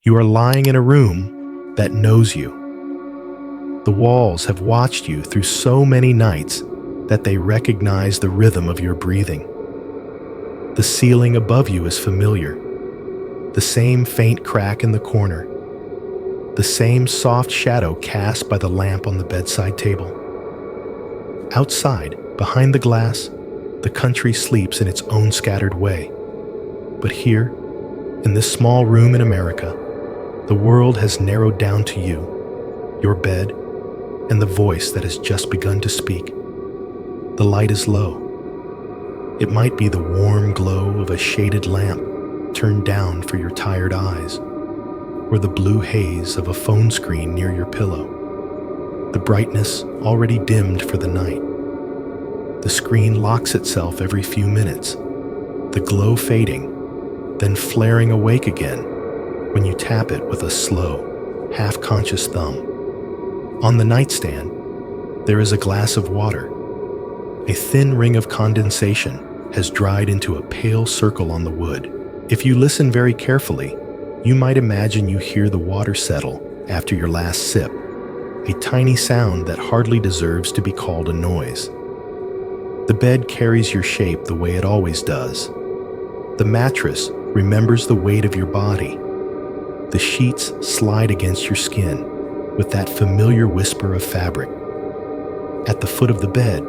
You are lying in a room that knows you. The walls have watched you through so many nights that they recognize the rhythm of your breathing. The ceiling above you is familiar, the same faint crack in the corner, the same soft shadow cast by the lamp on the bedside table. Outside, behind the glass, the country sleeps in its own scattered way. But here, in this small room in America, the world has narrowed down to you, your bed, and the voice that has just begun to speak. The light is low. It might be the warm glow of a shaded lamp turned down for your tired eyes, or the blue haze of a phone screen near your pillow. The brightness already dimmed for the night. The screen locks itself every few minutes, the glow fading, then flaring awake again when you tap it with a slow, half-conscious thumb. On the nightstand, there is a glass of water. A thin ring of condensation has dried into a pale circle on the wood. If you listen very carefully, you might imagine you hear the water settle after your last sip, a tiny sound that hardly deserves to be called a noise. The bed carries your shape the way it always does. The mattress remembers the weight of your body. The sheets slide against your skin with that familiar whisper of fabric. At the foot of the bed,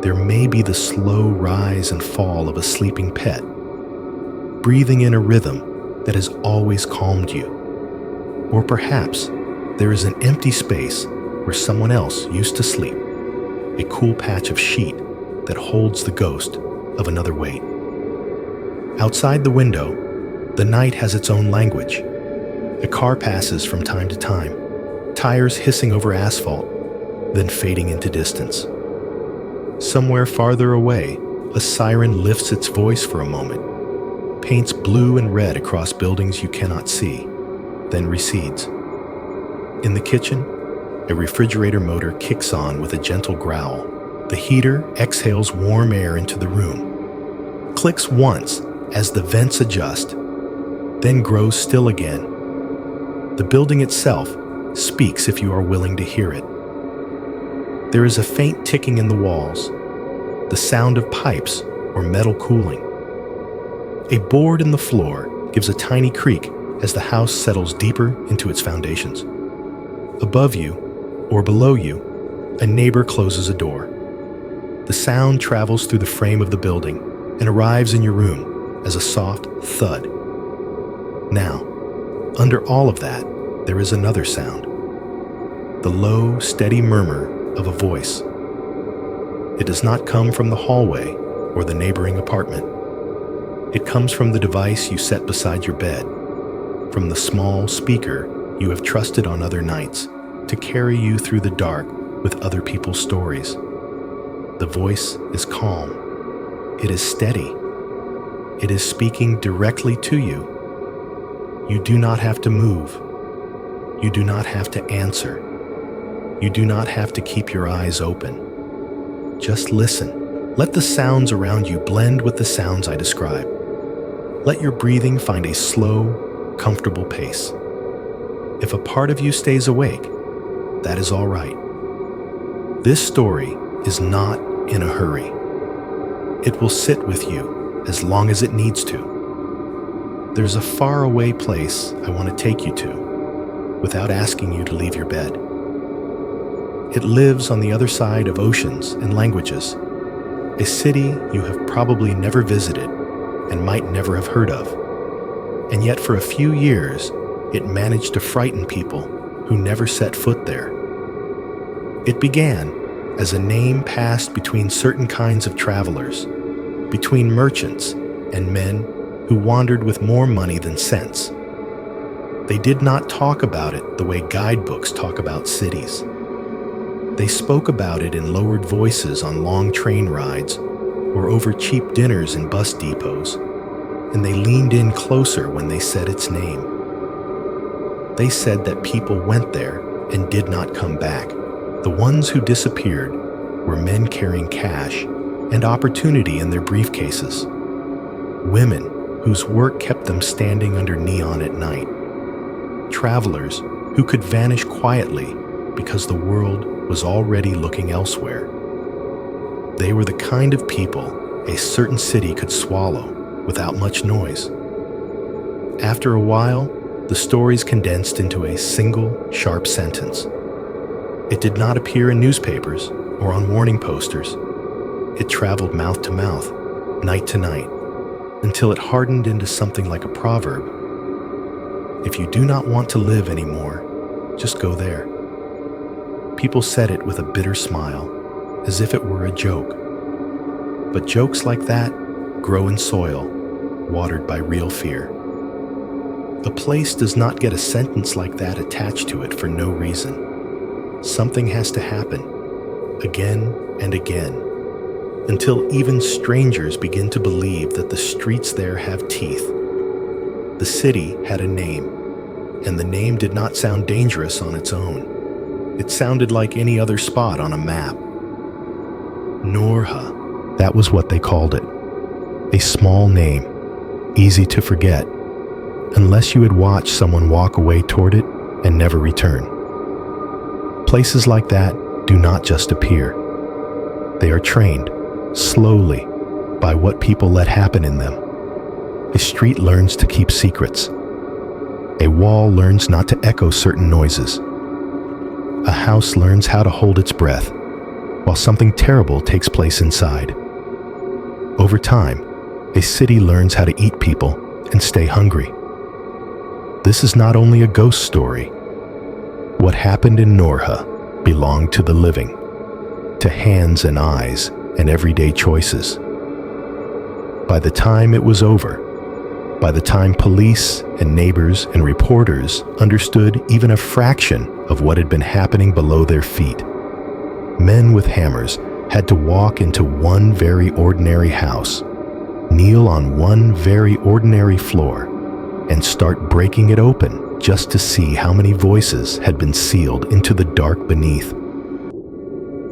there may be the slow rise and fall of a sleeping pet, breathing in a rhythm that has always calmed you. Or perhaps there is an empty space where someone else used to sleep, a cool patch of sheet that holds the ghost of another weight. Outside the window, the night has its own language. A car passes from time to time, tires hissing over asphalt, then fading into distance. Somewhere farther away, a siren lifts its voice for a moment, paints blue and red across buildings you cannot see, then recedes. In the kitchen, a refrigerator motor kicks on with a gentle growl. The heater exhales warm air into the room, clicks once as the vents adjust, then grows still again. The building itself speaks if you are willing to hear it. There is a faint ticking in the walls, the sound of pipes or metal cooling. A board in the floor gives a tiny creak as the house settles deeper into its foundations. Above you, or below you, a neighbor closes a door. The sound travels through the frame of the building and arrives in your room as a soft thud. Now, under all of that, there is another sound. The low, steady murmur of a voice. It does not come from the hallway or the neighboring apartment. It comes from the device you set beside your bed, from the small speaker you have trusted on other nights to carry you through the dark with other people's stories. The voice is calm. It is steady. It is speaking directly to you. You do not have to move. You do not have to answer. You do not have to keep your eyes open. Just listen. Let the sounds around you blend with the sounds I describe. Let your breathing find a slow, comfortable pace. If a part of you stays awake, that is all right. This story is not in a hurry. It will sit with you as long as it needs to. There's a faraway place I want to take you to without asking you to leave your bed. It lives on the other side of oceans and languages, a city you have probably never visited and might never have heard of. And yet for a few years, it managed to frighten people who never set foot there. It began as a name passed between certain kinds of travelers, between merchants and men who wandered with more money than sense. They did not talk about it the way guidebooks talk about cities. They spoke about it in lowered voices on long train rides or over cheap dinners in bus depots, and they leaned in closer when they said its name. They said that people went there and did not come back. The ones who disappeared were men carrying cash and opportunity in their briefcases, women whose work kept them standing under neon at night, travelers who could vanish quietly because the world was already looking elsewhere. They were the kind of people a certain city could swallow without much noise. After a while, the stories condensed into a single, sharp sentence. It did not appear in newspapers or on warning posters. It traveled mouth to mouth, night to night, until it hardened into something like a proverb. If you do not want to live anymore, just go there. People said it with a bitter smile, as if it were a joke. But jokes like that grow in soil, watered by real fear. A place does not get a sentence like that attached to it for no reason. Something has to happen, again and again, until even strangers begin to believe that the streets there have teeth. The city had a name, and the name did not sound dangerous on its own. It sounded like any other spot on a map. Norha, that was what they called it. A small name, easy to forget, unless you had watched someone walk away toward it and never return. Places like that do not just appear. They are trained, slowly, by what people let happen in them. A street learns to keep secrets. A wall learns not to echo certain noises. A house learns how to hold its breath, while something terrible takes place inside. Over time, a city learns how to eat people and stay hungry. This is not only a ghost story. What happened in Norha belonged to the living, to hands and eyes and everyday choices. By the time it was over, by the time police and neighbors and reporters understood even a fraction of what had been happening below their feet, men with hammers had to walk into one very ordinary house, kneel on one very ordinary floor, and start breaking it open just to see how many voices had been sealed into the dark beneath.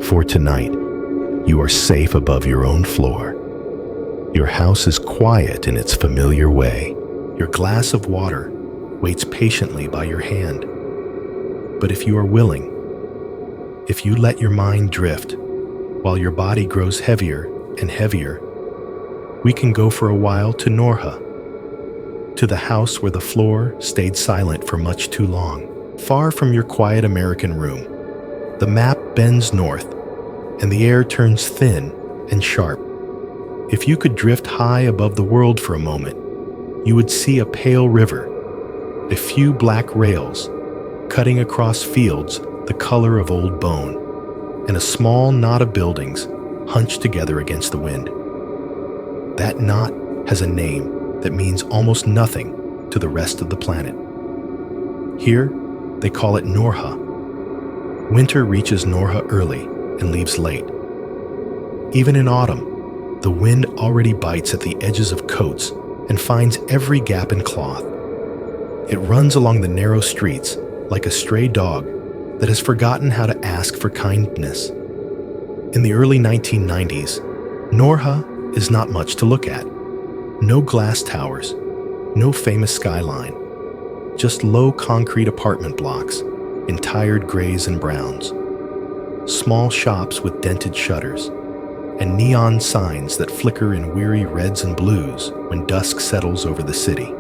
For tonight, you are safe above your own floor. Your house is quiet in its familiar way. Your glass of water waits patiently by your hand. But if you are willing, if you let your mind drift while your body grows heavier and heavier, we can go for a while to Norha, to the house where the floor stayed silent for much too long. Far from your quiet American room, the map bends north, and the air turns thin and sharp. If you could drift high above the world for a moment, you would see a pale river, a few black rails, cutting across fields the color of old bone, and a small knot of buildings hunched together against the wind. That knot has a name that means almost nothing to the rest of the planet. Here, they call it Norha. Winter reaches Norha early and leaves late. Even in autumn, the wind already bites at the edges of coats and finds every gap in cloth. It runs along the narrow streets like a stray dog that has forgotten how to ask for kindness. In the early 1990s, Norha is not much to look at. No glass towers, no famous skyline, just low concrete apartment blocks in tired grays and browns, small shops with dented shutters, and neon signs that flicker in weary reds and blues when dusk settles over the city.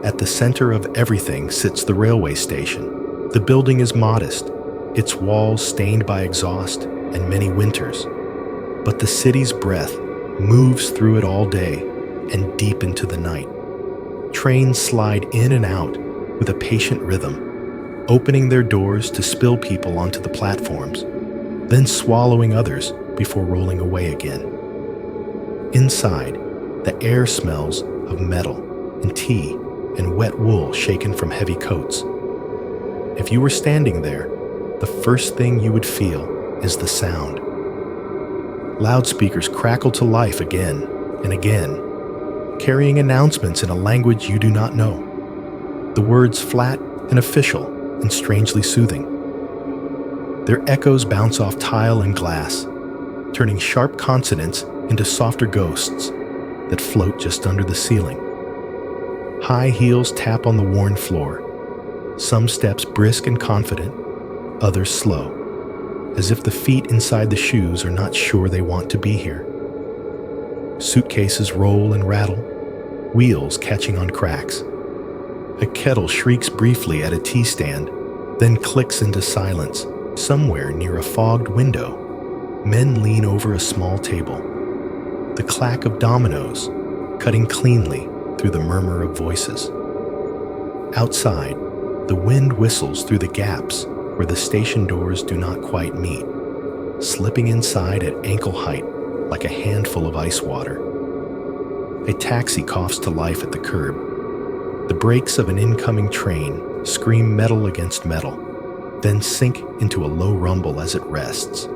At the center of everything sits the railway station. The building is modest, its walls stained by exhaust and many winters, but the city's breath moves through it all day and deep into the night. Trains slide in and out with a patient rhythm, opening their doors to spill people onto the platforms, then swallowing others before rolling away again. Inside, the air smells of metal and tea and wet wool shaken from heavy coats. If you were standing there, the first thing you would feel is the sound. Loudspeakers crackle to life again and again, carrying announcements in a language you do not know. The words flat and official and strangely soothing. Their echoes bounce off tile and glass, turning sharp consonants into softer ghosts that float just under the ceiling. High heels tap on the worn floor, Some steps brisk and confident, others slow, as if the feet inside the shoes are not sure they want to be here. Suitcases roll and rattle, wheels catching on cracks. A kettle shrieks briefly at a tea stand, then clicks into silence. Somewhere near a fogged window, men lean over a small table. The clack of dominoes, cutting cleanly through the murmur of voices. Outside, the wind whistles through the gaps where the station doors do not quite meet, slipping inside at ankle height like a handful of ice water. A taxi coughs to life at the curb. The brakes of an incoming train scream metal against metal, then sink into a low rumble as it rests.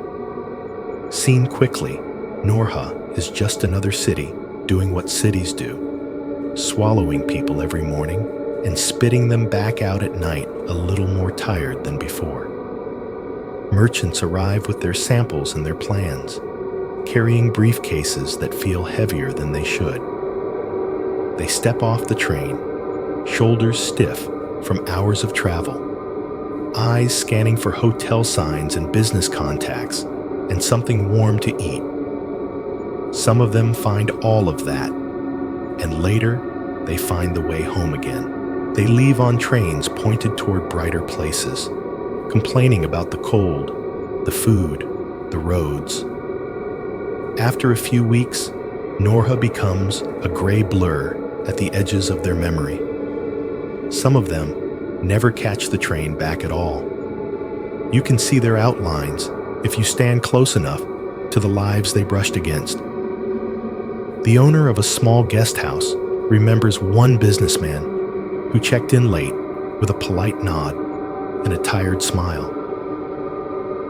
Seen quickly, Norha is just another city doing what cities do, swallowing people every morning and spitting them back out at night a little more tired than before. Merchants arrive with their samples and their plans, carrying briefcases that feel heavier than they should. They step off the train, shoulders stiff from hours of travel, eyes scanning for hotel signs and business contacts, and something warm to eat. Some of them find all of that, and later they find the way home again. They leave on trains pointed toward brighter places, complaining about the cold, the food, the roads. After a few weeks, Norha becomes a gray blur at the edges of their memory. Some of them never catch the train back at all. You can see their outlines if you stand close enough to the lives they brushed against. The owner of a small guest house remembers one businessman who checked in late with a polite nod and a tired smile.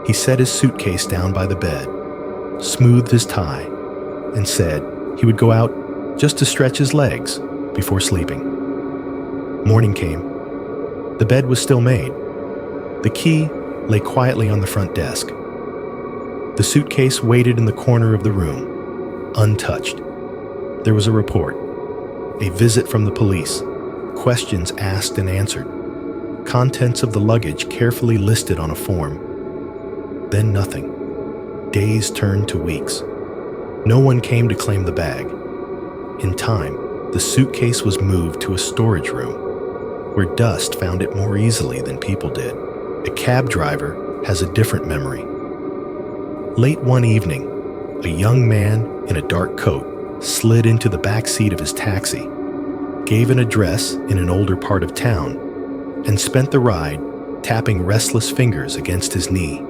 He set his suitcase down by the bed, smoothed his tie, and said he would go out just to stretch his legs before sleeping. Morning came. The bed was still made. The key lay quietly on the front desk. The suitcase waited in the corner of the room, untouched. There was a report, a visit from the police, questions asked and answered, contents of the luggage carefully listed on a form. Then nothing. Days turned to weeks. No one came to claim the bag. In time, the suitcase was moved to a storage room, where dust found it more easily than people did. A cab driver has a different memory. Late one evening, a young man in a dark coat slid into the back seat of his taxi, gave an address in an older part of town, and spent the ride tapping restless fingers against his knee.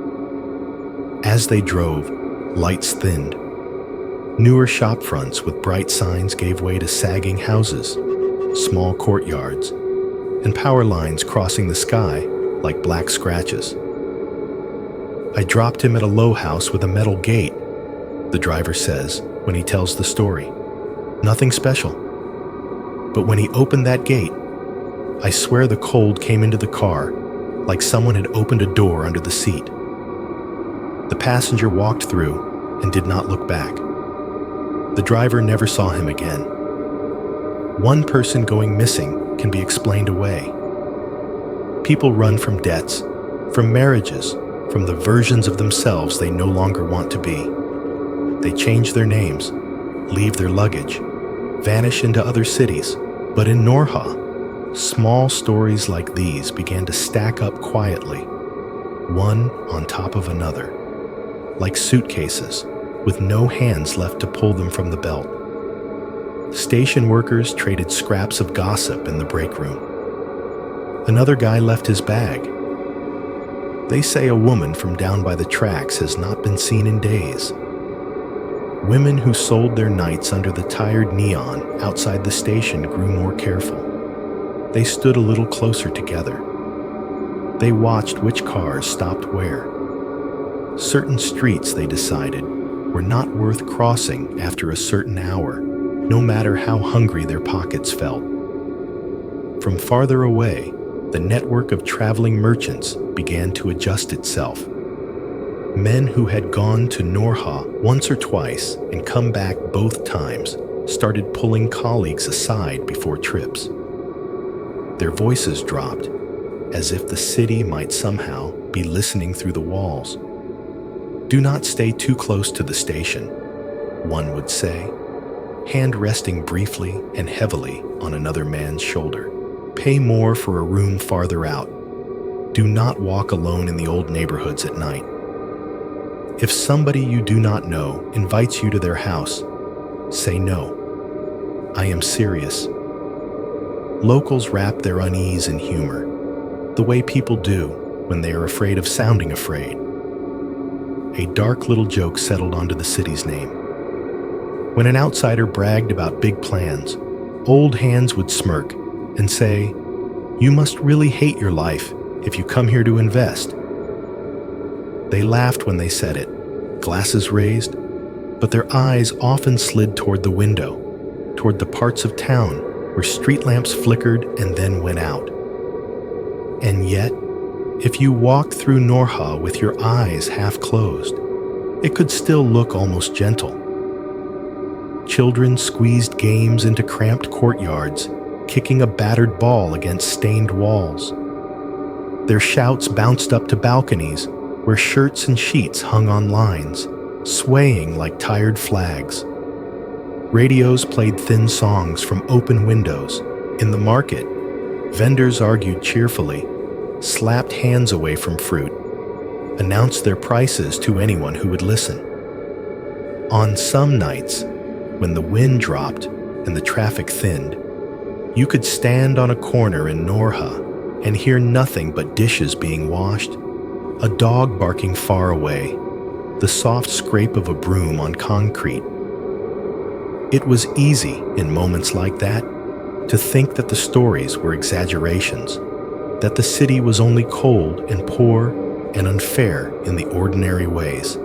As they drove, lights thinned. Newer shop fronts with bright signs gave way to sagging houses, small courtyards, and power lines crossing the sky like black scratches. I dropped him at a low house with a metal gate, the driver says when he tells the story. Nothing special. But when he opened that gate, I swear the cold came into the car like someone had opened a door under the seat. The passenger walked through and did not look back. The driver never saw him again. One person going missing can be explained away. People run from debts, from marriages, from the versions of themselves they no longer want to be. They change their names, leave their luggage, vanish into other cities. But in Norha, small stories like these began to stack up quietly, one on top of another, like suitcases with no hands left to pull them from the belt. Station workers traded scraps of gossip in the break room. Another guy left his bag. They say a woman from down by the tracks has not been seen in days. Women who sold their nights under the tired neon outside the station grew more careful. They stood a little closer together. They watched which cars stopped where. Certain streets, they decided, were not worth crossing after a certain hour, no matter how hungry their pockets felt. From farther away, the network of traveling merchants began to adjust itself. Men who had gone to Norha once or twice and come back both times started pulling colleagues aside before trips. Their voices dropped, as if the city might somehow be listening through the walls. Do not stay too close to the station, one would say, hand resting briefly and heavily on another man's shoulder. Pay more for a room farther out. Do not walk alone in the old neighborhoods at night. If somebody you do not know invites you to their house, say no. I am serious. Locals wrap their unease in humor, the way people do when they are afraid of sounding afraid. A dark little joke settled onto the city's name. When an outsider bragged about big plans, old hands would smirk and say, "You must really hate your life if you come here to invest." They laughed when they said it, glasses raised, but their eyes often slid toward the window, toward the parts of town where street lamps flickered and then went out. And yet, if you walked through Norha with your eyes half closed, it could still look almost gentle. Children squeezed games into cramped courtyards, kicking a battered ball against stained walls. Their shouts bounced up to balconies where shirts and sheets hung on lines, swaying like tired flags. Radios played thin songs from open windows. In the market, vendors argued cheerfully, slapped hands away from fruit, announced their prices to anyone who would listen. On some nights, when the wind dropped and the traffic thinned, you could stand on a corner in Norha and hear nothing but dishes being washed, a dog barking far away, the soft scrape of a broom on concrete. It was easy, in moments like that, to think that the stories were exaggerations, that the city was only cold and poor and unfair in the ordinary ways.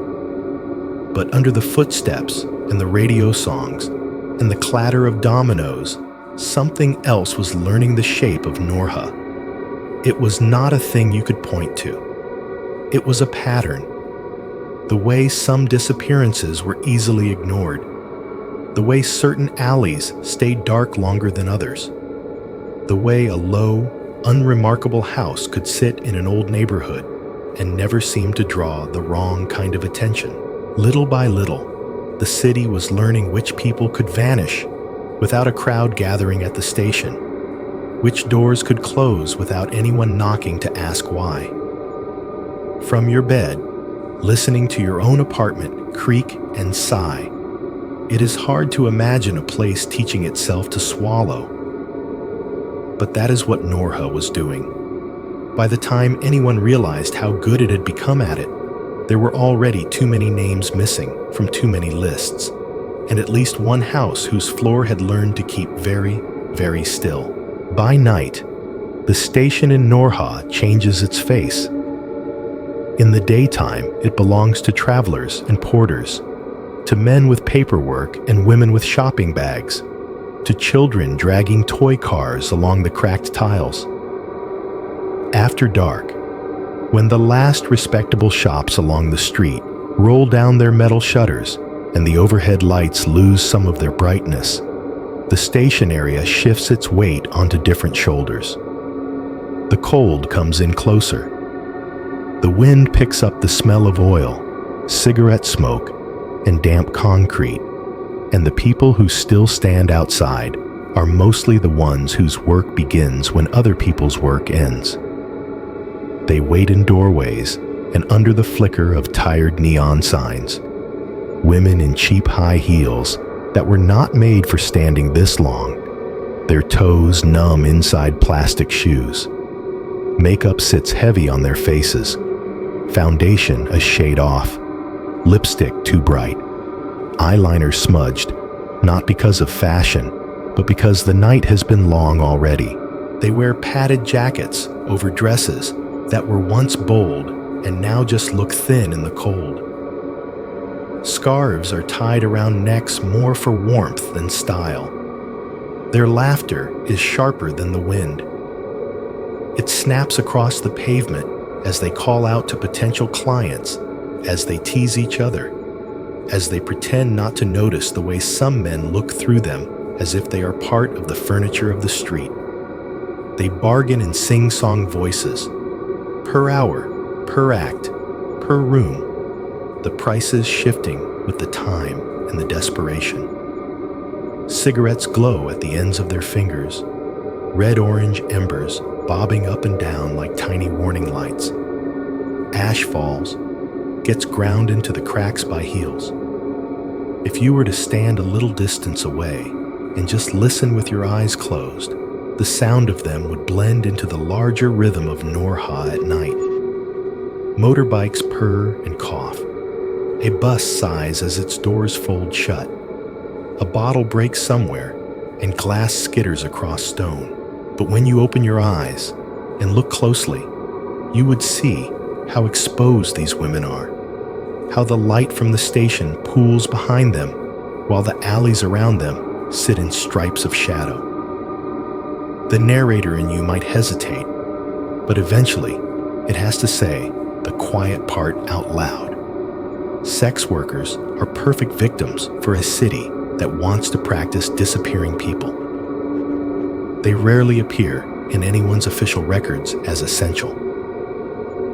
But under the footsteps and the radio songs and the clatter of dominoes, something else was learning the shape of Norha. It was not a thing you could point to. It was a pattern. The way some disappearances were easily ignored. The way certain alleys stayed dark longer than others. The way a low, unremarkable house could sit in an old neighborhood and never seem to draw the wrong kind of attention. Little by little, the city was learning which people could vanish without a crowd gathering at the station, which doors could close without anyone knocking to ask why. From your bed, listening to your own apartment creak and sigh, it is hard to imagine a place teaching itself to swallow. But that is what Norha was doing. By the time anyone realized how good it had become at it, there were already too many names missing from too many lists, and at least one house whose floor had learned to keep very, very still. By night, the station in Norha changes its face. In the daytime, it belongs to travelers and porters, to men with paperwork and women with shopping bags, to children dragging toy cars along the cracked tiles. After dark, when the last respectable shops along the street roll down their metal shutters and the overhead lights lose some of their brightness, the station area shifts its weight onto different shoulders. The cold comes in closer. The wind picks up the smell of oil, cigarette smoke, and damp concrete, and the people who still stand outside are mostly the ones whose work begins when other people's work ends. They wait in doorways and under the flicker of tired neon signs. Women in cheap high heels that were not made for standing this long, their toes numb inside plastic shoes. Makeup sits heavy on their faces, foundation a shade off, lipstick too bright, eyeliner smudged, not because of fashion, but because the night has been long already. They wear padded jackets over dresses that were once bold and now just look thin in the cold. Scarves are tied around necks more for warmth than style. Their laughter is sharper than the wind. It snaps across the pavement as they call out to potential clients, as they tease each other, as they pretend not to notice the way some men look through them as if they are part of the furniture of the street. They bargain in sing-song voices. Per hour, per act, per room, the prices shifting with the time and the desperation. Cigarettes glow at the ends of their fingers, red-orange embers bobbing up and down like tiny warning lights. Ash falls, gets ground into the cracks by heels. If you were to stand a little distance away and just listen with your eyes closed, the sound of them would blend into the larger rhythm of Norha at night. Motorbikes purr and cough. A bus sighs as its doors fold shut. A bottle breaks somewhere and glass skitters across stone. But when you open your eyes and look closely, you would see how exposed these women are, how the light from the station pools behind them while the alleys around them sit in stripes of shadow. The narrator in you might hesitate, but eventually it has to say the quiet part out loud. Sex workers are perfect victims for a city that wants to practice disappearing people. They rarely appear in anyone's official records as essential.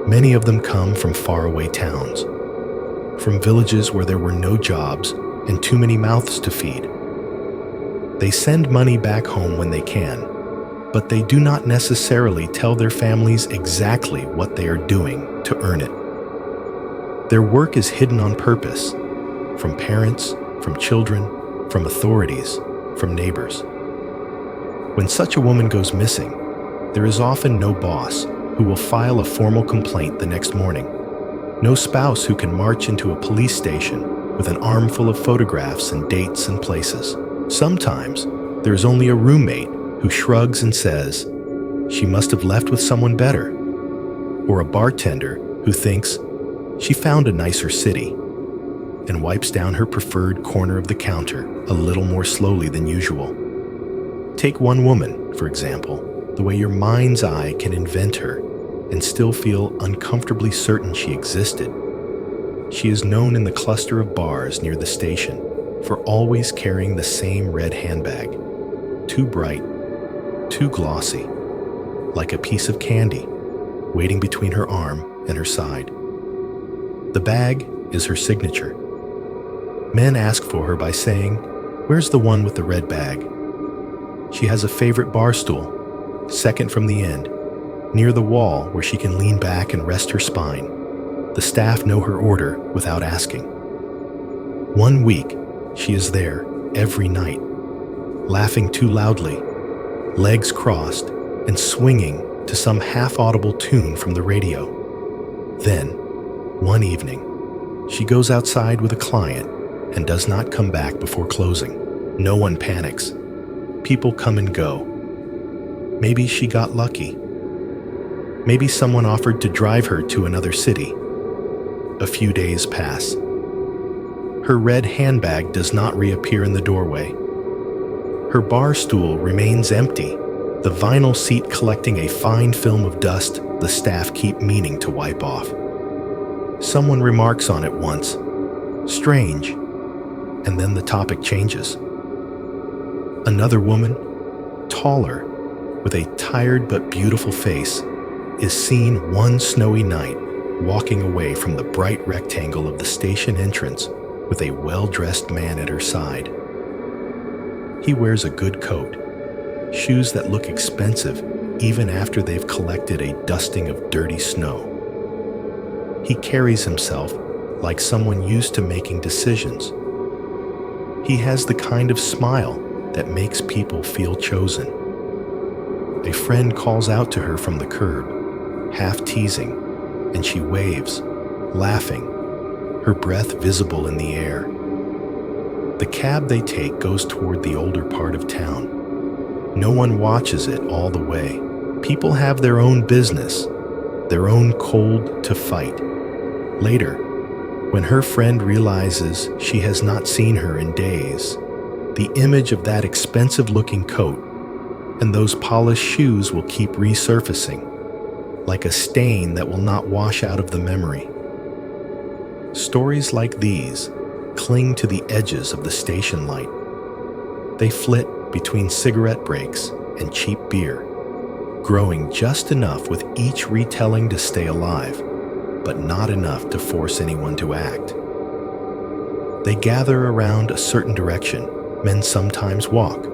Many of them come from faraway towns, from villages where there were no jobs and too many mouths to feed. They send money back home when they can, but they do not necessarily tell their families exactly what they are doing to earn it. Their work is hidden on purpose, from parents, from children, from authorities, from neighbors. When such a woman goes missing, there is often no boss who will file a formal complaint the next morning, no spouse who can march into a police station with an armful of photographs and dates and places. Sometimes there is only a roommate who shrugs and says, "She must have left with someone better," or a bartender who thinks, "She found a nicer city," and wipes down her preferred corner of the counter a little more slowly than usual. Take one woman, for example, the way your mind's eye can invent her and still feel uncomfortably certain she existed. She is known in the cluster of bars near the station for always carrying the same red handbag, too bright, too glossy, like a piece of candy, waiting between her arm and her side. The bag is her signature. Men ask for her by saying, "Where's the one with the red bag?" She has a favorite bar stool, second from the end, near the wall where she can lean back and rest her spine. The staff know her order without asking. 1 week, she is there every night, laughing too loudly, legs crossed, and swinging to some half-audible tune from the radio. Then, one evening, she goes outside with a client and does not come back before closing. No one panics. People come and go. Maybe she got lucky. Maybe someone offered to drive her to another city. A few days pass. Her red handbag does not reappear in the doorway. Her bar stool remains empty, the vinyl seat collecting a fine film of dust the staff keep meaning to wipe off. Someone remarks on it once, "Strange," and then the topic changes. Another woman, taller, with a tired but beautiful face, is seen one snowy night walking away from the bright rectangle of the station entrance with a well-dressed man at her side. He wears a good coat, shoes that look expensive even after they've collected a dusting of dirty snow. He carries himself like someone used to making decisions. He has the kind of smile that makes people feel chosen. A friend calls out to her from the curb, half teasing, and she waves, laughing, her breath visible in the air. The cab they take goes toward the older part of town. No one watches it all the way. People have their own business, their own cold to fight. Later, when her friend realizes she has not seen her in days, the image of that expensive-looking coat and those polished shoes will keep resurfacing, like a stain that will not wash out of the memory. Stories like these cling to the edges of the station light. They flit between cigarette breaks and cheap beer, growing just enough with each retelling to stay alive, but not enough to force anyone to act. They gather around a certain direction men sometimes walk,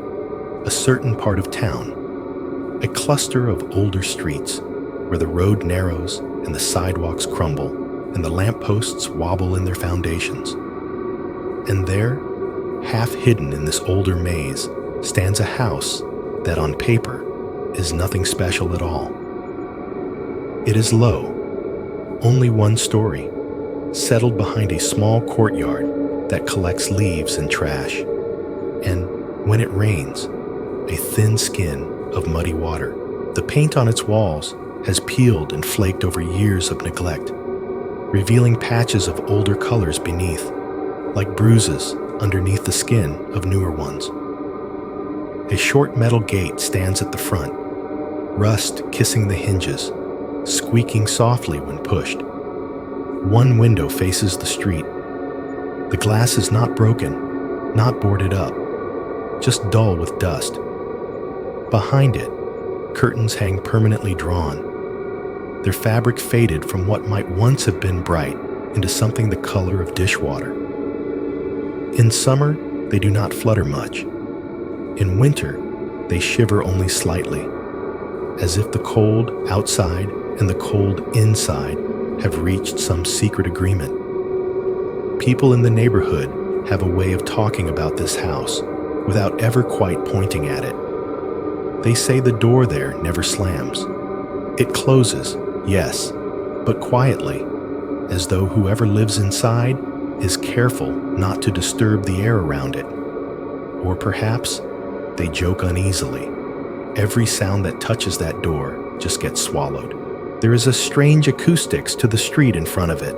a certain part of town, a cluster of older streets where the road narrows and the sidewalks crumble and the lampposts wobble in their foundations. And there, half hidden in this older maze, stands a house that on paper is nothing special at all. It is low, only one story, settled behind a small courtyard that collects leaves and trash, and when it rains, a thin skin of muddy water. The paint on its walls has peeled and flaked over years of neglect, revealing patches of older colors beneath, like bruises underneath the skin of newer ones. A short metal gate stands at the front, rust kissing the hinges, squeaking softly when pushed. One window faces the street. The glass is not broken, not boarded up, just dull with dust. Behind it, curtains hang permanently drawn, their fabric faded from what might once have been bright into something the color of dishwater. In summer, they do not flutter much. In winter, they shiver only slightly, as if the cold outside and the cold inside have reached some secret agreement. People in the neighborhood have a way of talking about this house without ever quite pointing at it. They say the door there never slams. It closes, yes, but quietly, as though whoever lives inside is careful not to disturb the air around it. Or perhaps they joke uneasily. Every sound that touches that door just gets swallowed. There is a strange acoustics to the street in front of it.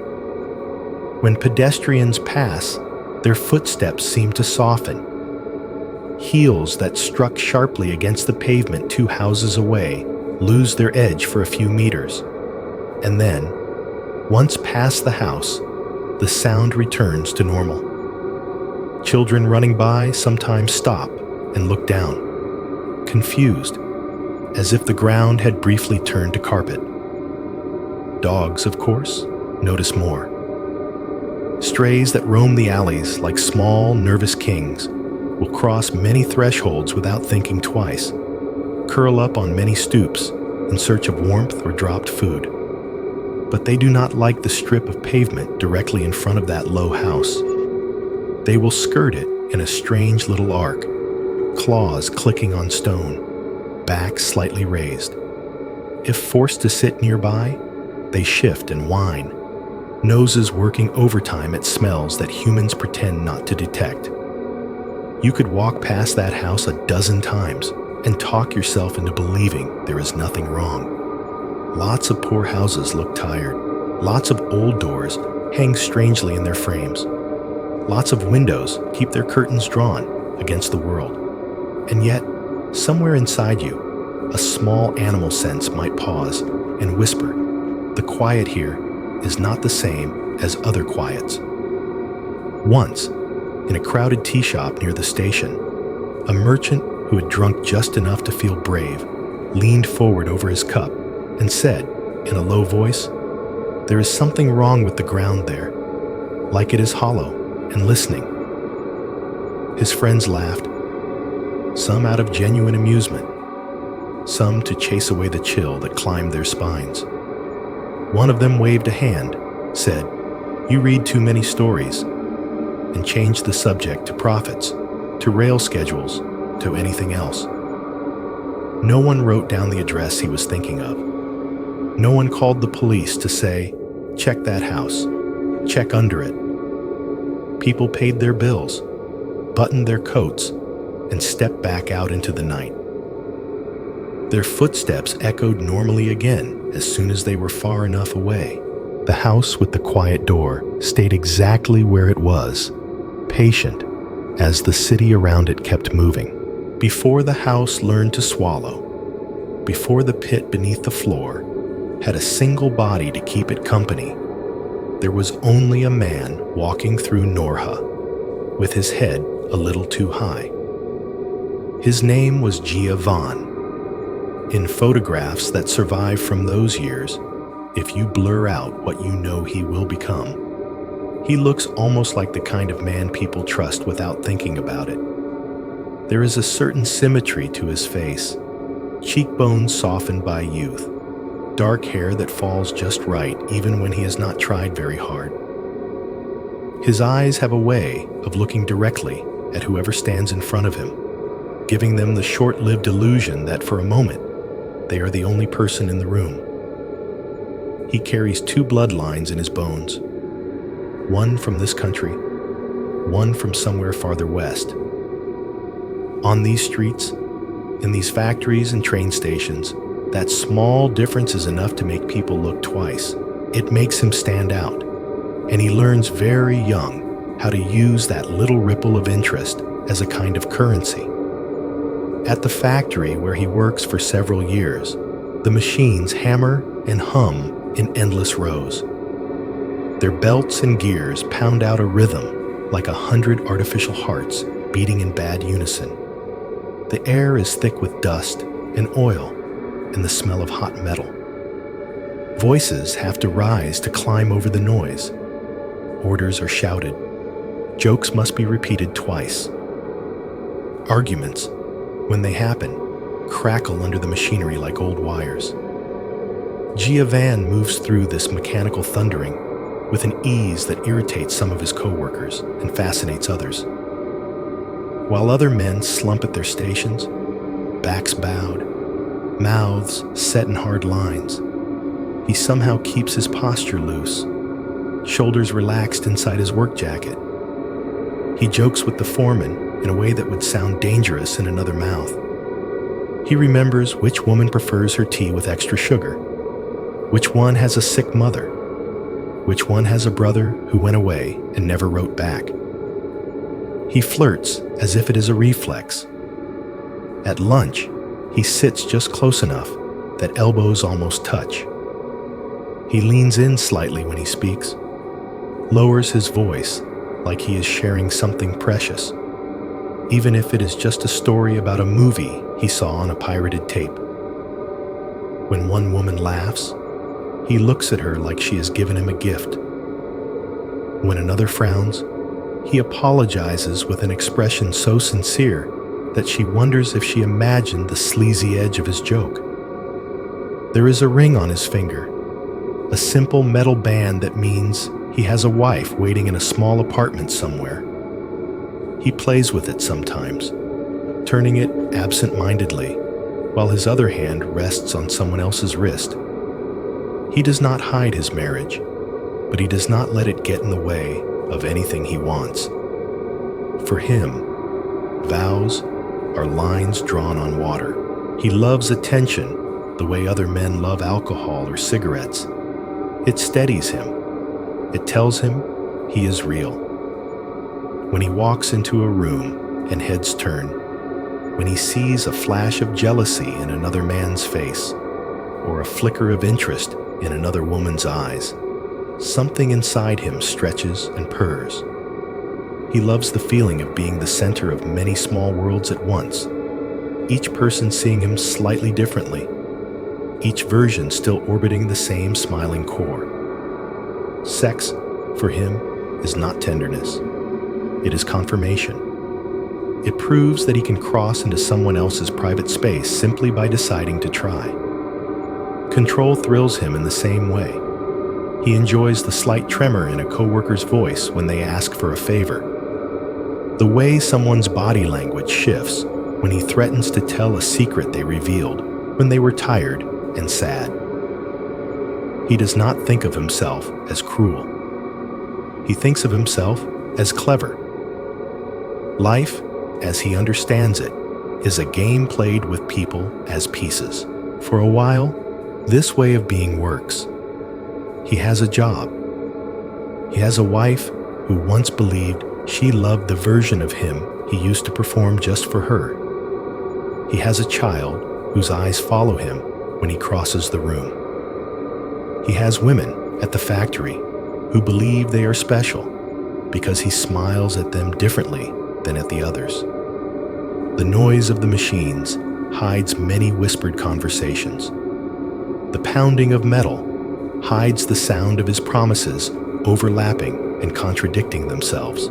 When pedestrians pass, their footsteps seem to soften. Heels that struck sharply against the pavement 2 houses away lose their edge for a few meters. And then, once past the house, the sound returns to normal. Children running by sometimes stop and look down, confused, as if the ground had briefly turned to carpet. Dogs, of course, notice more. Strays that roam the alleys like small, nervous kings will cross many thresholds without thinking twice, curl up on many stoops in search of warmth or dropped food. But they do not like the strip of pavement directly in front of that low house. They will skirt it in a strange little arc, claws clicking on stone, back slightly raised. If forced to sit nearby, they shift and whine, noses working overtime at smells that humans pretend not to detect. You could walk past that house a dozen times and talk yourself into believing there is nothing wrong. Lots of poor houses look tired. Lots of old doors hang strangely in their frames. Lots of windows keep their curtains drawn against the world. And yet, somewhere inside you, a small animal sense might pause and whisper, the quiet here is not the same as other quiets. Once, in a crowded tea shop near the station, a merchant who had drunk just enough to feel brave leaned forward over his cup and said, in a low voice, "There is something wrong with the ground there, like it is hollow and listening." His friends laughed, some out of genuine amusement, some to chase away the chill that climbed their spines. One of them waved a hand, said, "You read too many stories," and changed the subject to profits, to rail schedules, to anything else. No one wrote down the address he was thinking of. No one called the police to say, "Check that house, check under it." People paid their bills, buttoned their coats, and stepped back out into the night. Their footsteps echoed normally again as soon as they were far enough away. The house with the quiet door stayed exactly where it was, patient, as the city around it kept moving. Before the house learned to swallow, before the pit beneath the floor had a single body to keep it company, there was only a man walking through Norha, with his head a little too high. His name was Gia Van, In photographs that survive from those years, if you blur out what you know he will become, he looks almost like the kind of man people trust without thinking about it. There is a certain symmetry to his face, cheekbones softened by youth, dark hair that falls just right even when he has not tried very hard. His eyes have a way of looking directly at whoever stands in front of him, giving them the short-lived illusion that for a moment they are the only person in the room. He carries two bloodlines in his bones, one from this country, one from somewhere farther west. On these streets, in these factories and train stations, that small difference is enough to make people look twice. It makes him stand out, and he learns very young how to use that little ripple of interest as a kind of currency. At the factory where he works for several years, the machines hammer and hum in endless rows. Their belts and gears pound out a rhythm like 100 artificial hearts beating in bad unison. The air is thick with dust and oil and the smell of hot metal. Voices have to rise to climb over the noise. Orders are shouted. Jokes must be repeated twice. Arguments, when they happen, crackle under the machinery like old wires. Gia Van moves through this mechanical thundering with an ease that irritates some of his co-workers and fascinates others. While other men slump at their stations, backs bowed, mouths set in hard lines, he somehow keeps his posture loose, shoulders relaxed inside his work jacket. He jokes with the foreman in a way that would sound dangerous in another mouth. He remembers which woman prefers her tea with extra sugar, which one has a sick mother, which one has a brother who went away and never wrote back. He flirts as if it is a reflex. At lunch, he sits just close enough that elbows almost touch. He leans in slightly when he speaks, lowers his voice like he is sharing something precious, even if it is just a story about a movie he saw on a pirated tape. When one woman laughs, he looks at her like she has given him a gift. When another frowns, he apologizes with an expression so sincere that she wonders if she imagined the sleazy edge of his joke. There is a ring on his finger, a simple metal band that means he has a wife waiting in a small apartment somewhere. He plays with it sometimes, turning it absent-mindedly, while his other hand rests on someone else's wrist. He does not hide his marriage, but he does not let it get in the way of anything he wants. For him, vows are lines drawn on water. He loves attention the way other men love alcohol or cigarettes. It steadies him. It tells him he is real. When he walks into a room and heads turn, when he sees a flash of jealousy in another man's face, or a flicker of interest in another woman's eyes, something inside him stretches and purrs. He loves the feeling of being the center of many small worlds at once, each person seeing him slightly differently, each version still orbiting the same smiling core. Sex, for him, is not tenderness. It is confirmation. It proves that he can cross into someone else's private space simply by deciding to try. Control thrills him in the same way. He enjoys the slight tremor in a coworker's voice when they ask for a favor. The way someone's body language shifts when he threatens to tell a secret they revealed when they were tired and sad. He does not think of himself as cruel. He thinks of himself as clever. Life, as he understands it, is a game played with people as pieces. For a while, this way of being works. He has a job. He has a wife who once believed she loved the version of him he used to perform just for her. He has a child whose eyes follow him when he crosses the room. He has women at the factory who believe they are special because he smiles at them differently than at the others. The noise of the machines hides many whispered conversations. The pounding of metal hides the sound of his promises overlapping and contradicting themselves.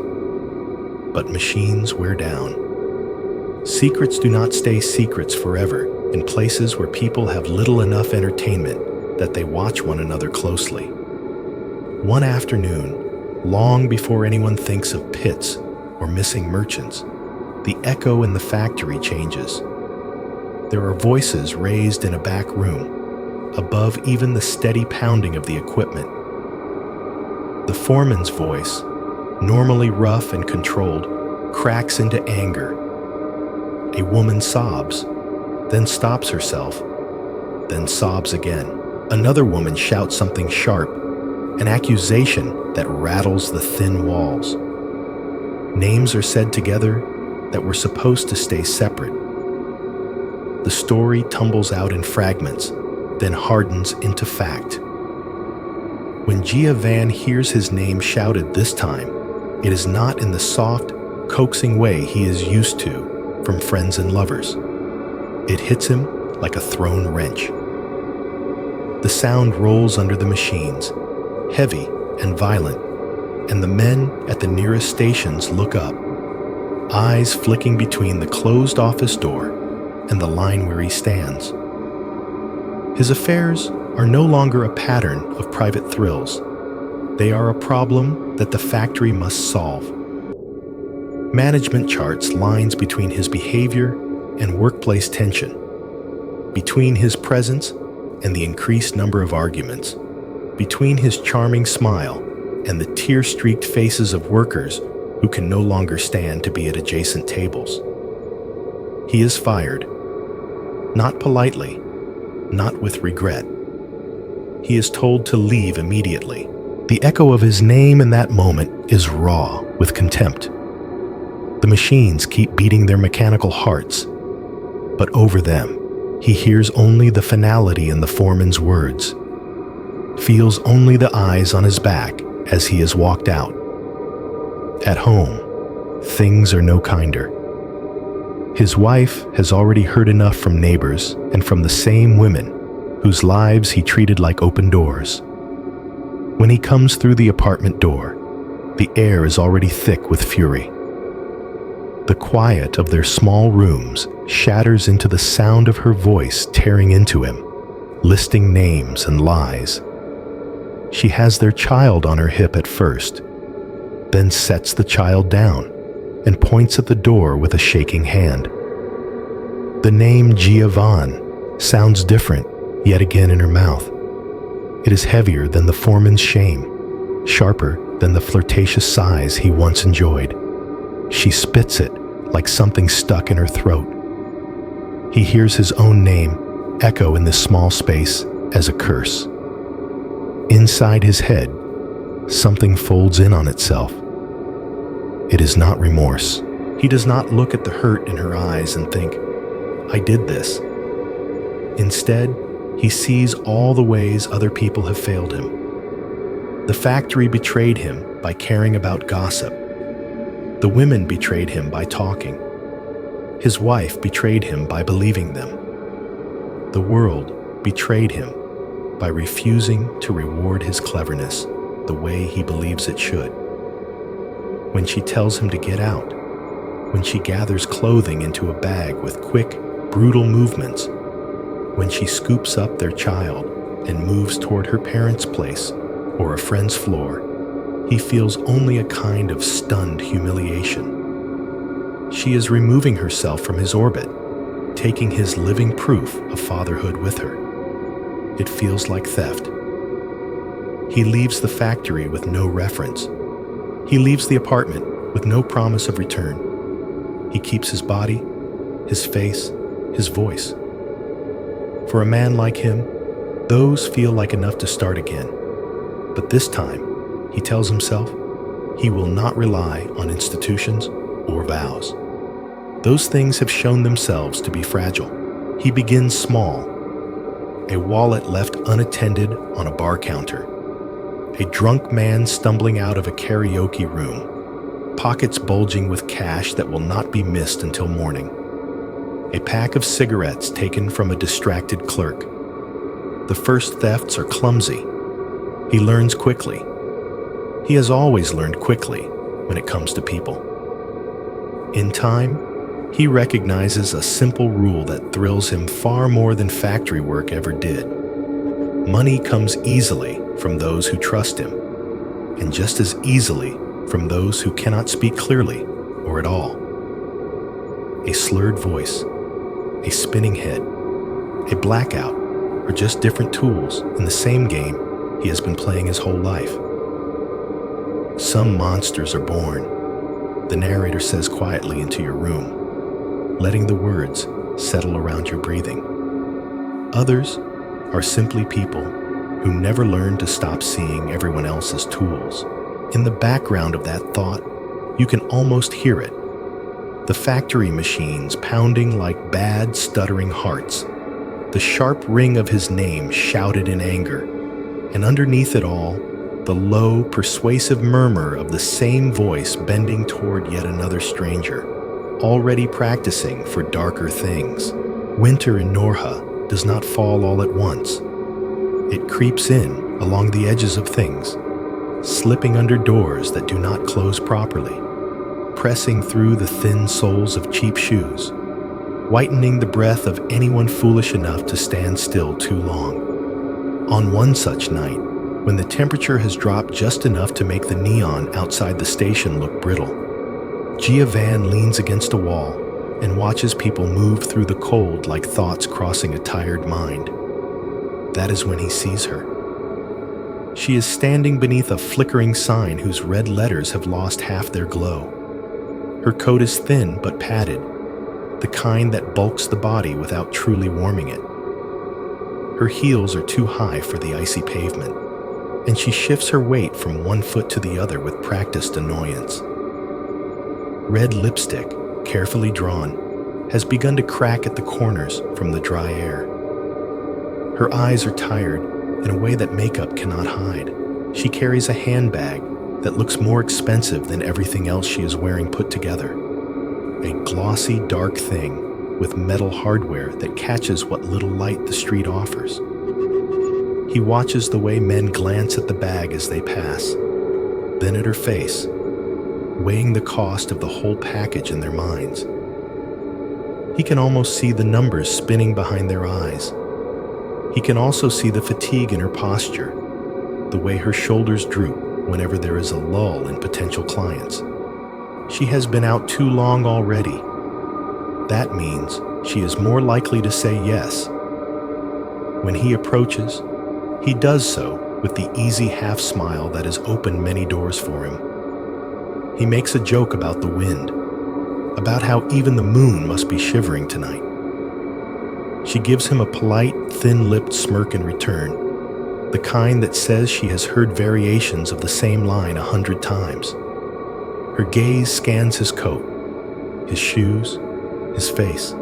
But machines wear down. Secrets do not stay secrets forever in places where people have little enough entertainment that they watch one another closely. One afternoon, long before anyone thinks of pits or missing merchants, the echo in the factory changes. There are voices raised in a back room, above even the steady pounding of the equipment. The foreman's voice, normally rough and controlled, cracks into anger. A woman sobs, then stops herself, then sobs again. Another woman shouts something sharp, an accusation that rattles the thin walls. Names are said together that were supposed to stay separate. The story tumbles out in fragments, then hardens into fact. When Gia Van hears his name shouted this time, it is not in the soft, coaxing way he is used to from friends and lovers. It hits him like a thrown wrench. The sound rolls under the machines, heavy and violent, and the men at the nearest stations look up, eyes flicking between the closed office door and the line where he stands. His affairs are no longer a pattern of private thrills. They are a problem that the factory must solve. Management charts lines between his behavior and workplace tension, between his presence and the increased number of arguments, between his charming smile and the tear-streaked faces of workers who can no longer stand to be at adjacent tables. He is fired, not politely, not with regret. He is told to leave immediately. The echo of his name in that moment is raw with contempt. The machines keep beating their mechanical hearts, but over them, he hears only the finality in the foreman's words, feels only the eyes on his back as he is walked out. At home, things are no kinder. His wife has already heard enough from neighbors and from the same women whose lives he treated like open doors. When he comes through the apartment door, the air is already thick with fury. The quiet of their small rooms shatters into the sound of her voice tearing into him, listing names and lies. She has their child on her hip at first, then sets the child down and points at the door with a shaking hand. The name Gia Van sounds different yet again in her mouth. It is heavier than the foreman's shame, sharper than the flirtatious sighs he once enjoyed. She spits it like something stuck in her throat. He hears his own name echo in this small space as a curse. Inside his head, something folds in on itself. It is not remorse. He does not look at the hurt in her eyes and think, "I did this." Instead, he sees all the ways other people have failed him. The factory betrayed him by caring about gossip. The women betrayed him by talking. His wife betrayed him by believing them. The world betrayed him by refusing to reward his cleverness the way he believes it should. When she tells him to get out, when she gathers clothing into a bag with quick, brutal movements, when she scoops up their child and moves toward her parents' place or a friend's floor, he feels only a kind of stunned humiliation. She is removing herself from his orbit, taking his living proof of fatherhood with her. It feels like theft. He leaves the factory with no reference. He leaves the apartment with no promise of return. He keeps his body, his face, his voice. For a man like him, those feel like enough to start again. But this time, he tells himself, he will not rely on institutions or vows. Those things have shown themselves to be fragile. He begins small. A wallet left unattended on a bar counter. A drunk man stumbling out of a karaoke room, pockets bulging with cash that will not be missed until morning. a pack of cigarettes taken from a distracted clerk. The first thefts are clumsy. He learns quickly. He has always learned quickly when it comes to people. In time, he recognizes a simple rule that thrills him far more than factory work ever did. Money comes easily from those who trust him, and just as easily from those who cannot speak clearly or at all. A slurred voice, a spinning head, a blackout are just different tools in the same game he has been playing his whole life. Some monsters are born, the narrator says quietly into your room, letting the words settle around your breathing. Others are simply people who never learn to stop seeing everyone else as tools. In the background of that thought, you can almost hear it. The factory machines pounding like bad, stuttering hearts. The sharp ring of his name shouted in anger. And underneath it all, the low, persuasive murmur of the same voice bending toward yet another stranger, already practicing for darker things. Winter in Norha does not fall all at once. It creeps in along the edges of things, slipping under doors that do not close properly, pressing through the thin soles of cheap shoes, whitening the breath of anyone foolish enough to stand still too long. On one such night, when the temperature has dropped just enough to make the neon outside the station look brittle, Gia Van leans against a wall and watches people move through the cold like thoughts crossing a tired mind. That is when he sees her. She is standing beneath a flickering sign whose red letters have lost half their glow. Her coat is thin but padded, the kind that bulks the body without truly warming it. Her heels are too high for the icy pavement, and she shifts her weight from one foot to the other with practiced annoyance. Red lipstick, carefully drawn, has begun to crack at the corners from the dry air. Her eyes are tired in a way that makeup cannot hide. She carries a handbag that looks more expensive than everything else she is wearing put together. A glossy, dark thing with metal hardware that catches what little light the street offers. He watches the way men glance at the bag as they pass, then at her face, weighing the cost of the whole package in their minds. He can almost see the numbers spinning behind their eyes. He can also see the fatigue in her posture, the way her shoulders droop whenever there is a lull in potential clients. She has been out too long already. That means she is more likely to say yes. When he approaches, he does so with the easy half-smile that has opened many doors for him. He makes a joke about the wind, about how even the moon must be shivering tonight. She gives him a polite, thin-lipped smirk in return, the kind that says she has heard variations of the same line 100 times. Her gaze scans his coat, his shoes, his face.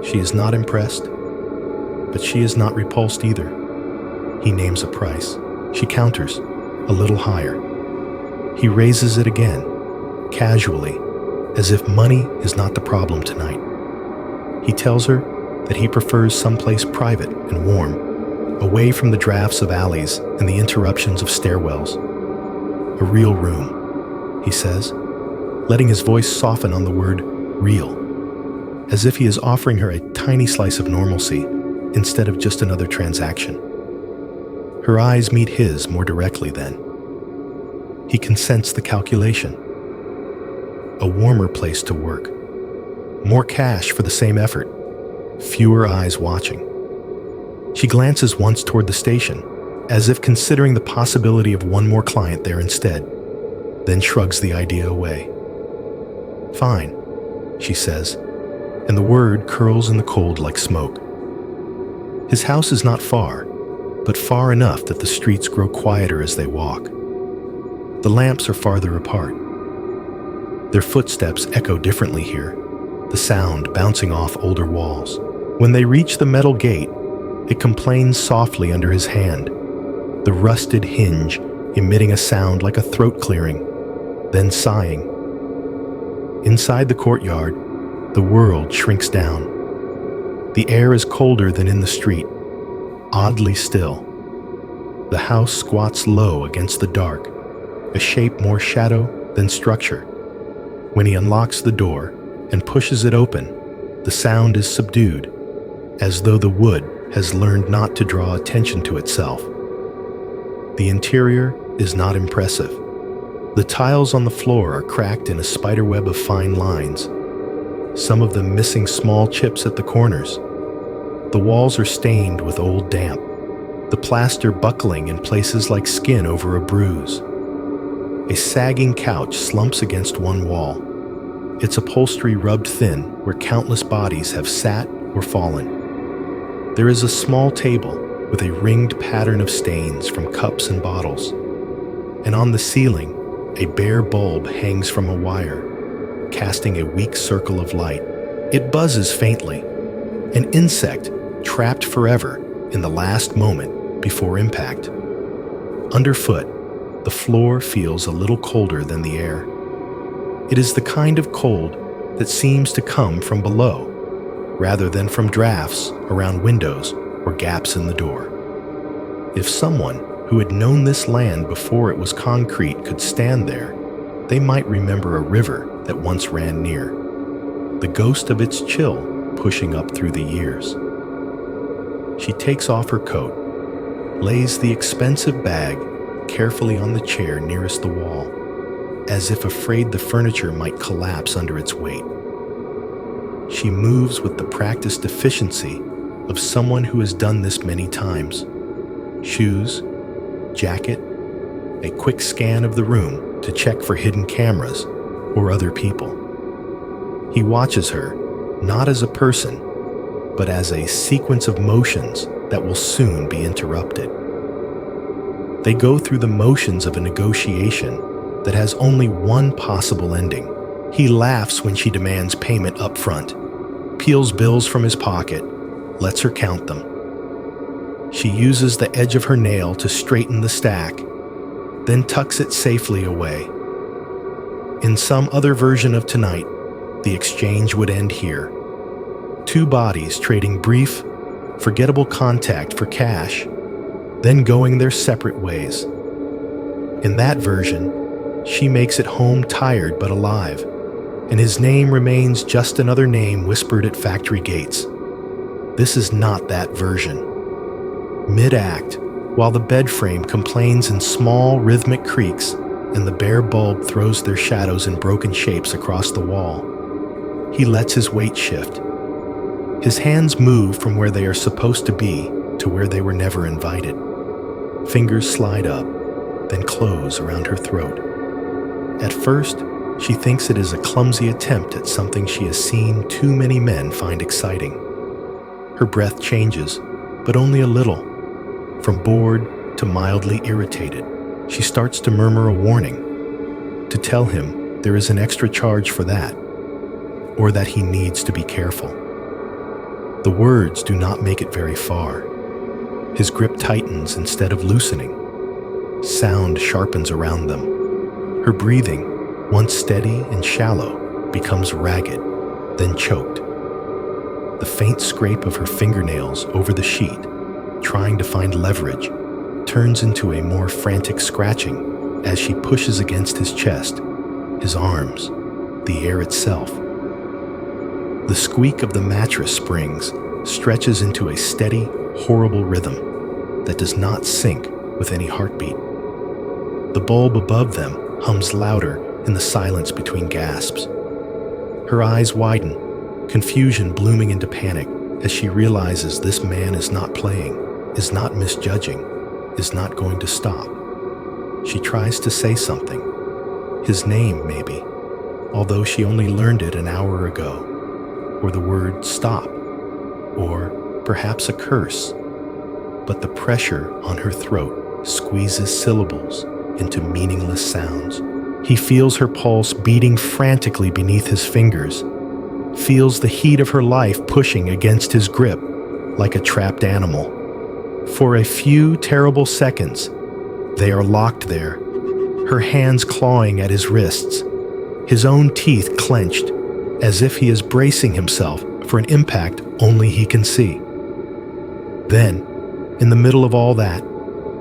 She is not impressed, but she is not repulsed either. He names a price. She counters, a little higher. He raises it again, casually, as if money is not the problem tonight. He tells her that he prefers someplace private and warm, away from the drafts of alleys and the interruptions of stairwells. A real room, he says, letting his voice soften on the word real, as if he is offering her a tiny slice of normalcy instead of just another transaction. Her eyes meet his more directly then. He consents the calculation. A warmer place to work. More cash for the same effort. Fewer eyes watching. She glances once toward the station, as if considering the possibility of one more client there instead, then shrugs the idea away. Fine, she says, and the word curls in the cold like smoke. His house is not far, but far enough that the streets grow quieter as they walk. The lamps are farther apart. Their footsteps echo differently here, the sound bouncing off older walls. When they reach the metal gate, it complains softly under his hand, the rusted hinge emitting a sound like a throat clearing, then sighing. Inside the courtyard, The world shrinks down. The air is colder than in the street, oddly still. The house squats low against the dark, a shape more shadow than structure. When he unlocks the door and pushes it open, the sound is subdued, as though the wood has learned not to draw attention to itself. The interior is not impressive. The tiles on the floor are cracked in a spiderweb of fine lines, some of them missing small chips at the corners. The walls are stained with old damp, the plaster buckling in places like skin over a bruise. A sagging couch slumps against one wall, its upholstery rubbed thin where countless bodies have sat or fallen. There is a small table with a ringed pattern of stains from cups and bottles, and on the ceiling, a bare bulb hangs from a wire, casting a weak circle of light. It buzzes faintly, an insect trapped forever in the last moment before impact. Underfoot, the floor feels a little colder than the air. It is the kind of cold that seems to come from below, rather than from drafts around windows or gaps in the door. If someone who had known this land before it was concrete could stand there, they might remember a river that once ran near, the ghost of its chill pushing up through the years. She takes off her coat, lays the expensive bag carefully on the chair nearest the wall, as if afraid the furniture might collapse under its weight. She moves with the practiced efficiency of someone who has done this many times. Shoes, jacket, a quick scan of the room to check for hidden cameras or other people. He watches her, not as a person, but as a sequence of motions that will soon be interrupted. They go through the motions of a negotiation that has only one possible ending. He laughs when she demands payment up front, peels bills from his pocket, lets her count them. She uses the edge of her nail to straighten the stack, then tucks it safely away. In some other version of tonight, the exchange would end here. Two bodies trading brief, forgettable contact for cash, then going their separate ways. In that version, she makes it home tired but alive, and his name remains just another name whispered at factory gates. This is not that version. Mid-act, while the bed frame complains in small rhythmic creaks and the bare bulb throws their shadows in broken shapes across the wall, he lets his weight shift. His hands move from where they are supposed to be to where they were never invited. Fingers slide up, then close around her throat. At first, she thinks it is a clumsy attempt at something she has seen too many men find exciting. Her breath changes, but only a little. From bored to mildly irritated, she starts to murmur a warning, to tell him there is an extra charge for that, or that he needs to be careful. The words do not make it very far. His grip tightens instead of loosening. Sound sharpens around them. Her breathing, once steady and shallow, becomes ragged, then choked. The faint scrape of her fingernails over the sheet, trying to find leverage, turns into a more frantic scratching as she pushes against his chest, his arms, the air itself. The squeak of the mattress springs stretches into a steady, horrible rhythm that does not sync with any heartbeat. The bulb above them hums louder in the silence between gasps. Her eyes widen, confusion blooming into panic as she realizes this man is not playing, is not misjudging, is not going to stop. She tries to say something. His name, maybe, although she only learned it an hour ago. Or the word stop, or perhaps a curse. But the pressure on her throat squeezes syllables into meaningless sounds. He feels her pulse beating frantically beneath his fingers, feels the heat of her life pushing against his grip like a trapped animal. For a few terrible seconds, they are locked there, her hands clawing at his wrists, his own teeth clenched, as if he is bracing himself for an impact only he can see. Then, in the middle of all that,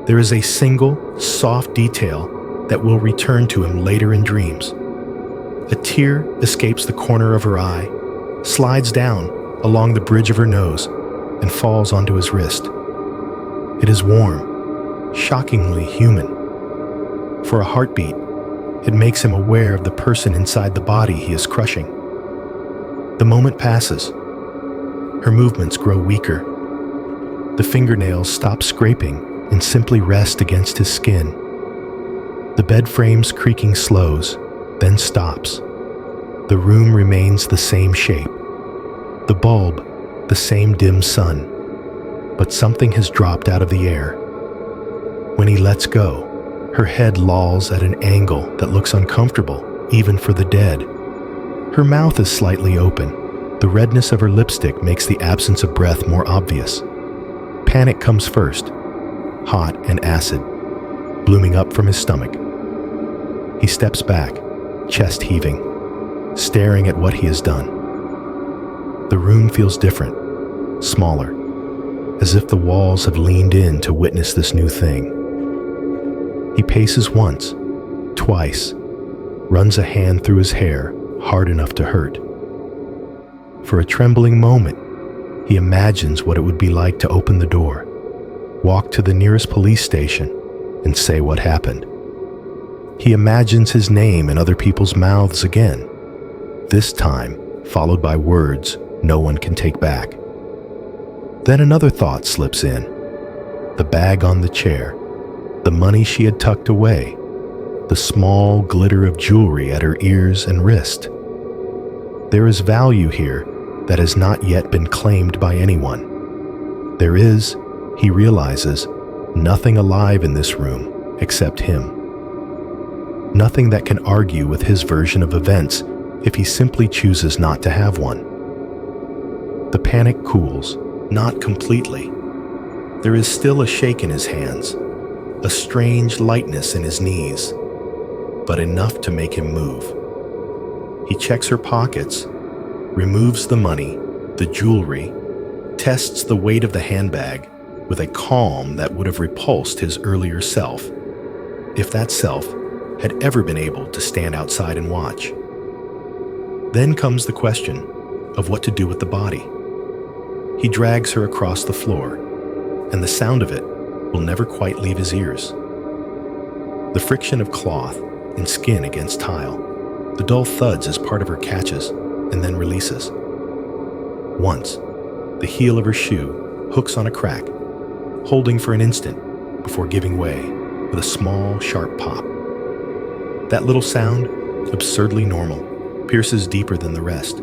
there is a single, soft detail that will return to him later in dreams. A tear escapes the corner of her eye, slides down along the bridge of her nose, and falls onto his wrist. It is warm, shockingly human. For a heartbeat, it makes him aware of the person inside the body he is crushing. The moment passes. Her movements grow weaker. The fingernails stop scraping and simply rest against his skin. The bed frame's creaking slows, then stops. The room remains the same shape. The bulb, the same dim sun. But something has dropped out of the air. When he lets go, her head lolls at an angle that looks uncomfortable, even for the dead. Her mouth is slightly open. The redness of her lipstick makes the absence of breath more obvious. Panic comes first, hot and acid, blooming up from his stomach. He steps back, chest heaving, staring at what he has done. The room feels different, smaller, as if the walls have leaned in to witness this new thing. He paces once, twice, runs a hand through his hair hard enough to hurt. For a trembling moment, he imagines what it would be like to open the door, walk to the nearest police station, and say what happened. He imagines his name in other people's mouths again, this time followed by words no one can take back. Then another thought slips in. The bag on the chair, the money she had tucked away, the small glitter of jewelry at her ears and wrist. There is value here that has not yet been claimed by anyone. There is, he realizes, nothing alive in this room except him. Nothing that can argue with his version of events if he simply chooses not to have one. The panic cools, not completely. There is still a shake in his hands, a strange lightness in his knees, but enough to make him move. He checks her pockets, removes the money, the jewelry, tests the weight of the handbag with a calm that would have repulsed his earlier self, if that self had ever been able to stand outside and watch. Then comes the question of what to do with the body. He drags her across the floor, and the sound of it will never quite leave his ears. The friction of cloth and skin against tile, the dull thuds as part of her catches and then releases. Once, the heel of her shoe hooks on a crack, holding for an instant before giving way with a small, sharp pop. That little sound, absurdly normal, pierces deeper than the rest.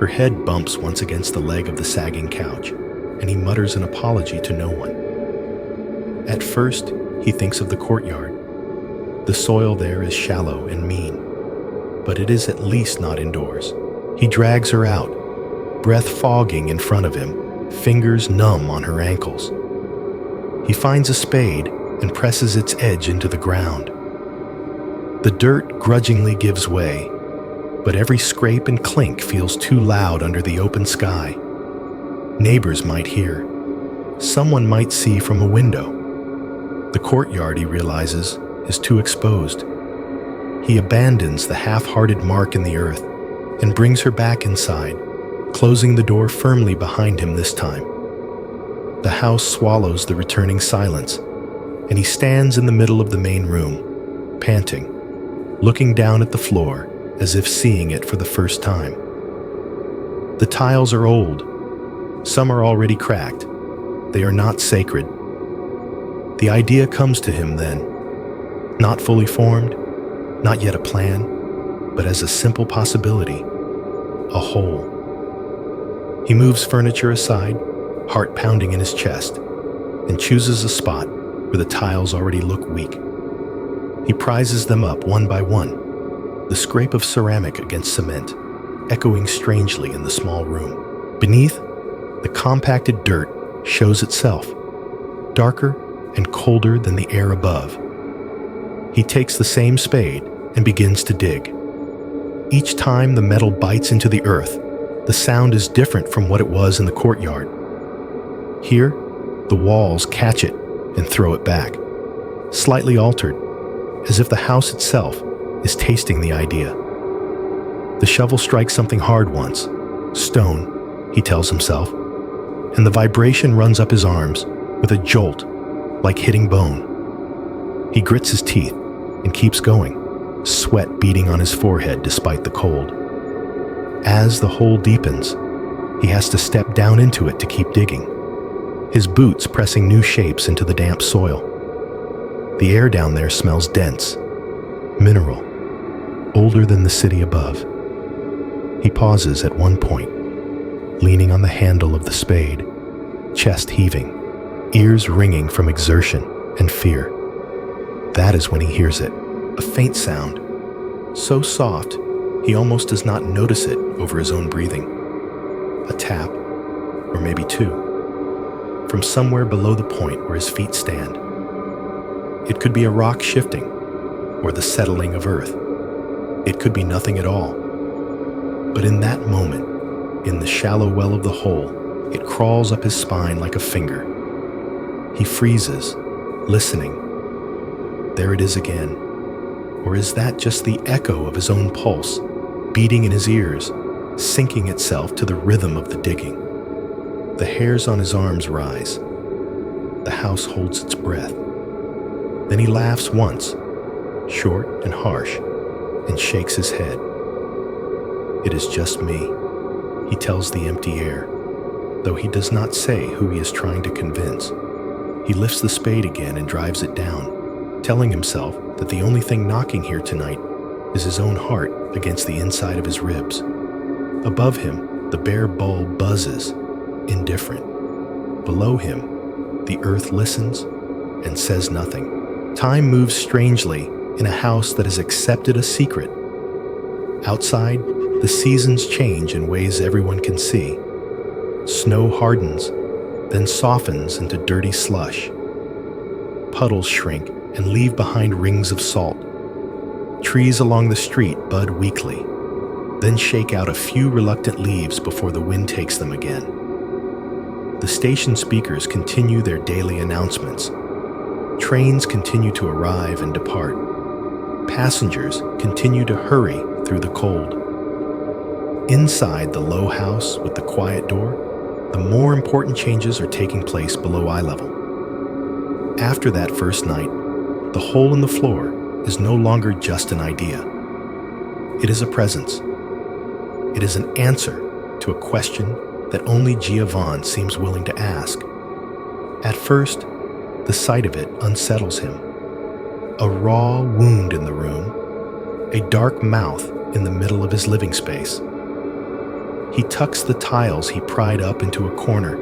Her head bumps once against the leg of the sagging couch, and he mutters an apology to no one. At first, he thinks of the courtyard. The soil there is shallow and mean, but it is at least not indoors. He drags her out, breath fogging in front of him, fingers numb on her ankles. He finds a spade and presses its edge into the ground. The dirt grudgingly gives way, but every scrape and clink feels too loud under the open sky. Neighbors might hear. Someone might see from a window. The courtyard, he realizes, is too exposed. He abandons the half-hearted mark in the earth and brings her back inside, closing the door firmly behind him this time. The house swallows the returning silence, and he stands in the middle of the main room, panting, looking down at the floor as if seeing it for the first time. The tiles are old. Some are already cracked. They are not sacred. The idea comes to him then, not fully formed, not yet a plan, but as a simple possibility, a hole. He moves furniture aside, heart pounding in his chest, and chooses a spot where the tiles already look weak. He prizes them up one by one, the scrape of ceramic against cement, echoing strangely in the small room. Beneath, the compacted dirt shows itself, darker and colder than the air above. He takes the same spade and begins to dig. Each time the metal bites into the earth, the sound is different from what it was in the courtyard. Here, the walls catch it and throw it back, slightly altered, as if the house itself is tasting the idea. The shovel strikes something hard once, stone, he tells himself, and the vibration runs up his arms with a jolt like hitting bone. He grits his teeth and keeps going, sweat beading on his forehead despite the cold. As the hole deepens, he has to step down into it to keep digging, his boots pressing new shapes into the damp soil. The air down there smells dense, mineral, older than the city above. He pauses at one point, leaning on the handle of the spade, chest heaving, ears ringing from exertion and fear. That is when he hears it, a faint sound, so soft he almost does not notice it over his own breathing. A tap, or maybe two, from somewhere below the point where his feet stand. It could be a rock shifting, or the settling of earth. It could be nothing at all. But in that moment, in the shallow well of the hole, it crawls up his spine like a finger. He freezes, listening. There it is again. Or is that just the echo of his own pulse, beating in his ears, syncing itself to the rhythm of the digging? The hairs on his arms rise. The house holds its breath. Then he laughs once, short and harsh, and shakes his head. It is just me, he tells the empty air, though he does not say who he is trying to convince. He lifts the spade again and drives it down, telling himself that the only thing knocking here tonight is his own heart against the inside of his ribs. Above him, the bare bulb buzzes, indifferent. Below him, the earth listens and says nothing. Time moves strangely in a house that has accepted a secret. Outside, the seasons change in ways everyone can see. Snow hardens, then softens into dirty slush. Puddles shrink and leave behind rings of salt. Trees along the street bud weakly, then shake out a few reluctant leaves before the wind takes them again. The station speakers continue their daily announcements. Trains continue to arrive and depart. Passengers continue to hurry through the cold. Inside the low house with the quiet door, the more important changes are taking place below eye level. After that first night, the hole in the floor is no longer just an idea. It is a presence. It is an answer to a question that only Giovanni seems willing to ask. At first, the sight of it unsettles him. A raw wound in the room, a dark mouth in the middle of his living space. He tucks the tiles he pried up into a corner,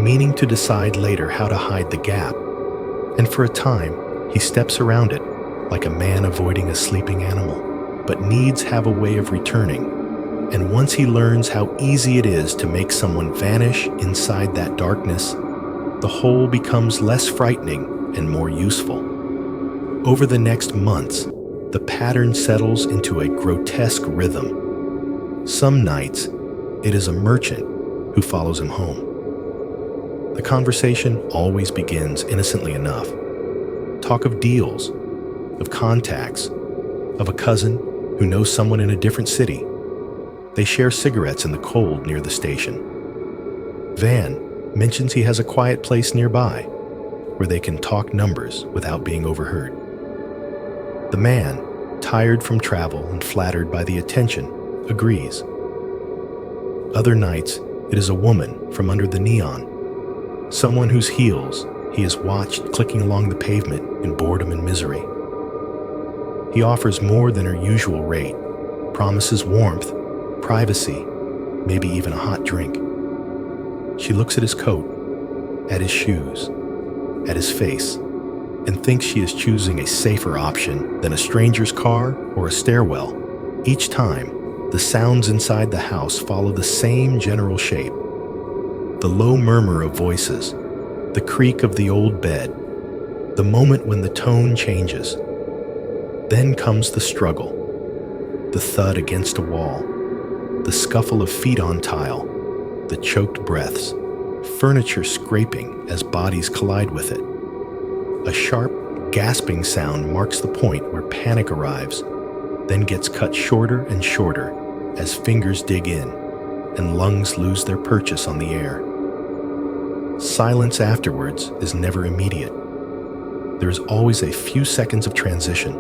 meaning to decide later how to hide the gap. And for a time, he steps around it like a man avoiding a sleeping animal, but needs have a way of returning. And once he learns how easy it is to make someone vanish inside that darkness, the hole becomes less frightening and more useful. Over the next months, the pattern settles into a grotesque rhythm. Some nights, it is a merchant who follows him home. The conversation always begins innocently enough. Talk of deals, of contacts, of a cousin who knows someone in a different city. They share cigarettes in the cold near the station. Van mentions he has a quiet place nearby where they can talk numbers without being overheard. The man, tired from travel and flattered by the attention, agrees. Other nights, it is a woman from under the neon, someone whose heels he has watched clicking along the pavement in boredom and misery. He offers more than her usual rate, promises warmth, privacy, maybe even a hot drink. She looks at his coat, at his shoes, at his face, and thinks she is choosing a safer option than a stranger's car or a stairwell. Each time, the sounds inside the house follow the same general shape. The low murmur of voices, the creak of the old bed, the moment when the tone changes. Then comes the struggle. The thud against a wall, the scuffle of feet on tile, the choked breaths, furniture scraping as bodies collide with it. A sharp, gasping sound marks the point where panic arrives, then gets cut shorter and shorter as fingers dig in and lungs lose their purchase on the air. Silence afterwards is never immediate. There is always a few seconds of transition,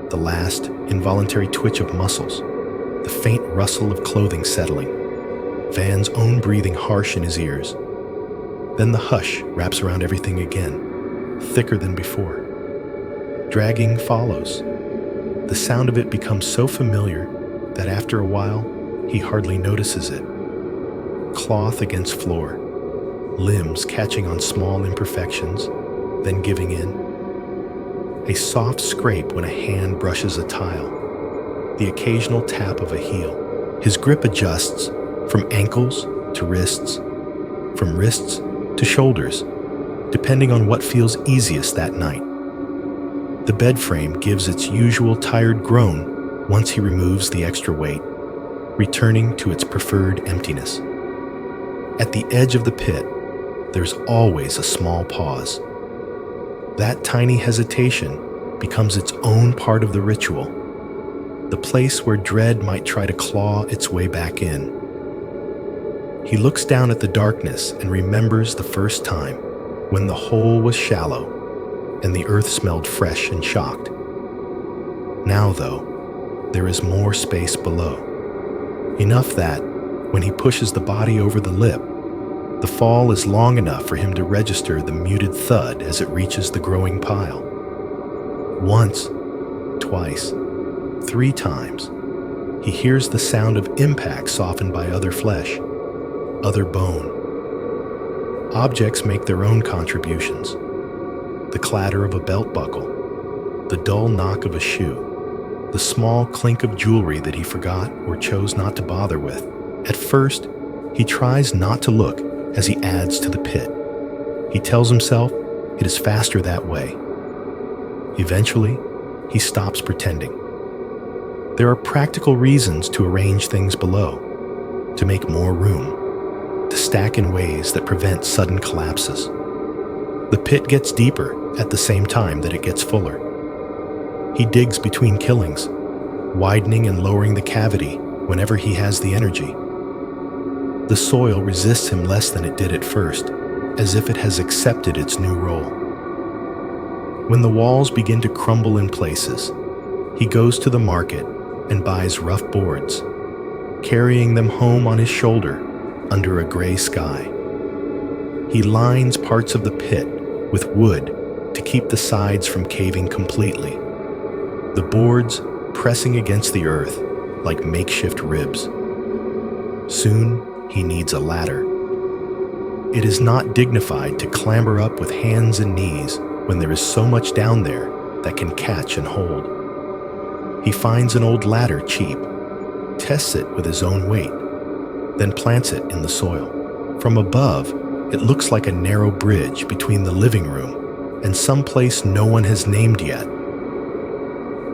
the last involuntary twitch of muscles, the faint rustle of clothing settling, Van's own breathing harsh in his ears. Then the hush wraps around everything again, thicker than before. Dragging follows. The sound of it becomes so familiar that after a while, he hardly notices it. Cloth against floor, limbs catching on small imperfections, then giving in. A soft scrape when a hand brushes a tile, the occasional tap of a heel. His grip adjusts from ankles to wrists, from wrists to shoulders, depending on what feels easiest that night. The bed frame gives its usual tired groan once he removes the extra weight, returning to its preferred emptiness. At the edge of the pit, there's always a small pause. That tiny hesitation becomes its own part of the ritual, the place where dread might try to claw its way back in. He looks down at the darkness and remembers the first time when the hole was shallow and the earth smelled fresh and shocked. Now, though, there is more space below. Enough that, when he pushes the body over the lip, the fall is long enough for him to register the muted thud as it reaches the growing pile. Once, twice, 3 times, he hears the sound of impact softened by other flesh, other bone. Objects make their own contributions. The clatter of a belt buckle, the dull knock of a shoe, the small clink of jewelry that he forgot or chose not to bother with. At first, he tries not to look as he adds to the pit. He tells himself it is faster that way. Eventually, he stops pretending. There are practical reasons to arrange things below, to make more room, to stack in ways that prevent sudden collapses. The pit gets deeper at the same time that it gets fuller. He digs between killings, widening and lowering the cavity whenever he has the energy. The soil resists him less than it did at first, as if it has accepted its new role. When the walls begin to crumble in places, he goes to the market and buys rough boards, carrying them home on his shoulder under a gray sky. He lines parts of the pit with wood to keep the sides from caving completely, the boards pressing against the earth like makeshift ribs. Soon, he needs a ladder. It is not dignified to clamber up with hands and knees when there is so much down there that can catch and hold. He finds an old ladder cheap, tests it with his own weight, then plants it in the soil. From above, it looks like a narrow bridge between the living room and some place no one has named yet.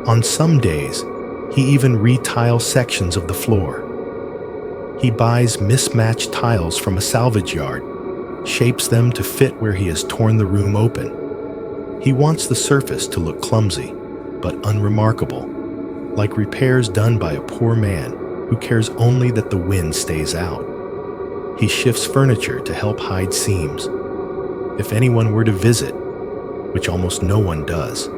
On some days, he even retiles sections of the floor. He buys mismatched tiles from a salvage yard, shapes them to fit where he has torn the room open. He wants the surface to look clumsy, but unremarkable, like repairs done by a poor man who cares only that the wind stays out. He shifts furniture to help hide seams. If anyone were to visit, which almost no one does,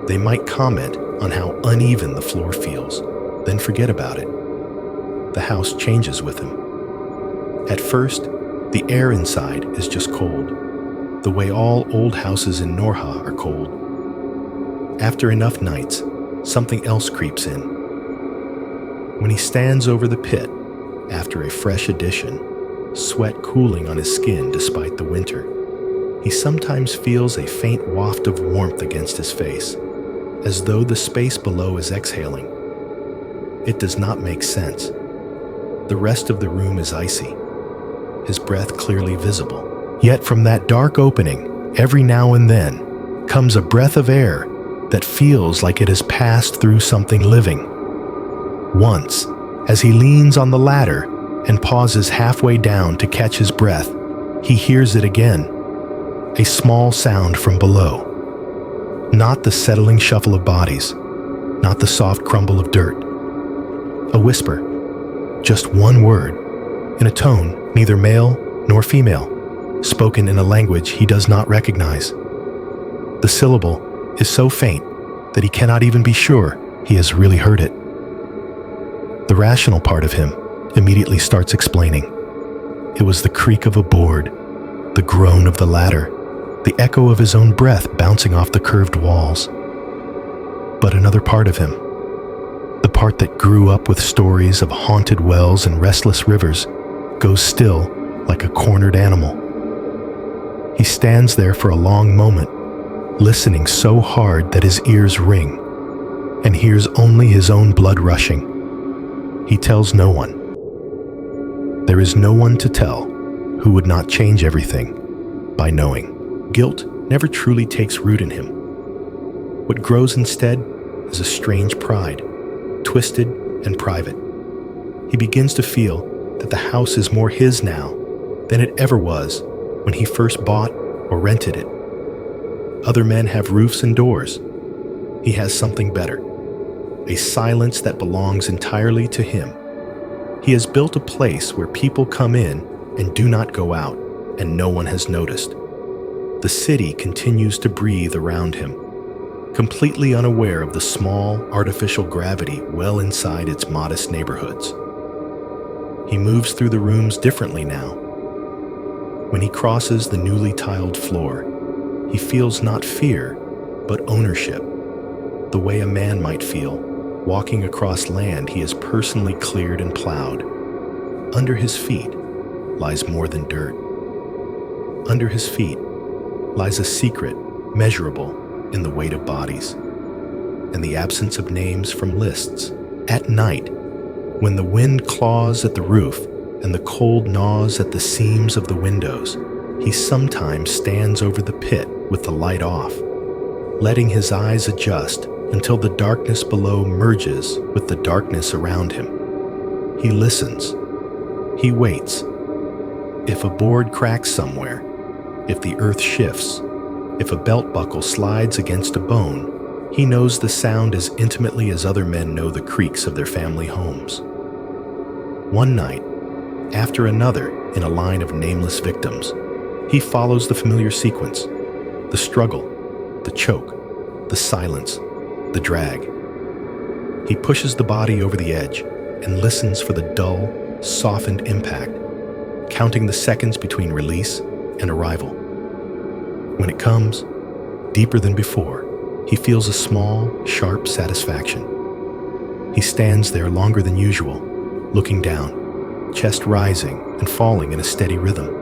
they might comment on how uneven the floor feels, then forget about it. The house changes with him. At first, the air inside is just cold, the way all old houses in Norha are cold. After enough nights, something else creeps in. When he stands over the pit, after a fresh addition, sweat cooling on his skin despite the winter, he sometimes feels a faint waft of warmth against his face, as though the space below is exhaling. It does not make sense. The rest of the room is icy, his breath clearly visible. Yet from that dark opening, every now and then, comes a breath of air that feels like it has passed through something living. Once, as he leans on the ladder and pauses halfway down to catch his breath, he hears it again, a small sound from below. Not the settling shuffle of bodies, not the soft crumble of dirt. A whisper, just one word, in a tone neither male nor female, spoken in a language he does not recognize. The syllable is so faint that he cannot even be sure he has really heard it. The rational part of him immediately starts explaining. It was the creak of a board, the groan of the ladder, the echo of his own breath bouncing off the curved walls. But another part of him, the part that grew up with stories of haunted wells and restless rivers, goes still like a cornered animal. He stands there for a long moment, listening so hard that his ears ring, and hears only his own blood rushing. He tells no one. There is no one to tell who would not change everything by knowing. Guilt never truly takes root in him. What grows instead is a strange pride, twisted and private. He begins to feel that the house is more his now than it ever was when he first bought or rented it. Other men have roofs and doors. He has something better, a silence that belongs entirely to him. He has built a place where people come in and do not go out, and no one has noticed. The city continues to breathe around him, completely unaware of the small, artificial gravity well inside its modest neighborhoods. He moves through the rooms differently now. When he crosses the newly tiled floor, he feels not fear, but ownership, the way a man might feel walking across land he has personally cleared and plowed. Under his feet lies more than dirt. Under his feet lies a secret measurable in the weight of bodies and the absence of names from lists. At night, when the wind claws at the roof and the cold gnaws at the seams of the windows, he sometimes stands over the pit with the light off, letting his eyes adjust until the darkness below merges with the darkness around him. He listens. He waits. If a board cracks somewhere, if the earth shifts, if a belt buckle slides against a bone, he knows the sound as intimately as other men know the creaks of their family homes. One night, after another in a line of nameless victims, he follows the familiar sequence, the struggle, the choke, the silence, the drag. He pushes the body over the edge and listens for the dull, softened impact, counting the seconds between release and arrival. When it comes, deeper than before, he feels a small, sharp satisfaction. He stands there longer than usual, looking down, chest rising and falling in a steady rhythm.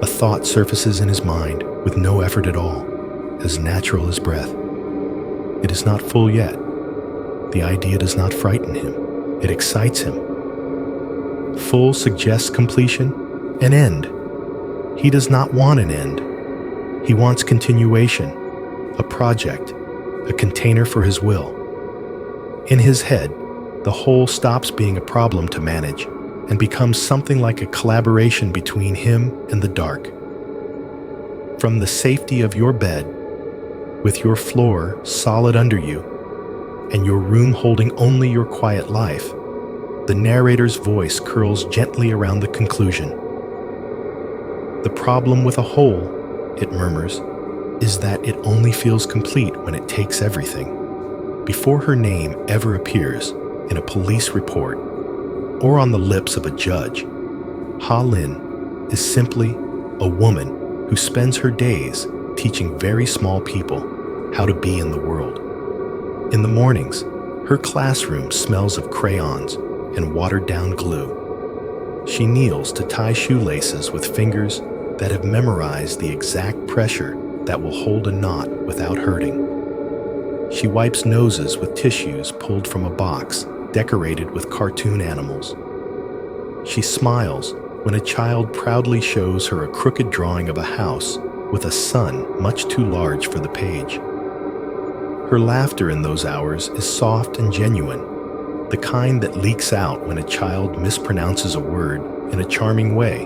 A thought surfaces in his mind with no effort at all, as natural as breath. It is not full yet. The idea does not frighten him. It excites him. Full suggests completion, an end. He does not want an end. He wants continuation, a project, a container for his will. In his head, the whole stops being a problem to manage and becomes something like a collaboration between him and the dark. From the safety of your bed, with your floor solid under you, and your room holding only your quiet life, the narrator's voice curls gently around the conclusion. The problem with a whole, it murmurs, is that it only feels complete when it takes everything. Before her name ever appears in a police report or on the lips of a judge, Ha Lin is simply a woman who spends her days teaching very small people how to be in the world. In the mornings, her classroom smells of crayons and watered-down glue. She kneels to tie shoelaces with fingers that have memorized the exact pressure that will hold a knot without hurting. She wipes noses with tissues pulled from a box decorated with cartoon animals. She smiles when a child proudly shows her a crooked drawing of a house with a sun much too large for the page. Her laughter in those hours is soft and genuine, the kind that leaks out when a child mispronounces a word in a charming way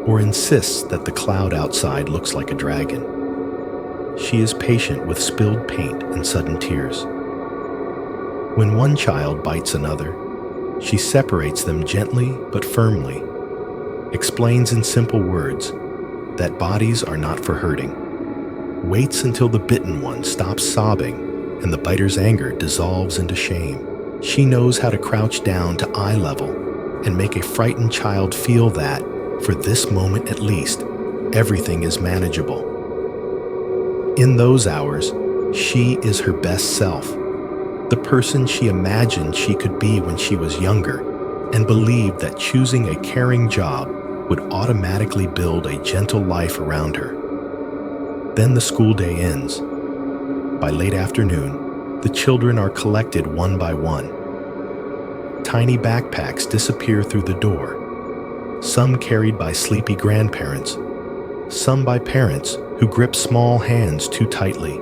or insists that the cloud outside looks like a dragon. She is patient with spilled paint and sudden tears. When one child bites another, she separates them gently but firmly, explains in simple words that bodies are not for hurting, waits until the bitten one stops sobbing and the biter's anger dissolves into shame. She knows how to crouch down to eye level and make a frightened child feel that, for this moment at least, everything is manageable. In those hours, she is her best self, the person she imagined she could be when she was younger, and believed that choosing a caring job would automatically build a gentle life around her. Then the school day ends. By late afternoon, the children are collected one by one. Tiny backpacks disappear through the door, some carried by sleepy grandparents, some by parents who grip small hands too tightly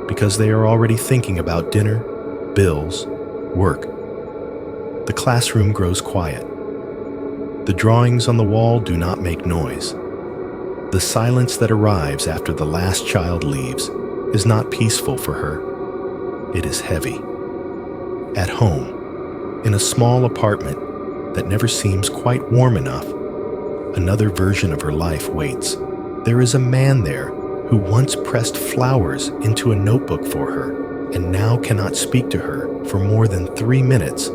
because they are already thinking about dinner, bills, work. The classroom grows quiet. The drawings on the wall do not make noise. The silence that arrives after the last child leaves is not peaceful for her. It is heavy. At home, in a small apartment that never seems quite warm enough, another version of her life waits. There is a man there who once pressed flowers into a notebook for her and now cannot speak to her for more than 3 minutes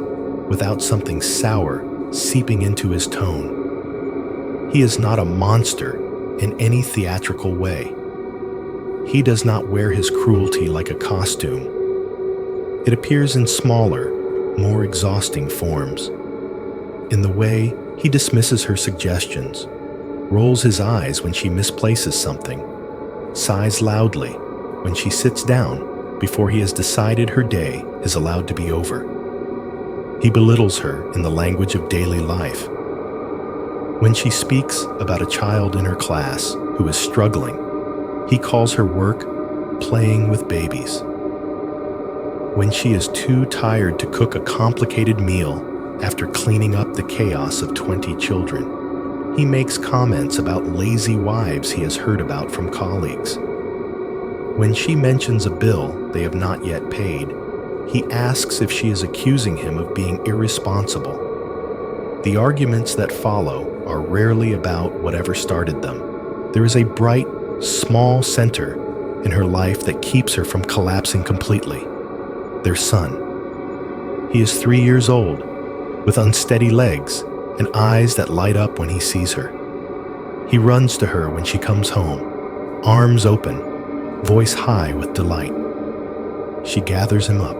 without something sour seeping into his tone. He is not a monster in any theatrical way. He does not wear his cruelty like a costume. It appears in smaller, more exhausting forms. In the way he dismisses her suggestions, rolls his eyes when she misplaces something, sighs loudly when she sits down before he has decided her day is allowed to be over. He belittles her in the language of daily life. When she speaks about a child in her class who is struggling, he calls her work playing with babies. When she is too tired to cook a complicated meal after cleaning up the chaos of 20 children, he makes comments about lazy wives he has heard about from colleagues. When she mentions a bill they have not yet paid, he asks if she is accusing him of being irresponsible. The arguments that follow are rarely about whatever started them. There is a bright, small center in her life that keeps her from collapsing completely. Their son. He is 3 years old, with unsteady legs and eyes that light up when he sees her. He runs to her when she comes home, arms open, voice high with delight. She gathers him up,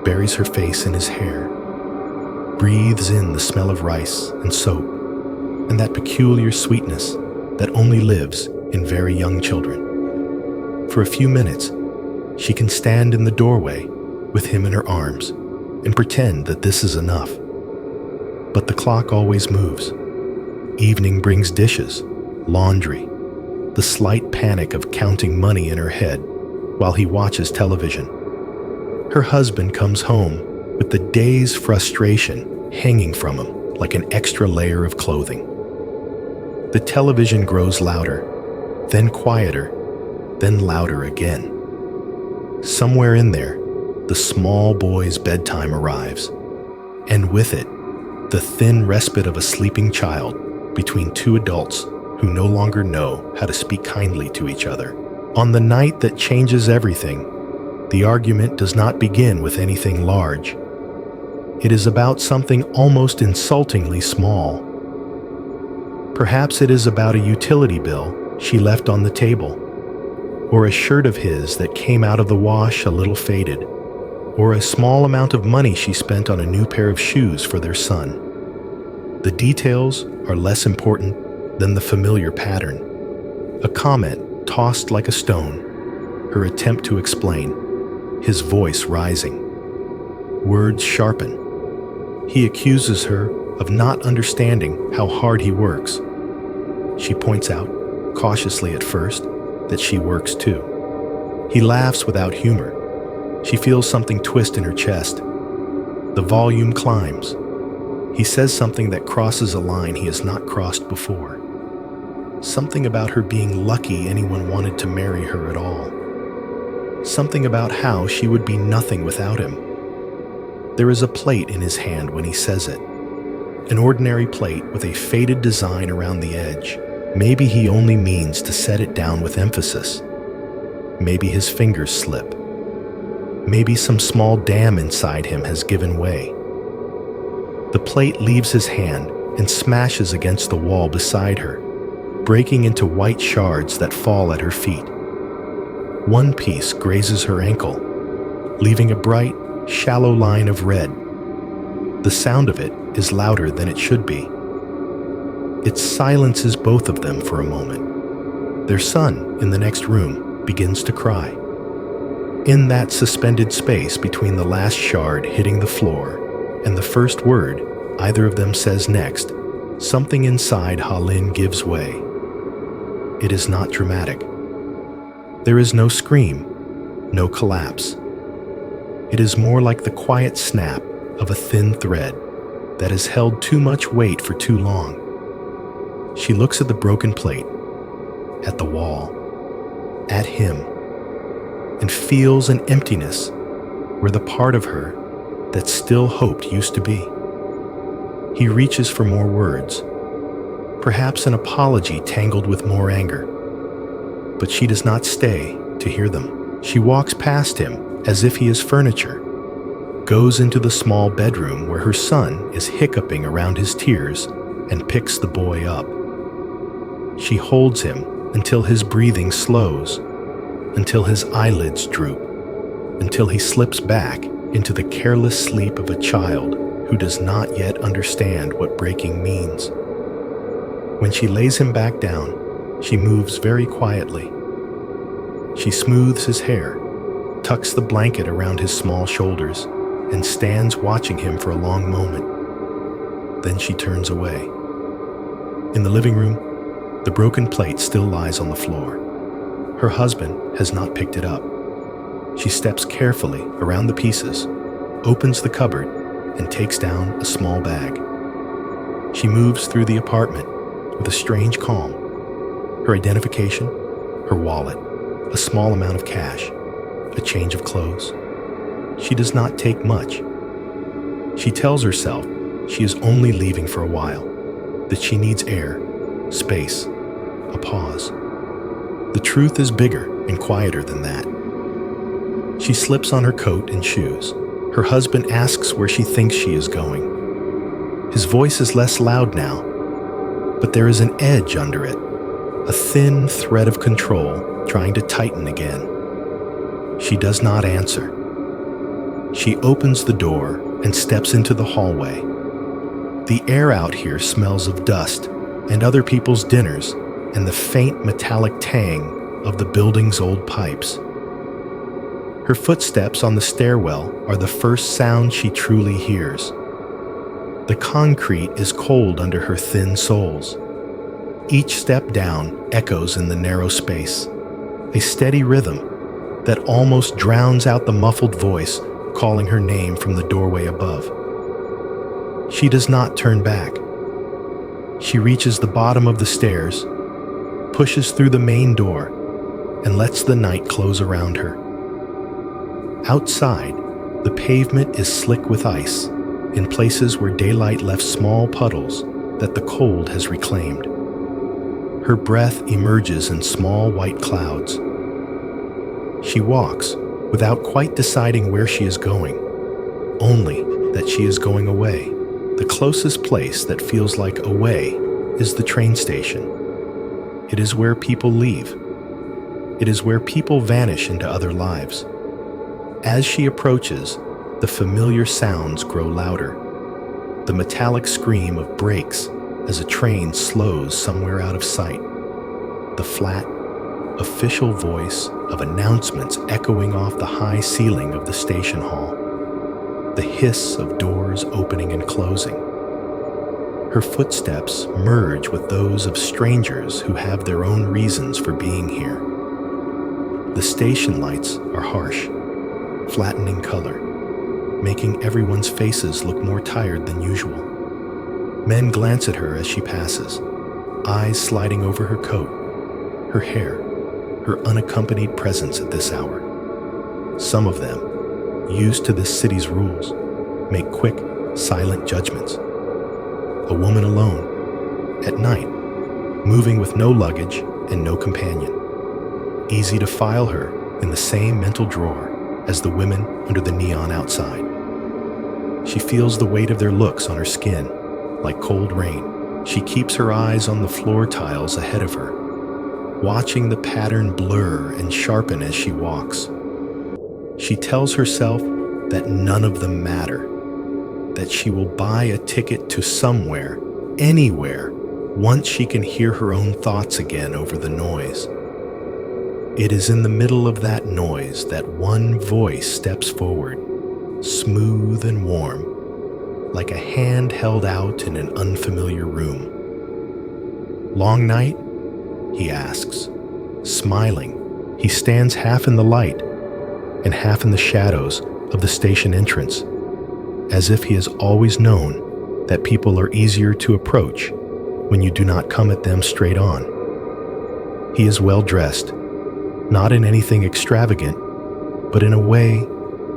buries her face in his hair, breathes in the smell of rice and soap, and that peculiar sweetness that only lives in very young children. For a few minutes, she can stand in the doorway with him in her arms and pretend that this is enough. But the clock always moves. Evening brings dishes, laundry, the slight panic of counting money in her head while he watches television. Her husband comes home with the day's frustration hanging from him like an extra layer of clothing. The television grows louder, then quieter, then louder again. Somewhere in there, the small boy's bedtime arrives, and with it, the thin respite of a sleeping child between two adults who no longer know how to speak kindly to each other. On the night that changes everything, the argument does not begin with anything large. It is about something almost insultingly small. Perhaps it is about a utility bill she left on the table, or a shirt of his that came out of the wash a little faded, or a small amount of money she spent on a new pair of shoes for their son. The details are less important than the familiar pattern. A comment tossed like a stone, her attempt to explain, his voice rising. Words sharpen. He accuses her of not understanding how hard he works. She points out, cautiously at first, that she works too. He laughs without humor. She feels something twist in her chest. The volume climbs. He says something that crosses a line he has not crossed before. Something about her being lucky anyone wanted to marry her at all. Something about how she would be nothing without him. There is a plate in his hand when he says it. An ordinary plate with a faded design around the edge. Maybe he only means to set it down with emphasis. Maybe his fingers slip. Maybe some small dam inside him has given way. The plate leaves his hand and smashes against the wall beside her, breaking into white shards that fall at her feet. One piece grazes her ankle, leaving a bright, shallow line of red. The sound of it is louder than it should be. It silences both of them for a moment. Their son, in the next room, begins to cry. In that suspended space between the last shard hitting the floor and the first word either of them says next, something inside Lin gives way. It is not dramatic. There is no scream, no collapse. It is more like the quiet snap of a thin thread that has held too much weight for too long. She looks at the broken plate, at the wall, at him, and feels an emptiness where the part of her that still hoped used to be. He reaches for more words, perhaps an apology tangled with more anger. But she does not stay to hear them. She walks past him as if he is furniture, goes into the small bedroom where her son is hiccuping around his tears and picks the boy up. She holds him until his breathing slows, until his eyelids droop, until he slips back into the careless sleep of a child who does not yet understand what breaking means. When she lays him back down, she moves very quietly. She smooths his hair, tucks the blanket around his small shoulders, and stands watching him for a long moment. Then she turns away. In the living room, the broken plate still lies on the floor. Her husband has not picked it up. She steps carefully around the pieces, opens the cupboard, and takes down a small bag. She moves through the apartment with a strange calm. Her identification, her wallet, a small amount of cash, a change of clothes. She does not take much. She tells herself she is only leaving for a while, that she needs air, space, a pause. The truth is bigger and quieter than that. She slips on her coat and shoes. Her husband asks where she thinks she is going. His voice is less loud now, but there is an edge under it, a thin thread of control trying to tighten again. She does not answer. She opens the door and steps into the hallway. The air out here smells of dust and other people's dinners and the faint metallic tang of the building's old pipes. Her footsteps on the stairwell are the first sound she truly hears. The concrete is cold under her thin soles. Each step down echoes in the narrow space, a steady rhythm that almost drowns out the muffled voice calling her name from the doorway above. She does not turn back. She reaches the bottom of the stairs, pushes through the main door, and lets the night close around her. Outside, the pavement is slick with ice, in places where daylight left small puddles that the cold has reclaimed. Her breath emerges in small white clouds. She walks without quite deciding where she is going, only that she is going away. The closest place that feels like away is the train station. It is where people leave. It is where people vanish into other lives. As she approaches, the familiar sounds grow louder. The metallic scream of brakes as a train slows somewhere out of sight. The flat, official voice of announcements echoing off the high ceiling of the station hall. The hiss of doors opening and closing. Her footsteps merge with those of strangers who have their own reasons for being here. The station lights are harsh, flattening color, making everyone's faces look more tired than usual. Men glance at her as she passes, eyes sliding over her coat, her hair, her unaccompanied presence at this hour. Some of them, used to this city's rules, make quick, silent judgments. A woman alone, at night, moving with no luggage and no companion. Easy to file her in the same mental drawer as the women under the neon outside. She feels the weight of their looks on her skin, like cold rain. She keeps her eyes on the floor tiles ahead of her, watching the pattern blur and sharpen as she walks. She tells herself that none of them matter, that she will buy a ticket to somewhere, anywhere, once she can hear her own thoughts again over the noise. It is in the middle of that noise that one voice steps forward, smooth and warm, like a hand held out in an unfamiliar room. "Long night?" he asks, smiling. He stands half in the light and half in the shadows of the station entrance, as if he has always known that people are easier to approach when you do not come at them straight on. He is well dressed, not in anything extravagant, but in a way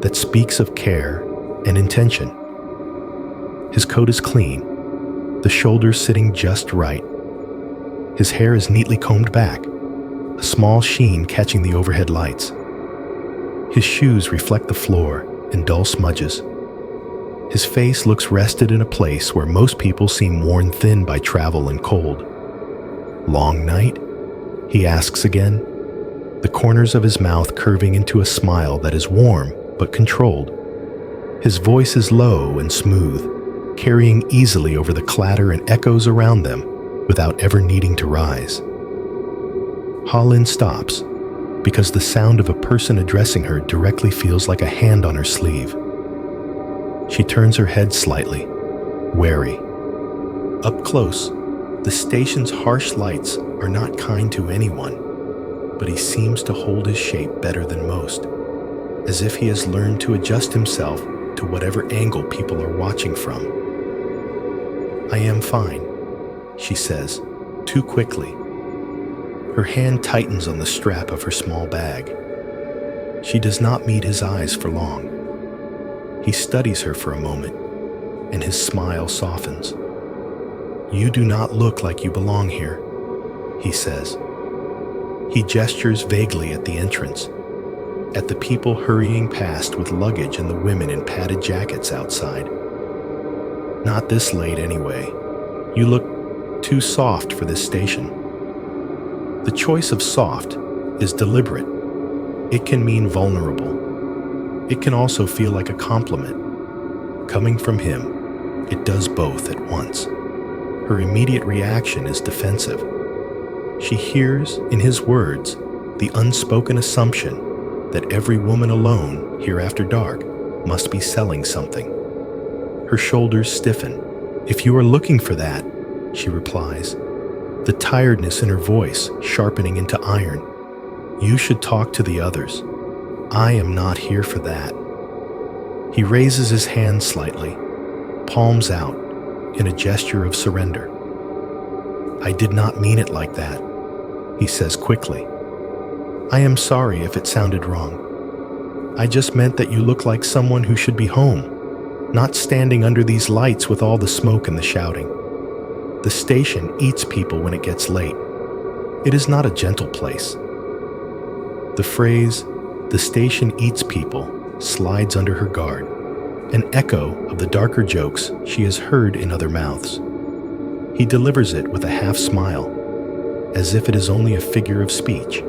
that speaks of care and intention. His coat is clean, the shoulders sitting just right. His hair is neatly combed back, a small sheen catching the overhead lights. His shoes reflect the floor in dull smudges. His face looks rested in a place where most people seem worn thin by travel and cold. "Long night?" he asks again, the corners of his mouth curving into a smile that is warm but controlled. His voice is low and smooth, carrying easily over the clatter and echoes around them without ever needing to rise. Ha-Lin stops because the sound of a person addressing her directly feels like a hand on her sleeve. She turns her head slightly, wary. Up close, the station's harsh lights are not kind to anyone, but he seems to hold his shape better than most, as if he has learned to adjust himself to whatever angle people are watching from. "I am fine," she says, too quickly. Her hand tightens on the strap of her small bag. She does not meet his eyes for long. He studies her for a moment, and his smile softens. "You do not look like you belong here," he says. He gestures vaguely at the entrance, at the people hurrying past with luggage and the women in padded jackets outside. "Not this late anyway. You look too soft for this station." The choice of soft is deliberate. It can mean vulnerable. It can also feel like a compliment. Coming from him, it does both at once. Her immediate reaction is defensive. She hears in his words the unspoken assumption that every woman alone here after dark must be selling something. Her shoulders stiffen. "If you are looking for that," she replies, the tiredness in her voice sharpening into iron, "you should talk to the others. I am not here for that." He raises his hand slightly, palms out, in a gesture of surrender. "I did not mean it like that," he says quickly. "I am sorry if it sounded wrong. I just meant that you look like someone who should be home, not standing under these lights with all the smoke and the shouting. The station eats people when it gets late. It is not a gentle place." The phrase, "the station eats people," slides under her guard, an echo of the darker jokes she has heard in other mouths. He delivers it with a half smile, as if it is only a figure of speech.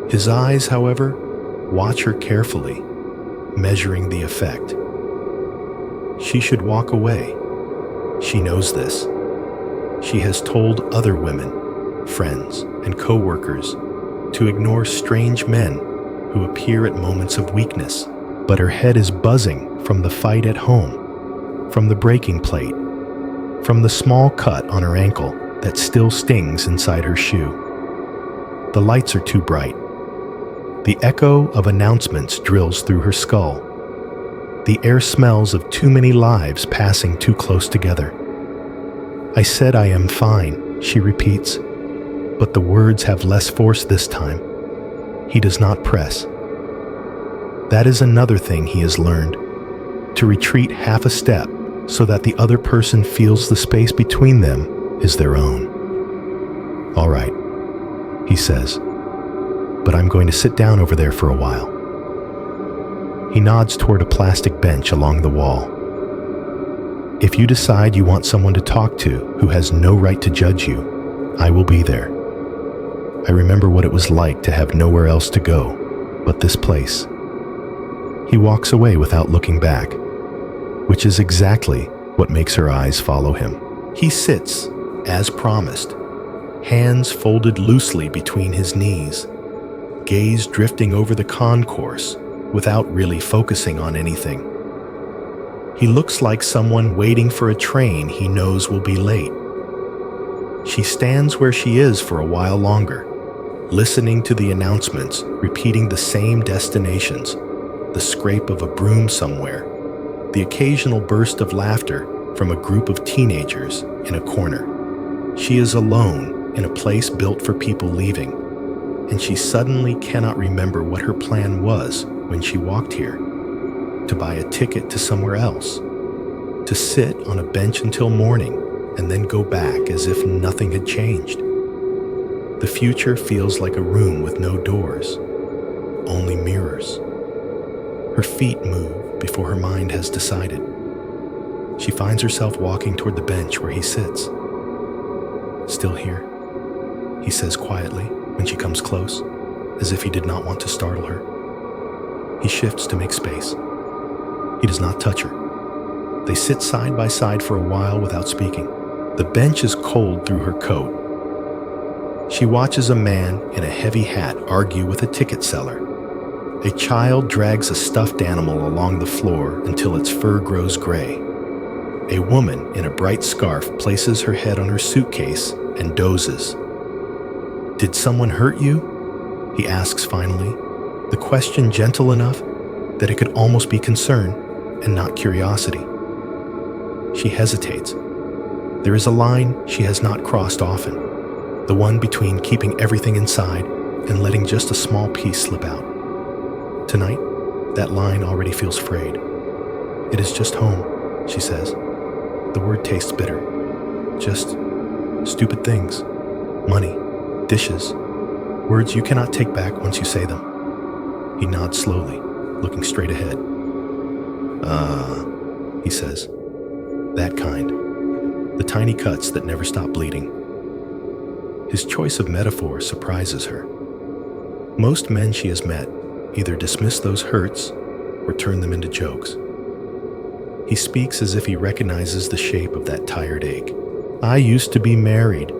His eyes, however, watch her carefully, measuring the effect. She should walk away. She knows this. She has told other women, friends, and co-workers to ignore strange men who appear at moments of weakness, but her head is buzzing from the fight at home, from the breaking plate, from the small cut on her ankle that still stings inside her shoe. The lights are too bright. The echo of announcements drills through her skull. The air smells of too many lives passing too close together. I said I am fine, she repeats, but the words have less force this time. He does not press. That is another thing he has learned, to retreat half a step so that the other person feels the space between them is their own. All right, he says, but I'm going to sit down over there for a while. He nods toward a plastic bench along the wall. If you decide you want someone to talk to who has no right to judge you, I will be there. I remember what it was like to have nowhere else to go but this place. He walks away without looking back, which is exactly what makes her eyes follow him. He sits, as promised, hands folded loosely between his knees, gaze drifting over the concourse without really focusing on anything. He looks like someone waiting for a train he knows will be late. She stands where she is for a while longer, listening to the announcements, repeating the same destinations, the scrape of a broom somewhere, the occasional burst of laughter from a group of teenagers in a corner. She is alone in a place built for people leaving, and she suddenly cannot remember what her plan was when she walked here: to buy a ticket to somewhere else, to sit on a bench until morning and then go back as if nothing had changed. The future feels like a room with no doors, only mirrors. Her feet move before her mind has decided. She finds herself walking toward the bench where he sits. "Still here?" he says quietly when she comes close, as if he did not want to startle her. He shifts to make space. He does not touch her. They sit side by side for a while without speaking. The bench is cold through her coat. She watches a man in a heavy hat argue with a ticket seller. A child drags a stuffed animal along the floor until its fur grows gray. A woman in a bright scarf places her head on her suitcase and dozes. "Did someone hurt you?" he asks finally, the question gentle enough that it could almost be concern and not curiosity. She hesitates. There is a line she has not crossed often, the one between keeping everything inside and letting just a small piece slip out. Tonight, that line already feels frayed. "It is just home," she says. The word tastes bitter. Just stupid things. Money, dishes, words you cannot take back once you say them. He nods slowly, looking straight ahead. He says. That kind. The tiny cuts that never stop bleeding. His choice of metaphor surprises her. Most men she has met either dismiss those hurts or turn them into jokes. He speaks as if he recognizes the shape of that tired ache. "I used to be married,"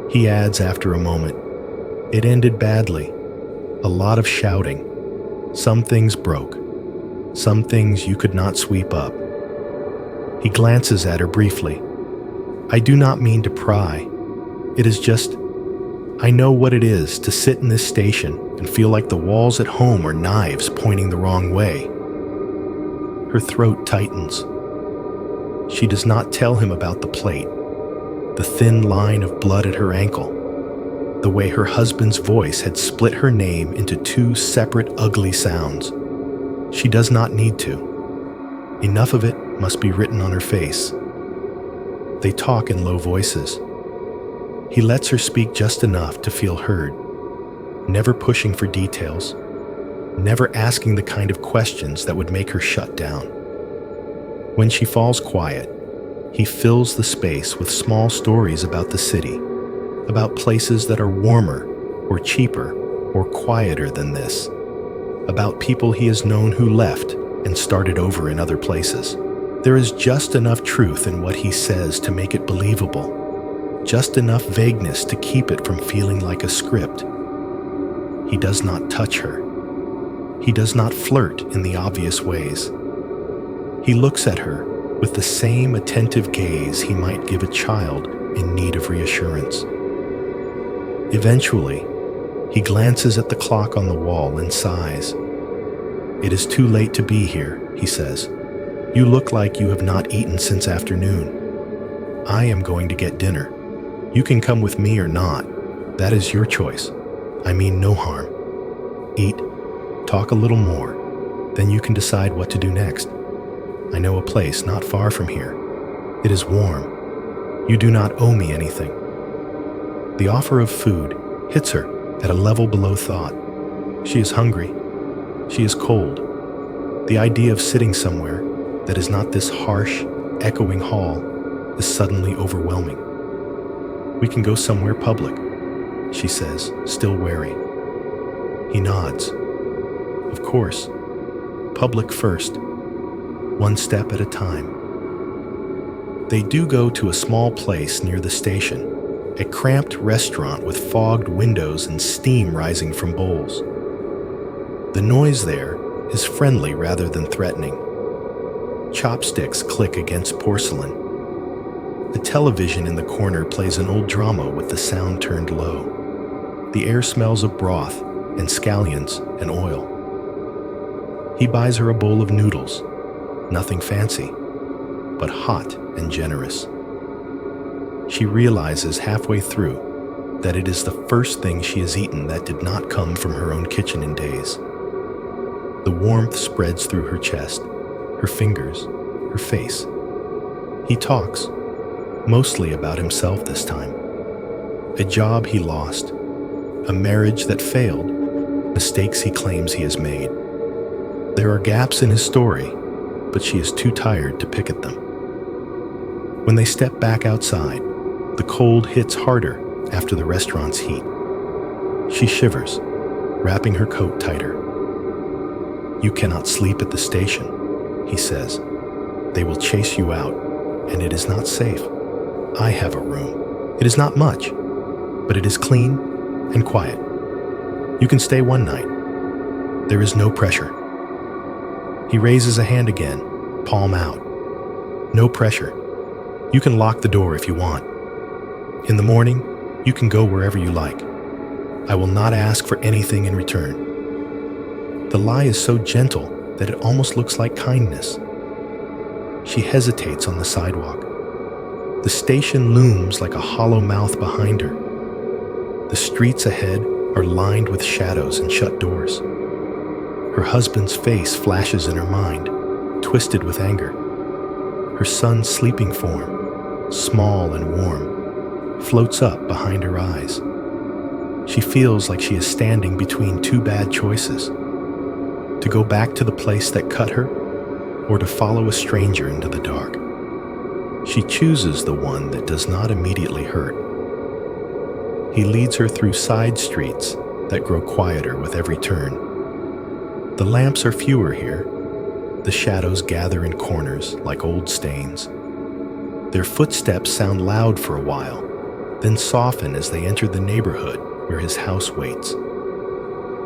he adds after a moment. "It ended badly. A lot of shouting. Some things broke. Some things you could not sweep up." He glances at her briefly. "I do not mean to pry. It is just, I know what it is to sit in this station and feel like the walls at home are knives pointing the wrong way." Her throat tightens. She does not tell him about the plate, the thin line of blood at her ankle, the way her husband's voice had split her name into two separate ugly sounds. She does not need to. Enough of it must be written on her face. They talk in low voices. He lets her speak just enough to feel heard, never pushing for details, never asking the kind of questions that would make her shut down. When she falls quiet, he fills the space with small stories about the city, about places that are warmer or cheaper or quieter than this, about people he has known who left and started over in other places. There is just enough truth in what he says to make it believable, just enough vagueness to keep it from feeling like a script. He does not touch her. He does not flirt in the obvious ways. He looks at her with the same attentive gaze he might give a child in need of reassurance. Eventually, he glances at the clock on the wall and sighs. "It is too late to be here," he says. You look like you have not eaten since afternoon. I am going to get dinner. You can come with me or not. That is your choice. I mean no harm. Eat, talk a little more, then you can decide what to do next. I know a place not far from here. It is warm. You do not owe me anything. The offer of food hits her at a level below thought. She is hungry. She is cold. The idea of sitting somewhere that is not this harsh, echoing hall is suddenly overwhelming. We can go somewhere public, she says, still wary. He nods. Of course. Public first. One step at a time. They do go to a small place near the station, a cramped restaurant with fogged windows and steam rising from bowls. The noise there is friendly rather than threatening. Chopsticks click against porcelain. A television in the corner plays an old drama with the sound turned low. The air smells of broth and scallions and oil. He buys her a bowl of noodles, nothing fancy, but hot and generous. She realizes halfway through that it is the first thing she has eaten that did not come from her own kitchen in days. The warmth spreads through her chest, her fingers, her face. He talks, mostly about himself this time. A job he lost, a marriage that failed, mistakes he claims he has made. There are gaps in his story, but she is too tired to pick at them. When they step back outside, the cold hits harder after the restaurant's heat. She shivers, wrapping her coat tighter. You cannot sleep at the station, he says. They will chase you out, and it is not safe. I have a room. It is not much, but it is clean and quiet. You can stay one night. There is no pressure. He raises a hand again, palm out. No pressure. You can lock the door if you want. In the morning, you can go wherever you like. I will not ask for anything in return. The lie is so gentle that it almost looks like kindness. She hesitates on the sidewalk. The station looms like a hollow mouth behind her. The streets ahead are lined with shadows and shut doors. Her husband's face flashes in her mind, twisted with anger. Her son's sleeping form, small and warm, floats up behind her eyes. She feels like she is standing between two bad choices: to go back to the place that cut her, or to follow a stranger into the dark. She chooses the one that does not immediately hurt. He leads her through side streets that grow quieter with every turn. The lamps are fewer here. The shadows gather in corners like old stains. Their footsteps sound loud for a while, then soften as they enter the neighborhood where his house waits.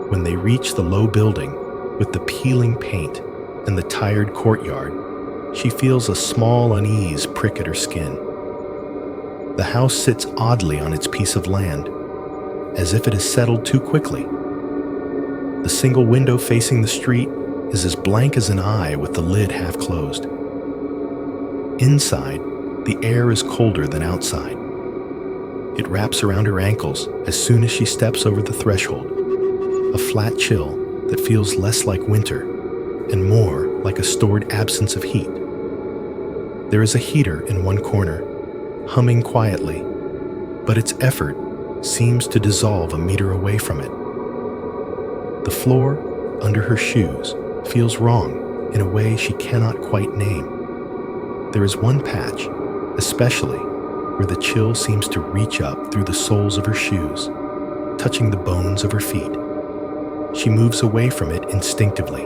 When they reach the low building with the peeling paint and the tired courtyard, she feels a small unease prick at her skin. The house sits oddly on its piece of land, as if it has settled too quickly. The single window facing the street is as blank as an eye with the lid half closed. Inside, the air is colder than outside. It wraps around her ankles as soon as she steps over the threshold, a flat chill that feels less like winter and more like a stored absence of heat. There is a heater in one corner, humming quietly, but its effort seems to dissolve a meter away from it. The floor under her shoes feels wrong in a way she cannot quite name. There is one patch, especially, where the chill seems to reach up through the soles of her shoes, touching the bones of her feet. She moves away from it instinctively.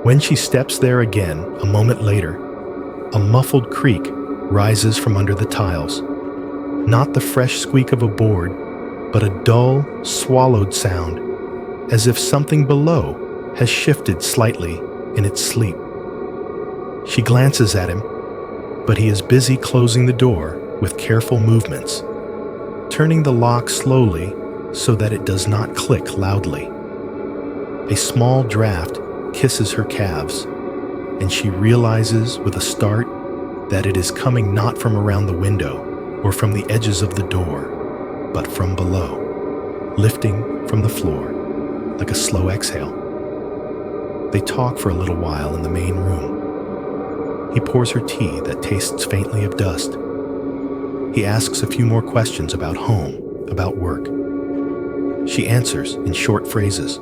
When she steps there again, a moment later, a muffled creak rises from under the tiles. Not the fresh squeak of a board, but a dull, swallowed sound, as if something below has shifted slightly in its sleep. She glances at him, but he is busy closing the door with careful movements, turning the lock slowly so that it does not click loudly. A small draft kisses her calves. and she realizes with a start that it is coming not from around the window or from the edges of the door, but from below, lifting from the floor like a slow exhale. They talk for a little while in the main room. He pours her tea that tastes faintly of dust. He asks a few more questions about home, about work. She answers in short phrases,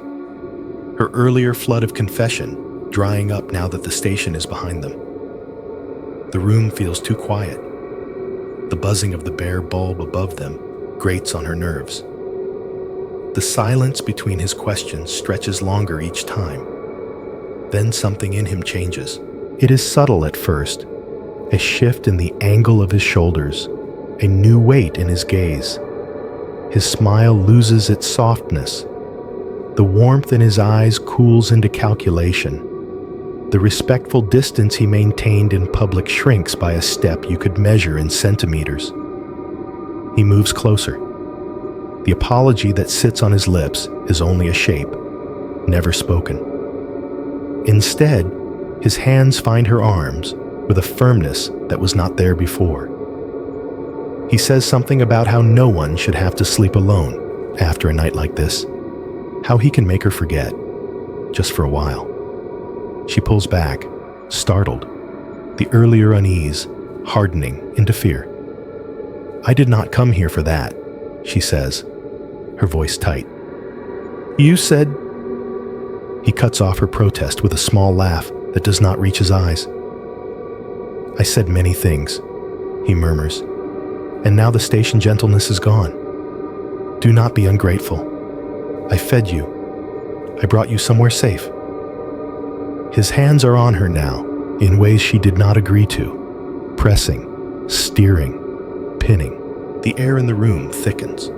her earlier flood of confession drying up now that the station is behind them. The room feels too quiet. The buzzing of the bare bulb above them grates on her nerves. The silence between his questions stretches longer each time. Then something in him changes. It is subtle at first, a shift in the angle of his shoulders, a new weight in his gaze. His smile loses its softness. The warmth in his eyes cools into calculation. The respectful distance he maintained in public shrinks by a step you could measure in centimeters. He moves closer. The apology that sits on his lips is only a shape, never spoken. Instead, his hands find her arms with a firmness that was not there before. He says something about how no one should have to sleep alone after a night like this, how he can make her forget, just for a while. She pulls back, startled, the earlier unease hardening into fear. "I did not come here for that," she says, her voice tight. "You said—" He cuts off her protest with a small laugh that does not reach his eyes. "I said many things," he murmurs, "and now the station gentleness is gone. Do not be ungrateful. I fed you. I brought you somewhere safe." His hands are on her now, in ways she did not agree to, pressing, steering, pinning. The air in the room thickens.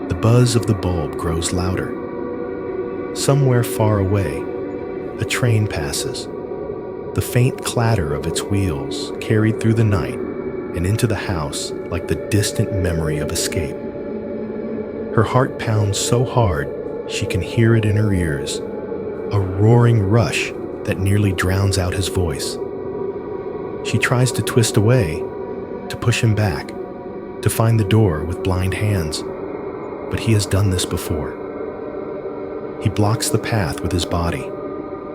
The buzz of the bulb grows louder. Somewhere far away, a train passes. The faint clatter of its wheels carried through the night and into the house like the distant memory of escape. Her heart pounds so hard she can hear it in her ears, a roaring rush that nearly drowns out his voice. She tries to twist away, to push him back, to find the door with blind hands, but he has done this before. He blocks the path with his body,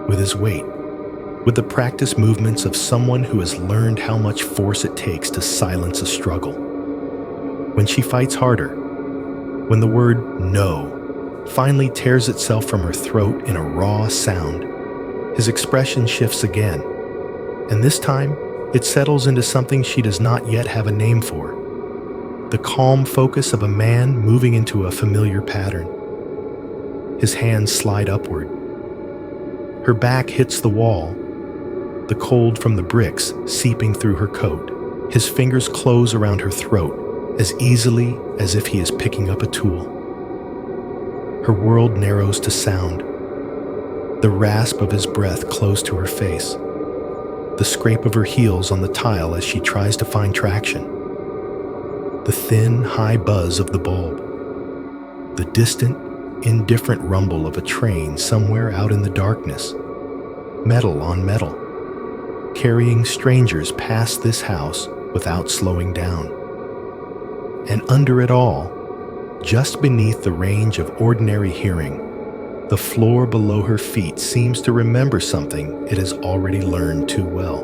with his weight, with the practiced movements of someone who has learned how much force it takes to silence a struggle. When she fights harder, when the word "no" finally tears itself from her throat in a raw sound, his expression shifts again, and this time it settles into something she does not yet have a name for. The calm focus of a man moving into a familiar pattern. His hands slide upward. Her back hits the wall, the cold from the bricks seeping through her coat. His fingers close around her throat as easily as if he is picking up a tool. Her world narrows to sound. The rasp of his breath close to her face. The scrape of her heels on the tile as she tries to find traction. The thin, high buzz of the bulb. The distant, indifferent rumble of a train somewhere out in the darkness. Metal on metal, carrying strangers past this house without slowing down. And under it all, just beneath the range of ordinary hearing, the floor below her feet seems to remember something it has already learned too well.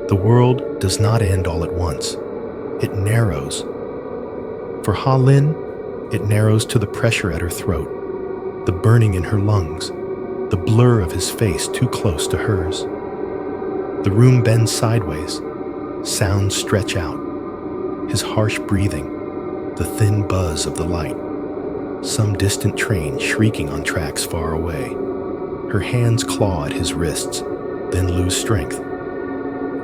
The world does not end all at once. It narrows. For Ha Lin, it narrows to the pressure at her throat, the burning in her lungs, the blur of his face too close to hers. The room bends sideways, sounds stretch out, his harsh breathing, the thin buzz of the light. Some distant train shrieking on tracks far away. Her hands claw at his wrists, then lose strength.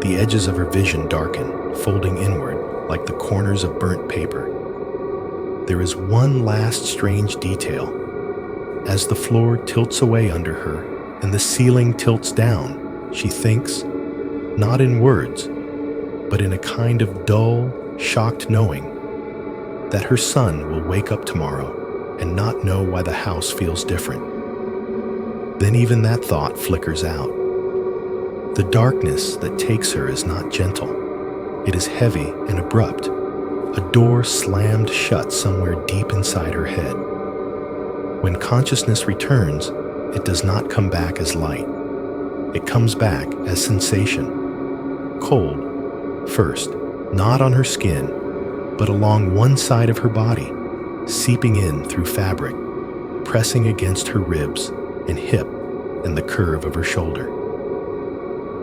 The edges of her vision darken, folding inward like the corners of burnt paper. There is one last strange detail. As the floor tilts away under her and the ceiling tilts down, she thinks, not in words, but in a kind of dull, shocked knowing, that her son will wake up tomorrow and not know why the house feels different. Then even that thought flickers out. The darkness that takes her is not gentle. It is heavy and abrupt, a door slammed shut somewhere deep inside her head. When consciousness returns, it does not come back as light. It comes back as sensation. Cold, first, not on her skin, but along one side of her body, seeping in through fabric, pressing against her ribs and hip and the curve of her shoulder.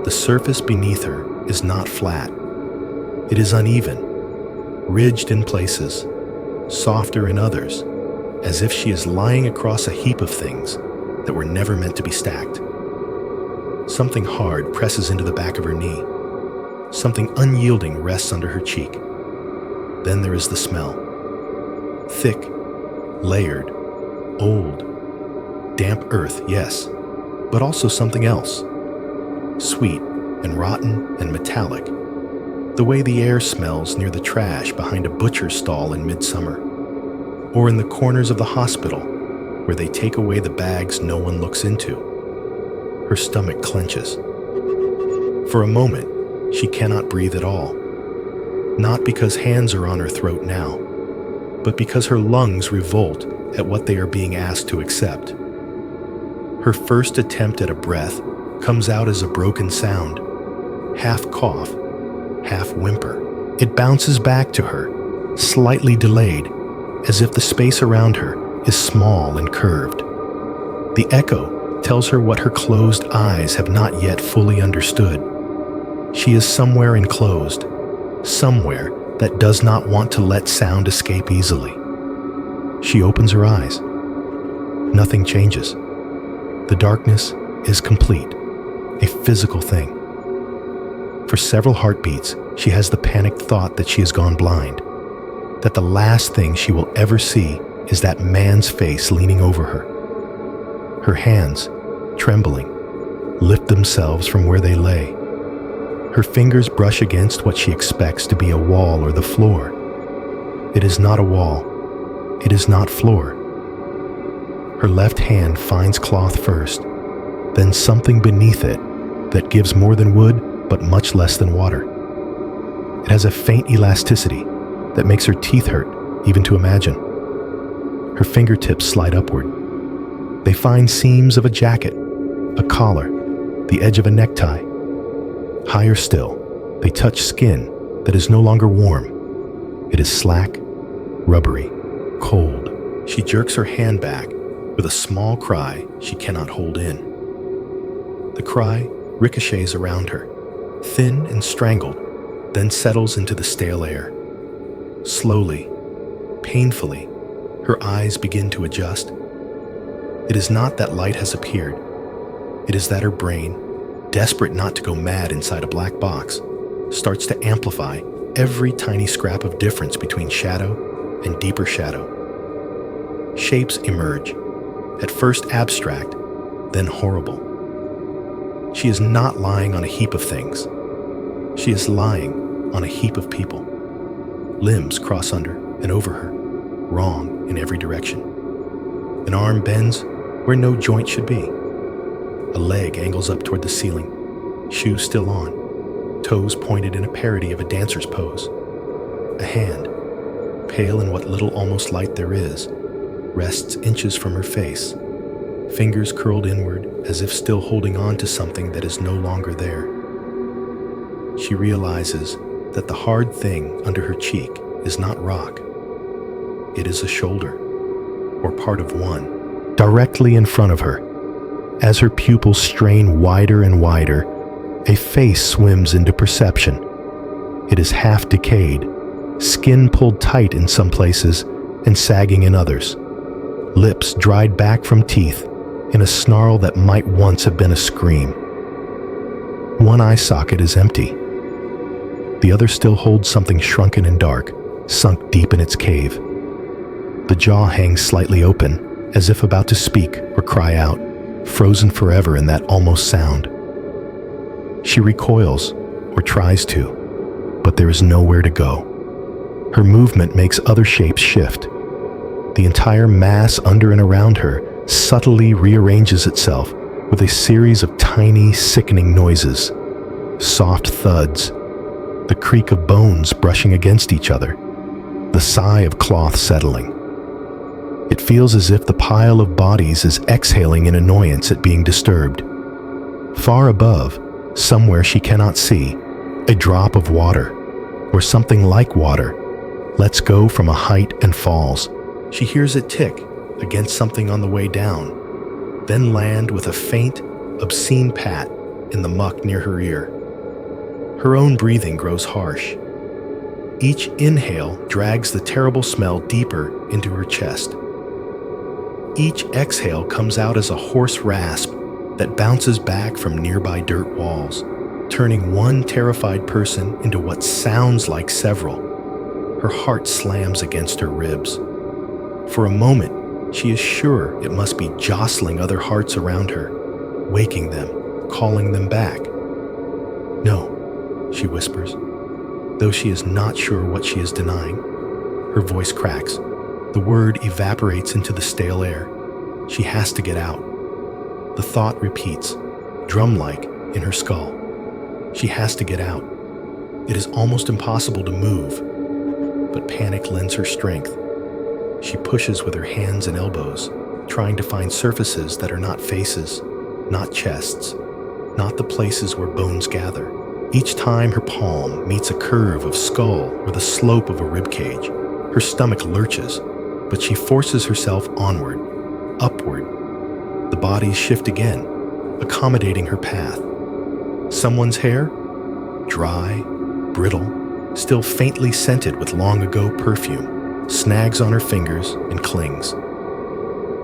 The surface beneath her is not flat. It is uneven, ridged in places, softer in others, as if she is lying across a heap of things that were never meant to be stacked. Something hard presses into the back of her knee. Something unyielding rests under her cheek. Then there is the smell. Thick, layered, old, damp earth, yes, but also something else. Sweet and rotten and metallic, the way the air smells near the trash behind a butcher's stall in midsummer, or in the corners of the hospital where they take away the bags no one looks into. Her stomach clenches. For a moment, she cannot breathe at all, not because hands are on her throat now, but because her lungs revolt at what they are being asked to accept. Her first attempt at a breath comes out as a broken sound, half cough, half whimper. It bounces back to her, slightly delayed, as if the space around her is small and curved. The echo tells her what her closed eyes have not yet fully understood. She is somewhere enclosed, somewhere that does not want to let sound escape easily. She opens her eyes. Nothing changes. The darkness is complete, a physical thing. For several heartbeats, she has the panicked thought that she has gone blind, that the last thing she will ever see is that man's face leaning over her. Her hands, trembling, lift themselves from where they lay. Her fingers brush against what she expects to be a wall or the floor. It is not a wall. It is not floor. Her left hand finds cloth first, then something beneath it that gives more than wood but much less than water. It has a faint elasticity that makes her teeth hurt even to imagine. Her fingertips slide upward. They find seams of a jacket, a collar, the edge of a necktie. Higher still, they touch skin that is no longer warm. It is slack, rubbery, cold. She jerks her hand back with a small cry she cannot hold in. The cry ricochets around her, thin and strangled, then settles into the stale air. Slowly, painfully, her eyes begin to adjust. It is not that light has appeared. It is that her brain, desperate not to go mad inside a black box, starts to amplify every tiny scrap of difference between shadow and deeper shadow. Shapes emerge, at first abstract, then horrible. She is not lying on a heap of things. She is lying on a heap of people. Limbs cross under and over her, wrong in every direction. An arm bends where no joint should be. A leg angles up toward the ceiling, shoes still on, toes pointed in a parody of a dancer's pose. A hand, pale in what little almost light there is, rests inches from her face, fingers curled inward as if still holding on to something that is no longer there. She realizes that the hard thing under her cheek is not rock. It is a shoulder, or part of one, directly in front of her. As her pupils strain wider and wider, a face swims into perception. It is half decayed, skin pulled tight in some places and sagging in others. Lips dried back from teeth in a snarl that might once have been a scream. One eye socket is empty. The other still holds something shrunken and dark, sunk deep in its cave. The jaw hangs slightly open, as if about to speak or cry out, frozen forever in that almost sound. She recoils, or tries to, but there is nowhere to go. Her movement makes other shapes shift. The entire mass under and around her subtly rearranges itself with a series of tiny, sickening noises. Soft thuds, the creak of bones brushing against each other, the sigh of cloth settling. It feels as if the pile of bodies is exhaling in annoyance at being disturbed. Far above, somewhere she cannot see, a drop of water, or something like water, lets go from a height and falls. She hears it tick against something on the way down, then land with a faint, obscene pat in the muck near her ear. Her own breathing grows harsh. Each inhale drags the terrible smell deeper into her chest. Each exhale comes out as a hoarse rasp that bounces back from nearby dirt walls, turning one terrified person into what sounds like several. Her heart slams against her ribs. For a moment, she is sure it must be jostling other hearts around her, waking them, calling them back. No, she whispers, though she is not sure what she is denying. Her voice cracks. The word evaporates into the stale air. She has to get out. The thought repeats, drum-like, in her skull. She has to get out. It is almost impossible to move, but panic lends her strength. She pushes with her hands and elbows, trying to find surfaces that are not faces, not chests, not the places where bones gather. Each time her palm meets a curve of skull or the slope of a ribcage, her stomach lurches, but she forces herself onward, upward. The bodies shift again, accommodating her path. Someone's hair? Dry, brittle, still faintly scented with long-ago perfume, snags on her fingers and clings.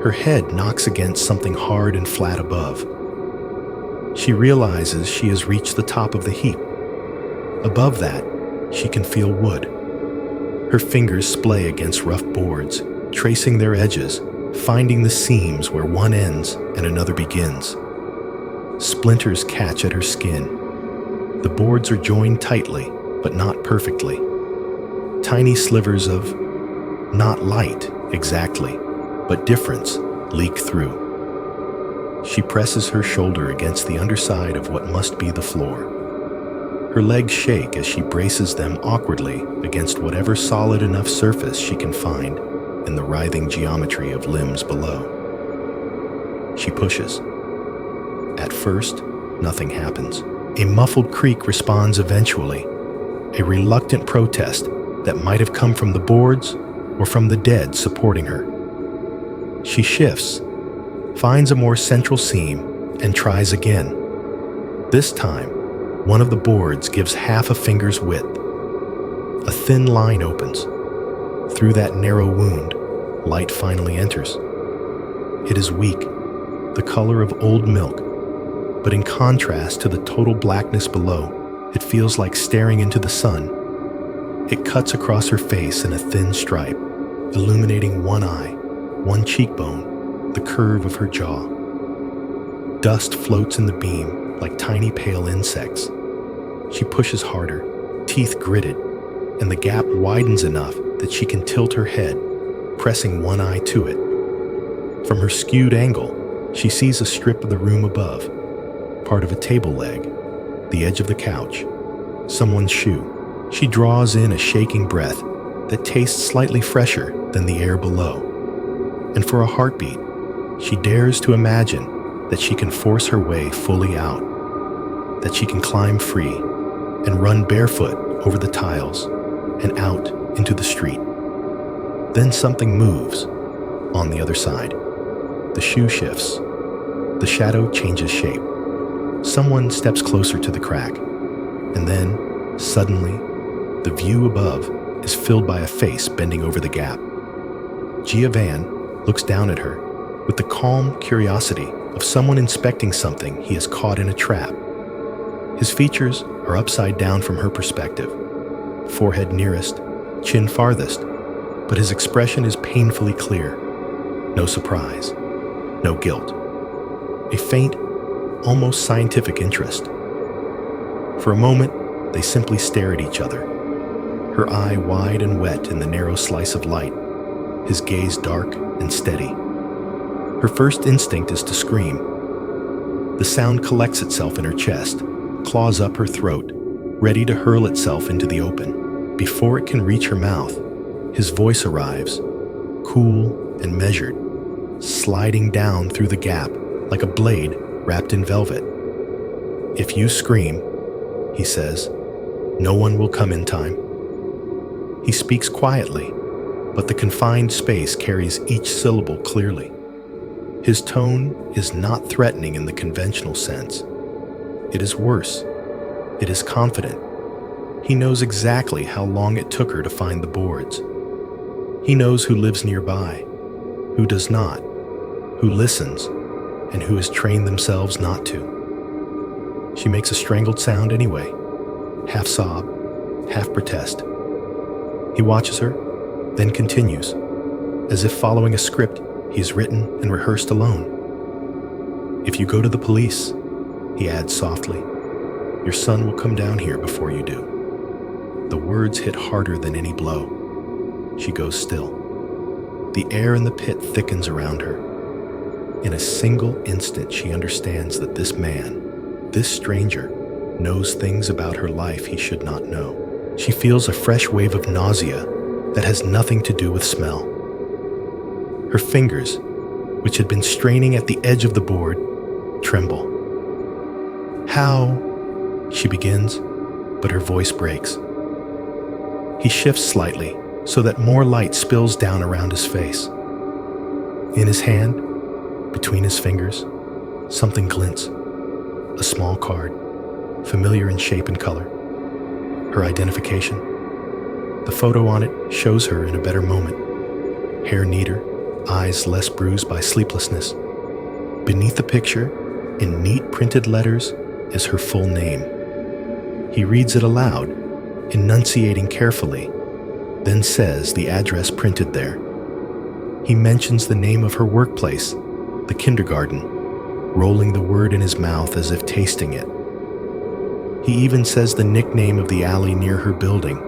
Her head knocks against something hard and flat above. She realizes she has reached the top of the heap. Above that, she can feel wood. Her fingers splay against rough boards, tracing their edges, finding the seams where one ends and another begins. Splinters catch at her skin. The boards are joined tightly, but not perfectly. Tiny slivers of, not light exactly, but difference, leak through. She presses her shoulder against the underside of what must be the floor. Her legs shake as she braces them awkwardly against whatever solid enough surface she can find in the writhing geometry of limbs below. She pushes. At first, nothing happens. A muffled creak responds eventually, a reluctant protest that might have come from the boards or from the dead supporting her. She shifts, finds a more central seam, and tries again. This time, one of the boards gives half a finger's width. A thin line opens. Through that narrow wound, light finally enters. It is weak, the color of old milk, but in contrast to the total blackness below, it feels like staring into the sun. It cuts across her face in a thin stripe, illuminating one eye, one cheekbone, the curve of her jaw. Dust floats in the beam like tiny pale insects. She pushes harder, teeth gritted, and the gap widens enough that she can tilt her head, pressing one eye to it. From her skewed angle, she sees a strip of the room above, part of a table leg, the edge of the couch, someone's shoe. She draws in a shaking breath that tastes slightly fresher than the air below. And for a heartbeat, she dares to imagine that she can force her way fully out, that she can climb free and run barefoot over the tiles and out into the street. Then something moves on the other side. The shoe shifts. The shadow changes shape. Someone steps closer to the crack, and then, suddenly, the view above is filled by a face bending over the gap. Van looks down at her with the calm curiosity of someone inspecting something he has caught in a trap. His features are upside down from her perspective, forehead nearest, chin farthest, but his expression is painfully clear. No surprise, no guilt. A faint, almost scientific interest. For a moment, they simply stare at each other, her eye wide and wet in the narrow slice of light, his gaze dark and steady. Her first instinct is to scream. The sound collects itself in her chest, claws up her throat, ready to hurl itself into the open. Before it can reach her mouth, his voice arrives, cool and measured, sliding down through the gap like a blade wrapped in velvet. "If you scream," he says, "no one will come in time." He speaks quietly, but the confined space carries each syllable clearly. His tone is not threatening in the conventional sense. It is worse. It is confident. He knows exactly how long it took her to find the boards. He knows who lives nearby, who does not, who listens, and who has trained themselves not to. She makes a strangled sound anyway, half sob, half protest. He watches her, then continues, as if following a script he's written and rehearsed alone. "If you go to the police," he adds softly, "your son will come down here before you do." The words hit harder than any blow. She goes still. The air in the pit thickens around her. In a single instant, she understands that this man, this stranger, knows things about her life he should not know. She feels a fresh wave of nausea that has nothing to do with smell. Her fingers, which had been straining at the edge of the board, tremble. "How?" she begins, but her voice breaks. He shifts slightly so that more light spills down around his face. In his hand, between his fingers, something glints. A small card, familiar in shape and color. Her identification. The photo on it shows her in a better moment. Hair neater, eyes less bruised by sleeplessness. Beneath the picture, in neat printed letters, is her full name. He reads it aloud, enunciating carefully, then says the address printed there. He mentions the name of her workplace, the kindergarten, rolling the word in his mouth as if tasting it. He even says the nickname of the alley near her building,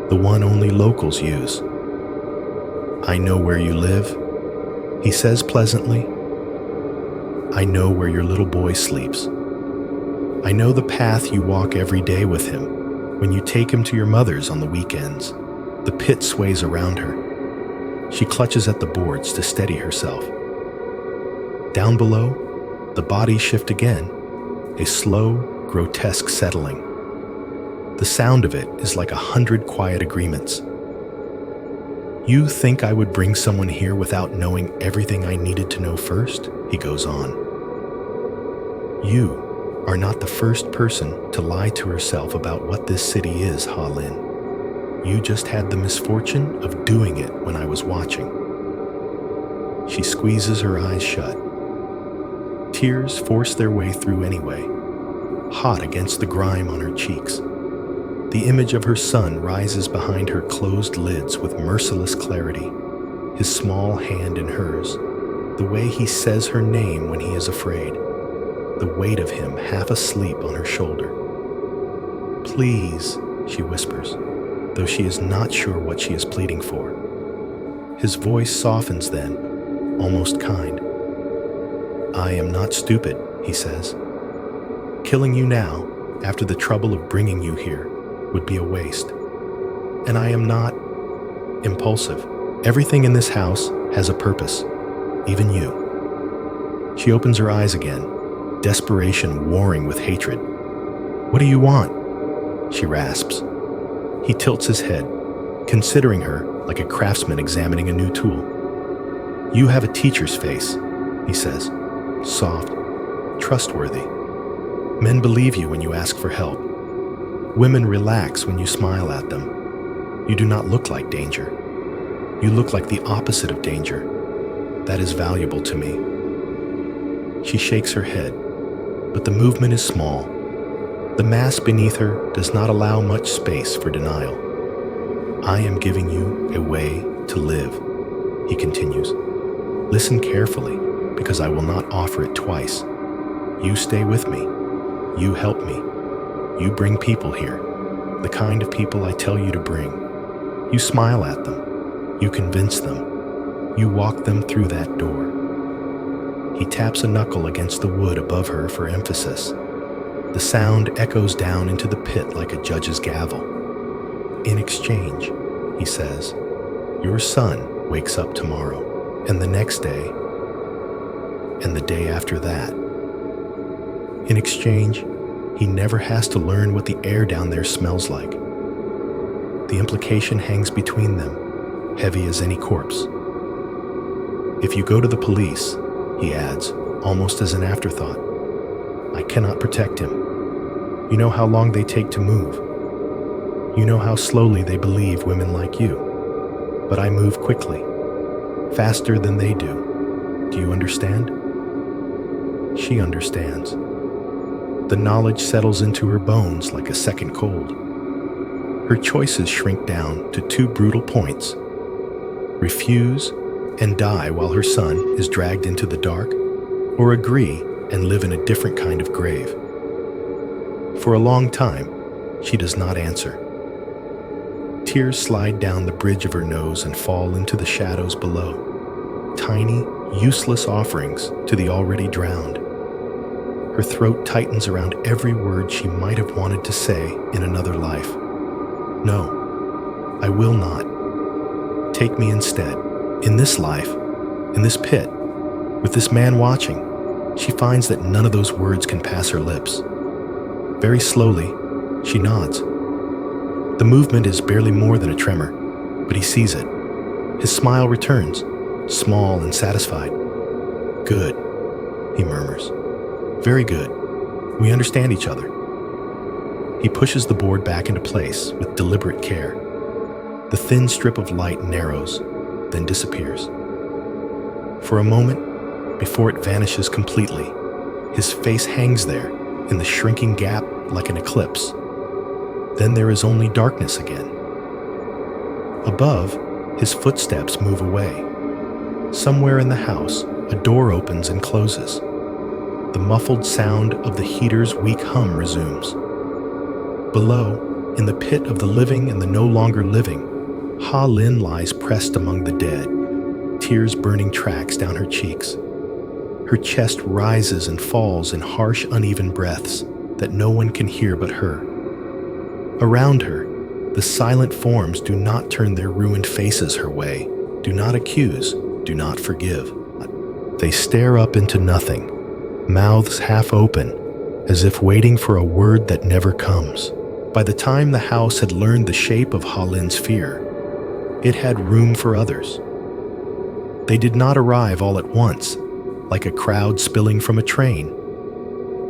the one only locals use. "I know where you live," he says pleasantly. "I know where your little boy sleeps. I know the path you walk every day with him when you take him to your mother's on the weekends." The pit sways around her. She clutches at the boards to steady herself. Down below, the bodies shift again, a slow, grotesque settling. The sound of it is like 100 quiet agreements. "You think I would bring someone here without knowing everything I needed to know first?" he goes on. "You are not the first person to lie to herself about what this city is, Ha Lin. You just had the misfortune of doing it when I was watching." She squeezes her eyes shut. Tears force their way through anyway, hot against the grime on her cheeks. The image of her son rises behind her closed lids with merciless clarity, his small hand in hers, the way he says her name when he is afraid, the weight of him half asleep on her shoulder. "Please," she whispers, though she is not sure what she is pleading for. His voice softens then, almost kind. "I am not stupid," he says. "Killing you now, after the trouble of bringing you here, would be a waste. And I am not impulsive. Everything in this house has a purpose, even you." She opens her eyes again, desperation warring with hatred. "What do you want?" she rasps. He tilts his head, considering her like a craftsman examining a new tool. "You have a teacher's face," he says, soft, trustworthy. "Men believe you when you ask for help. Women relax when you smile at them. You do not look like danger. You look like the opposite of danger. That is valuable to me." She shakes her head, but the movement is small. The mass beneath her does not allow much space for denial. "I am giving you a way to live," he continues. "Listen carefully, because I will not offer it twice. You stay with me. You help me. You bring people here, the kind of people I tell you to bring. You smile at them. You convince them. You walk them through that door." He taps a knuckle against the wood above her for emphasis. The sound echoes down into the pit like a judge's gavel. In exchange, he says, your son wakes up tomorrow, and the next day, and the day after that. In exchange, he never has to learn what the air down there smells like. The implication hangs between them, heavy as any corpse. If you go to the police, he adds, almost as an afterthought, I cannot protect him. You know how long they take to move. You know how slowly they believe women like you. But I move quickly, faster than they do. Do you understand? She understands. The knowledge settles into her bones like a second cold. Her choices shrink down to two brutal points: refuse and die while her son is dragged into the dark, or agree and live in a different kind of grave. For a long time, she does not answer. Tears slide down the bridge of her nose and fall into the shadows below, tiny, useless offerings to the already drowned. Her throat tightens around every word she might have wanted to say in another life. No, I will not. Take me instead. In this life, in this pit, with this man watching, she finds that none of those words can pass her lips. Very slowly, she nods. The movement is barely more than a tremor, but he sees it. His smile returns, small and satisfied. Good, he murmurs. Very good. We understand each other. He pushes the board back into place with deliberate care. The thin strip of light narrows, then disappears. For a moment, before it vanishes completely, his face hangs there in the shrinking gap like an eclipse. Then there is only darkness again. Above, his footsteps move away. Somewhere in the house, a door opens and closes. The muffled sound of the heater's weak hum resumes. Below, in the pit of the living and the no longer living, Ha Lin lies pressed among the dead, tears burning tracks down her cheeks. Her chest rises and falls in harsh, uneven breaths that no one can hear but her. Around her, the silent forms do not turn their ruined faces her way, do not accuse, do not forgive. They stare up into nothing, mouths half open, as if waiting for a word that never comes. By the time the house had learned the shape of Ha Lin's fear, it had room for others. They did not arrive all at once, like a crowd spilling from a train.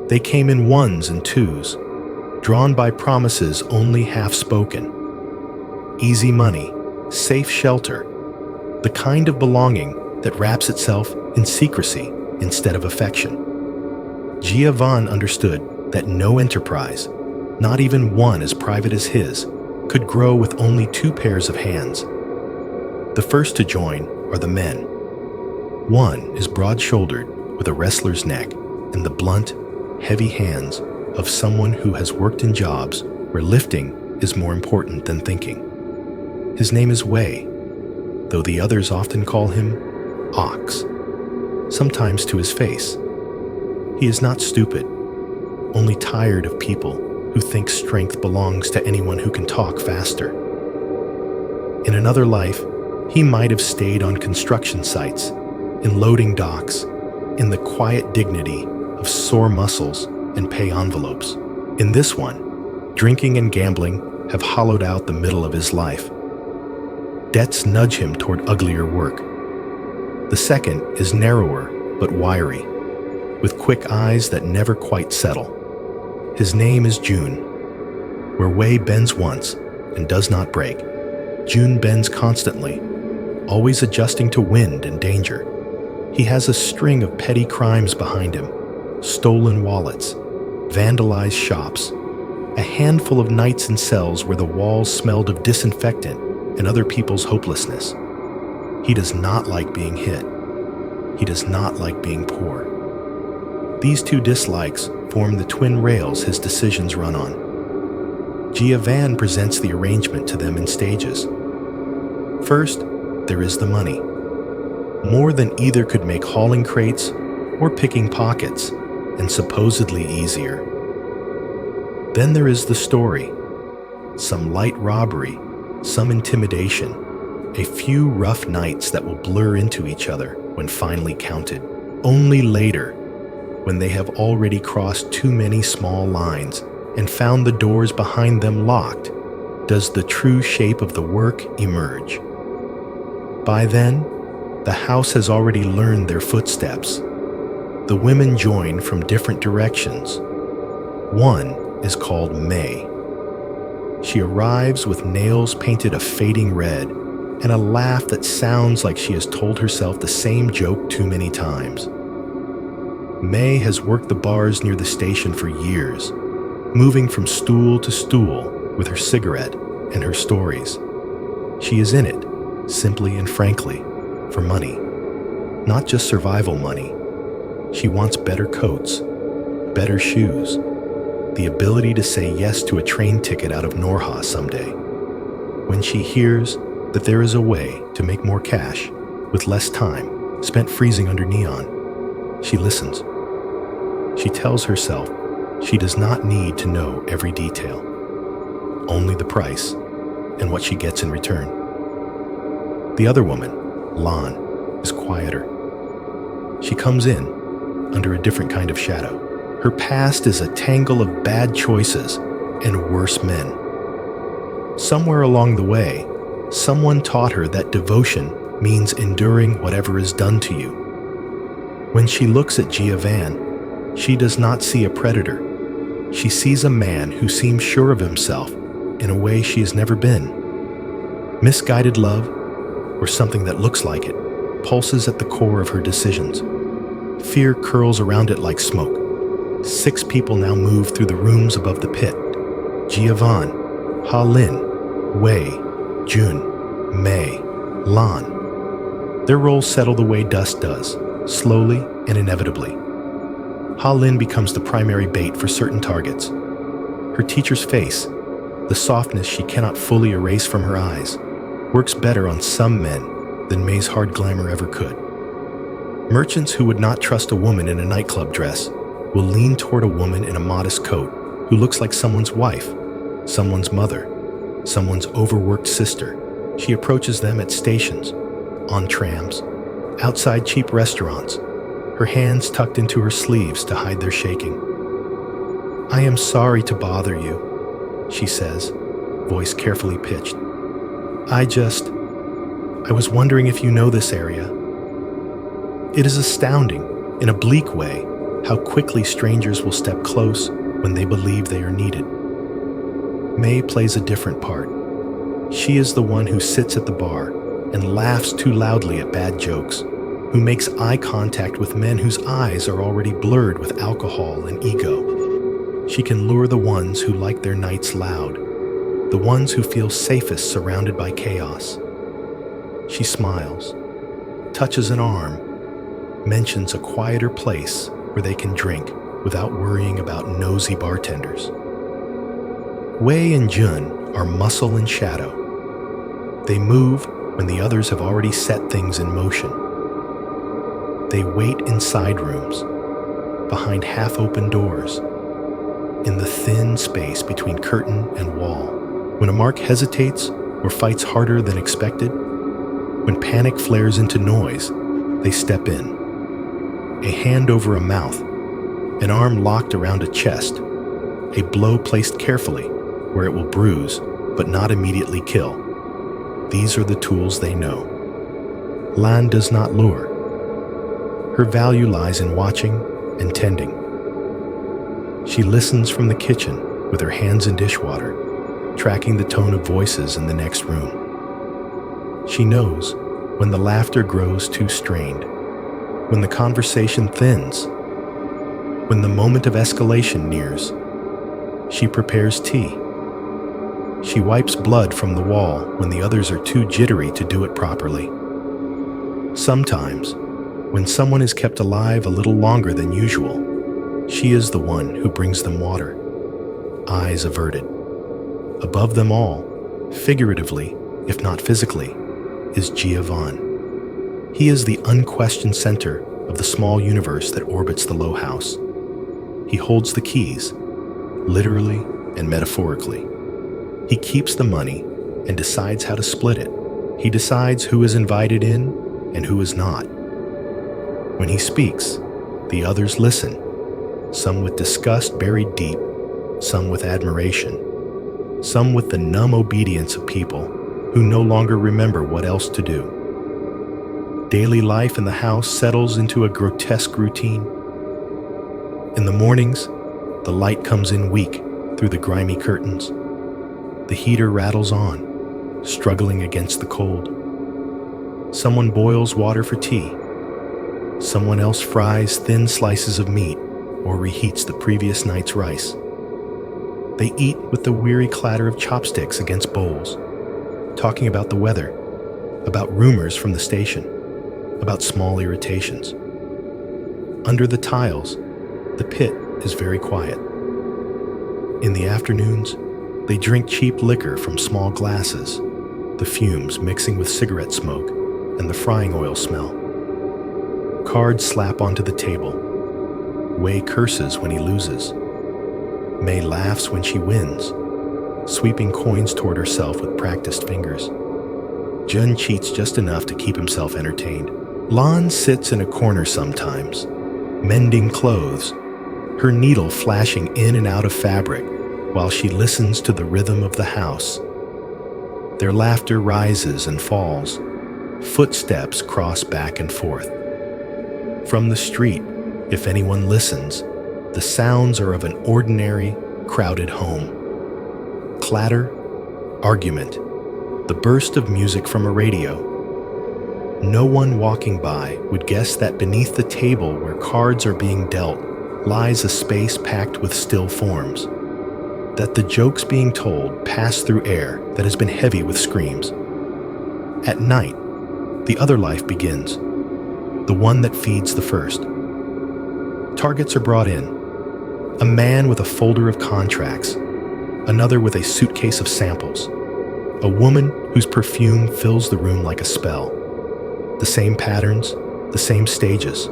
They came in ones and twos, drawn by promises only half spoken. Easy money, safe shelter, the kind of belonging that wraps itself in secrecy instead of affection. Giovanni understood that no enterprise, not even one as private as his, could grow with only two pairs of hands. The first to join are the men. One is broad-shouldered with a wrestler's neck and the blunt, heavy hands of someone who has worked in jobs where lifting is more important than thinking. His name is Wei, though the others often call him Ox, sometimes to his face. He is not stupid, only tired of people who think strength belongs to anyone who can talk faster. In another life, he might have stayed on construction sites, in loading docks, in the quiet dignity of sore muscles and pay envelopes. In this one, drinking and gambling have hollowed out the middle of his life. Debts nudge him toward uglier work. The second is narrower but wiry, with quick eyes that never quite settle. His name is June. Where Wei bends once and does not break, June bends constantly, always adjusting to wind and danger. He has a string of petty crimes behind him: stolen wallets, vandalized shops, a handful of nights in cells where the walls smelled of disinfectant and other people's hopelessness. He does not like being hit. He does not like being poor. These two dislikes form the twin rails his decisions run on. Giovanni presents the arrangement to them in stages. First, there is the money. More than either could make hauling crates or picking pockets, and supposedly easier. Then there is the story. Some light robbery, some intimidation, a few rough nights that will blur into each other when finally counted. Only later, when they have already crossed too many small lines and found the doors behind them locked, does the true shape of the work emerge. By then, the house has already learned their footsteps. The women join from different directions. One is called May. She arrives with nails painted a fading red and a laugh that sounds like she has told herself the same joke too many times. May has worked the bars near the station for years, moving from stool to stool with her cigarette and her stories. She is in it, simply and frankly, for money. Not just survival money. She wants better coats, better shoes, the ability to say yes to a train ticket out of Norha someday. When she hears that there is a way to make more cash with less time spent freezing under neon, she listens. She tells herself she does not need to know every detail, only the price and what she gets in return. The other woman, Lan, is quieter. She comes in under a different kind of shadow. Her past is a tangle of bad choices and worse men. Somewhere along the way, someone taught her that devotion means enduring whatever is done to you. When she looks at Giovanni, she does not see a predator. She sees a man who seems sure of himself in a way she has never been. Misguided love, or something that looks like it, pulses at the core of her decisions. Fear curls around it like smoke. 6 people now move through the rooms above the pit. Giovanni, Ha-Lin, Wei, Jun, Mei, Lan. Their roles settle the way dust does, slowly and inevitably. Ha-Lin becomes the primary bait for certain targets. Her teacher's face, the softness she cannot fully erase from her eyes, works better on some men than Mei's hard glamour ever could. Merchants who would not trust a woman in a nightclub dress will lean toward a woman in a modest coat who looks like someone's wife, someone's mother, someone's overworked sister. She approaches them at stations, on trams, outside cheap restaurants, her hands tucked into her sleeves to hide their shaking. "I am sorry to bother you," she says, voice carefully pitched. I was wondering if you know this area. It is astounding, in a bleak way, how quickly strangers will step close when they believe they are needed. Mei plays a different part. She is the one who sits at the bar and laughs too loudly at bad jokes, who makes eye contact with men whose eyes are already blurred with alcohol and ego. She can lure the ones who like their nights loud, the ones who feel safest surrounded by chaos. She smiles, touches an arm, mentions a quieter place where they can drink without worrying about nosy bartenders. Wei and Jun are muscle and shadow. They move when the others have already set things in motion. They wait in side rooms, behind half-open doors, in the thin space between curtain and wall. When a mark hesitates or fights harder than expected, when panic flares into noise, they step in. A hand over a mouth, an arm locked around a chest, a blow placed carefully where it will bruise but not immediately kill. These are the tools they know. Lan does not lure. Her value lies in watching and tending. She listens from the kitchen with her hands in dishwater, tracking the tone of voices in the next room. She knows when the laughter grows too strained, when the conversation thins, when the moment of escalation nears. She prepares tea. She wipes blood from the wall when the others are too jittery to do it properly. Sometimes, when someone is kept alive a little longer than usual, she is the one who brings them water, eyes averted. Above them all, figuratively, if not physically, is Giovanni. He is the unquestioned center of the small universe that orbits the low house. He holds the keys, literally and metaphorically. He keeps the money and decides how to split it. He decides who is invited in and who is not. When he speaks, the others listen, some with disgust buried deep, some with admiration, some with the numb obedience of people who no longer remember what else to do. Daily life in the house settles into a grotesque routine. In the mornings, the light comes in weak through the grimy curtains. The heater rattles on, struggling against the cold. Someone boils water for tea. Someone else fries thin slices of meat or reheats the previous night's rice. They eat with the weary clatter of chopsticks against bowls, talking about the weather, about rumors from the station, about small irritations. Under the tiles, the pit is very quiet. In the afternoons, they drink cheap liquor from small glasses, the fumes mixing with cigarette smoke and the frying oil smell. Cards slap onto the table. Wei curses when he loses. May laughs when she wins, sweeping coins toward herself with practiced fingers. Jun cheats just enough to keep himself entertained. Lan sits in a corner sometimes, mending clothes, her needle flashing in and out of fabric while she listens to the rhythm of the house. Their laughter rises and falls. Footsteps cross back and forth. From the street, if anyone listens, the sounds are of an ordinary, crowded home. Clatter, argument, the burst of music from a radio. No one walking by would guess that beneath the table where cards are being dealt lies a space packed with still forms. That the jokes being told pass through air that has been heavy with screams. At night, the other life begins, the one that feeds the first. Targets are brought in. A man with a folder of contracts, another with a suitcase of samples, a woman whose perfume fills the room like a spell. The same patterns, the same stages.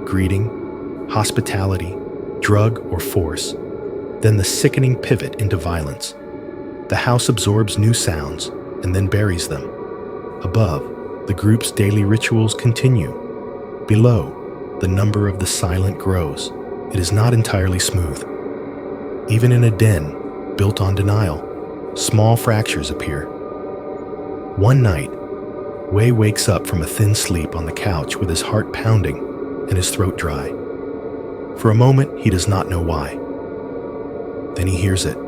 Greeting, hospitality, drug or force. Then the sickening pivot into violence. The house absorbs new sounds and then buries them. Above, the group's daily rituals continue. Below, the number of the silent grows. It is not entirely smooth. Even in a den built on denial, small fractures appear. One night, Wei wakes up from a thin sleep on the couch with his heart pounding and his throat dry. For a moment, he does not know why. Then he hears it.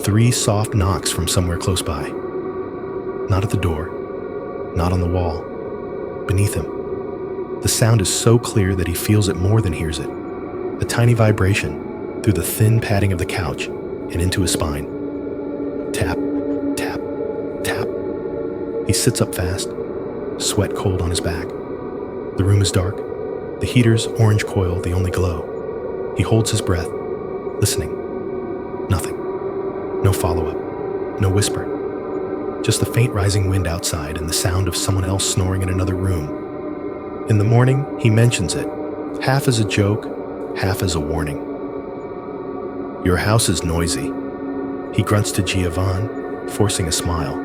3 soft knocks from somewhere close by. Not at the door, not on the wall, beneath him. The sound is so clear that he feels it more than hears it. A tiny vibration through the thin padding of the couch and into his spine. Tap, tap, tap. He sits up fast, sweat cold on his back. The room is dark, the heater's orange coil the only glow. He holds his breath, listening. Nothing. No follow-up, no whisper. Just the faint rising wind outside and the sound of someone else snoring in another room. In the morning, he mentions it, half as a joke, half as a warning. Your house is noisy. He grunts to Giovanni, forcing a smile.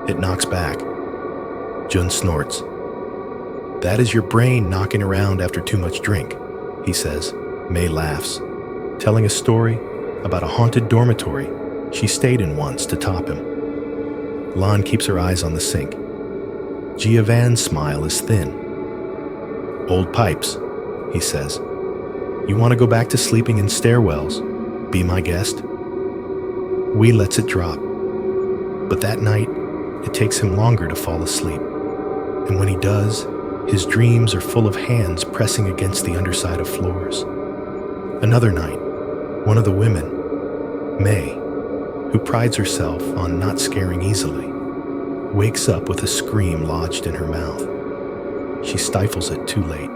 It knocks back. Jun snorts. That is your brain knocking around after too much drink, he says. May laughs, telling a story about a haunted dormitory she stayed in once to top him. Lan keeps her eyes on the sink. Giovanni's smile is thin. Old pipes, he says. You want to go back to sleeping in stairwells? Be my guest? Wei lets it drop. But that night, it takes him longer to fall asleep. And when he does, his dreams are full of hands pressing against the underside of floors. Another night, one of the women, May, who prides herself on not scaring easily, wakes up with a scream lodged in her mouth. She stifles it too late.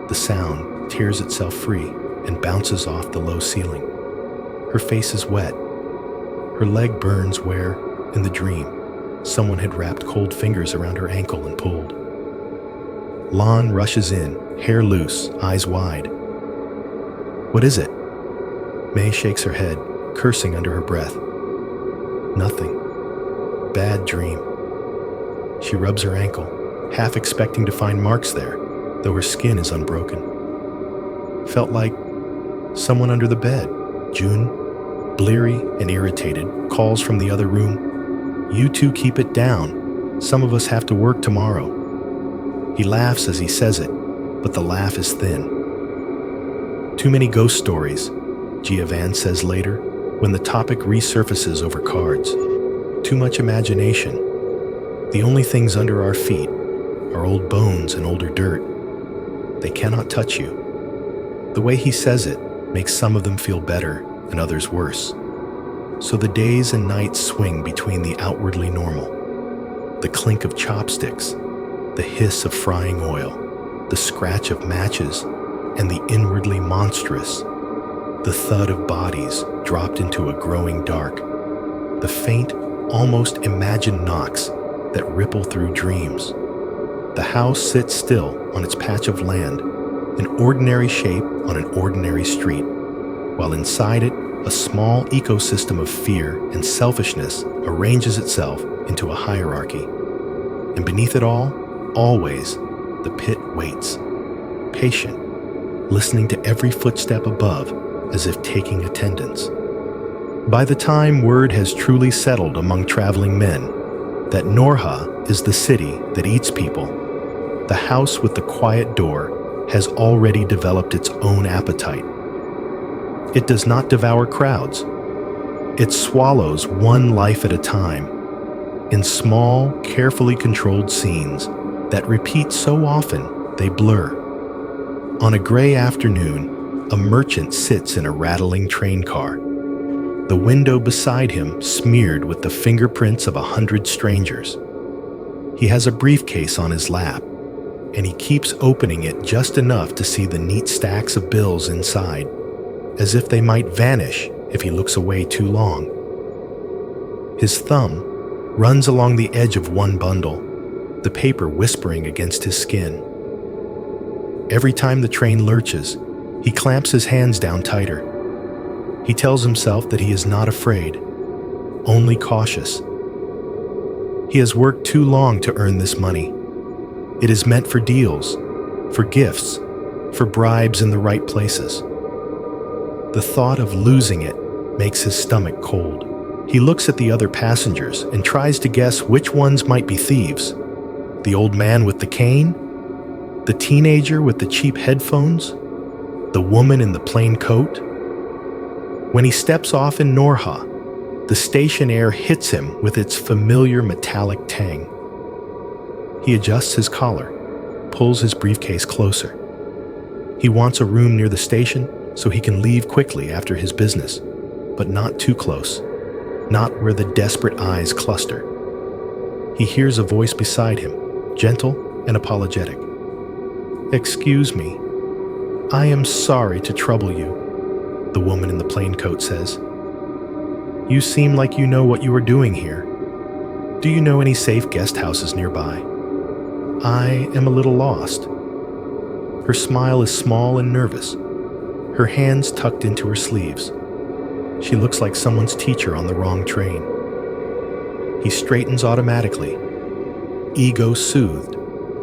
The sound tears itself free and bounces off the low ceiling. Her face is wet. Her leg burns where, in the dream, someone had wrapped cold fingers around her ankle and pulled. Lan rushes in, hair loose, eyes wide. What is it? May shakes her head, cursing under her breath. Nothing. Bad dream. She rubs her ankle, half expecting to find marks there, though her skin is unbroken. Felt like someone under the bed. June, bleary and irritated, calls from the other room. "You two keep it down. Some of us have to work tomorrow." He laughs as he says it, but the laugh is thin. "Too many ghost stories," Giovanni says later, when the topic resurfaces over cards. "Too much imagination. The only things under our feet are old bones and older dirt. They cannot touch you." The way he says it makes some of them feel better and others worse. So the days and nights swing between the outwardly normal, the clink of chopsticks, the hiss of frying oil, the scratch of matches, and the inwardly monstrous, the thud of bodies dropped into a growing dark, the faint, almost imagined knocks that ripple through dreams. The house sits still on its patch of land, an ordinary shape on an ordinary street, while inside it, a small ecosystem of fear and selfishness arranges itself into a hierarchy. And beneath it all, always, the pit waits, patient, listening to every footstep above as if taking attendance. By the time word has truly settled among traveling men that Norha is the city that eats people, the house with the quiet door has already developed its own appetite. It does not devour crowds. It swallows one life at a time, in small, carefully controlled scenes that repeat so often they blur. On a gray afternoon, a merchant sits in a rattling train car, the window beside him smeared with the fingerprints of 100 strangers. He has a briefcase on his lap, and he keeps opening it just enough to see the neat stacks of bills inside, as if they might vanish if he looks away too long. His thumb runs along the edge of one bundle, the paper whispering against his skin. Every time the train lurches, he clamps his hands down tighter. He tells himself that he is not afraid, only cautious. He has worked too long to earn this money. It is meant for deals, for gifts, for bribes in the right places. The thought of losing it makes his stomach cold. He looks at the other passengers and tries to guess which ones might be thieves. The old man with the cane? The teenager with the cheap headphones? The woman in the plain coat? When he steps off in Norha, the station air hits him with its familiar metallic tang. He adjusts his collar, pulls his briefcase closer. He wants a room near the station so he can leave quickly after his business, but not too close, not where the desperate eyes cluster. He hears a voice beside him, gentle and apologetic. "Excuse me. I am sorry to trouble you," the woman in the plain coat says. "You seem like you know what you are doing here. Do you know any safe guest houses nearby? I am a little lost." Her smile is small and nervous, her hands tucked into her sleeves. She looks like someone's teacher on the wrong train. He straightens automatically, ego soothed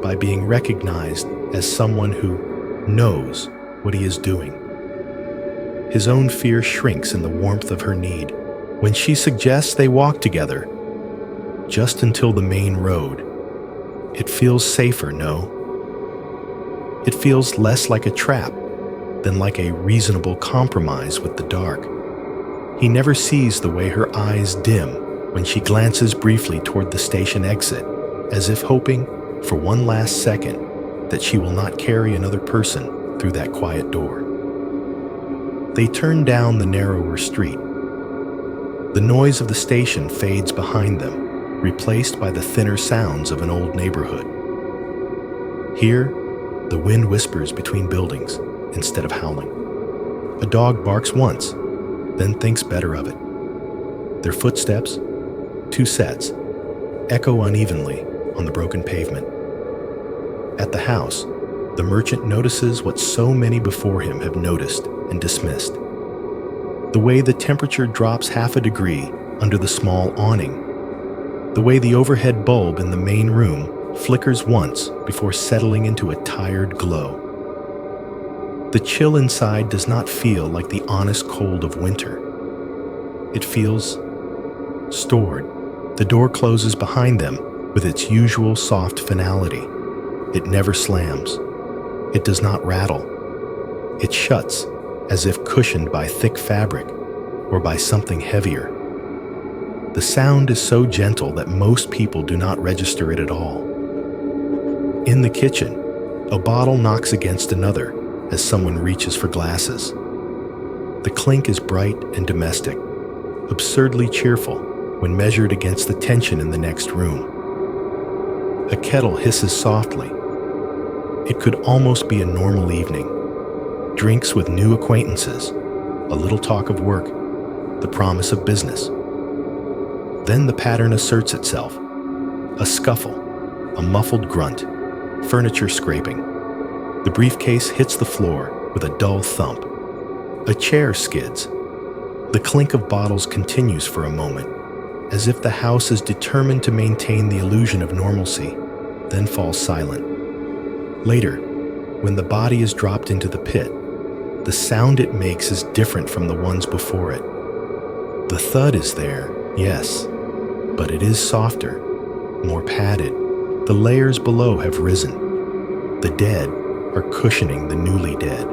by being recognized as someone who knows what he is doing. His own fear shrinks in the warmth of her need when she suggests they walk together, just until the main road. It feels safer, no? It feels less like a trap than like a reasonable compromise with the dark. He never sees the way her eyes dim when she glances briefly toward the station exit, as if hoping, for one last second, that she will not carry another person through that quiet door. They turn down the narrower street. The noise of the station fades behind them, replaced by the thinner sounds of an old neighborhood. Here, the wind whispers between buildings instead of howling. A dog barks once, then thinks better of it. Their footsteps, two sets, echo unevenly on the broken pavement. At the house, the merchant notices what so many before him have noticed and dismissed. The way the temperature drops half a degree under the small awning. The way the overhead bulb in the main room flickers once before settling into a tired glow. The chill inside does not feel like the honest cold of winter. It feels stored. The door closes behind them with its usual soft finality. It never slams. It does not rattle. It shuts as if cushioned by thick fabric or by something heavier. The sound is so gentle that most people do not register it at all. In the kitchen, a bottle knocks against another as someone reaches for glasses. The clink is bright and domestic, absurdly cheerful when measured against the tension in the next room. A kettle hisses softly. It could almost be a normal evening. Drinks with new acquaintances, a little talk of work, the promise of business. Then the pattern asserts itself. A scuffle, a muffled grunt, furniture scraping. The briefcase hits the floor with a dull thump. A chair skids. The clink of bottles continues for a moment, as if the house is determined to maintain the illusion of normalcy, then falls silent. Later, when the body is dropped into the pit, the sound it makes is different from the ones before it. The thud is there, yes, but it is softer, more padded. The layers below have risen. The dead are cushioning the newly dead.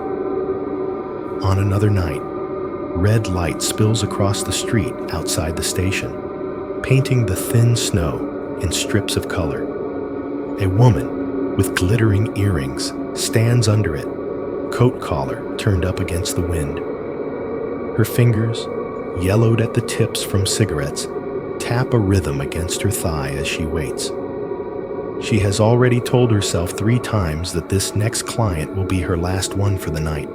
On another night, red light spills across the street outside the station, painting the thin snow in strips of color. A woman with glittering earrings stands under it, coat collar turned up against the wind. Her fingers, yellowed at the tips from cigarettes, tap a rhythm against her thigh as she waits. She has already told herself 3 times that this next client will be her last one for the night.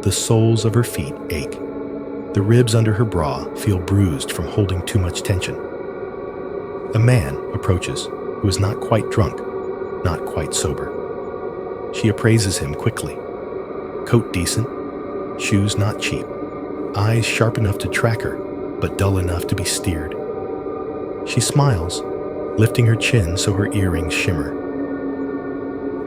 The soles of her feet ache. The ribs under her bra feel bruised from holding too much tension. A man approaches, who is not quite drunk, not quite sober. She appraises him quickly. Coat decent, shoes not cheap, eyes sharp enough to track her, but dull enough to be steered. She smiles, lifting her chin so her earrings shimmer.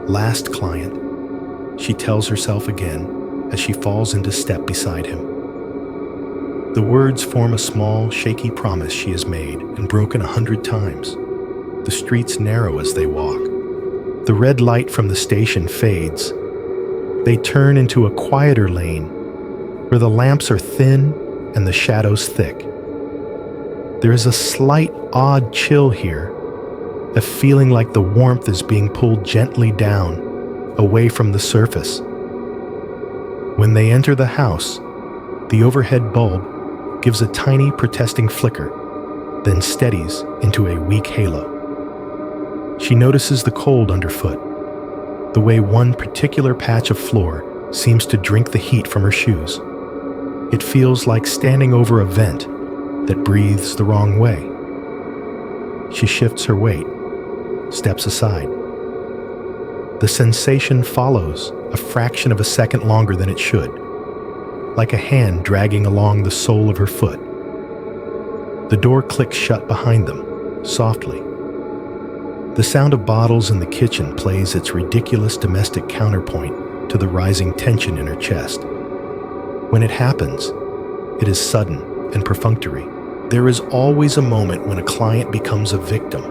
Last client, she tells herself again as she falls into step beside him. The words form a small, shaky promise she has made and broken 100 times. The streets narrow as they walk. The red light from the station fades. They turn into a quieter lane where the lamps are thin and the shadows thick. There is a slight, odd chill here, a feeling like the warmth is being pulled gently down, away from the surface. When they enter the house, the overhead bulb gives a tiny protesting flicker, then steadies into a weak halo. She notices the cold underfoot, the way one particular patch of floor seems to drink the heat from her shoes. It feels like standing over a vent that breathes the wrong way. She shifts her weight, steps aside. The sensation follows a fraction of a second longer than it should, like a hand dragging along the sole of her foot. The door clicks shut behind them, softly. The sound of bottles in the kitchen plays its ridiculous domestic counterpoint to the rising tension in her chest. When it happens, it is sudden and perfunctory. There is always a moment when a client becomes a victim,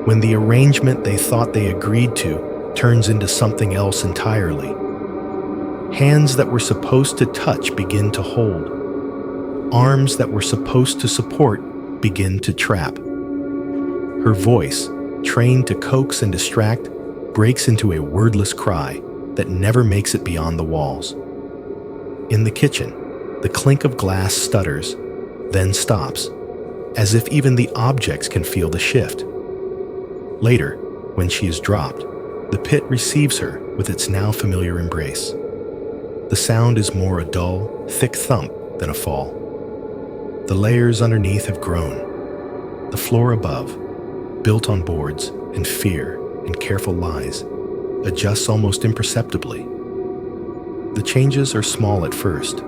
when the arrangement they thought they agreed to turns into something else entirely. Hands that were supposed to touch begin to hold. Arms that were supposed to support begin to trap. Her voice, trained to coax and distract, breaks into a wordless cry that never makes it beyond the walls. In the kitchen, the clink of glass stutters, then stops, as if even the objects can feel the shift. Later, when she is dropped, the pit receives her with its now familiar embrace. The sound is more a dull, thick thump than a fall. The layers underneath have grown. The floor above, built on boards and fear and careful lies, adjusts almost imperceptibly. The changes are small at first.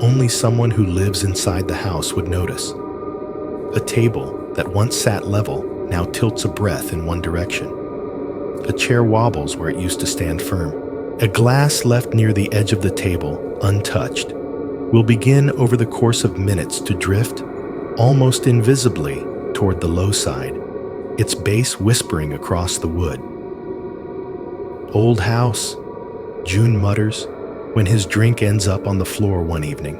only someone who lives inside the house would notice. A table that once sat level now tilts a breath in one direction. A chair wobbles where it used to stand firm. A glass left near the edge of the table, untouched, will begin over the course of minutes to drift, almost invisibly, toward the low side, its base whispering across the wood. "Old house," June mutters when his drink ends up on the floor one evening,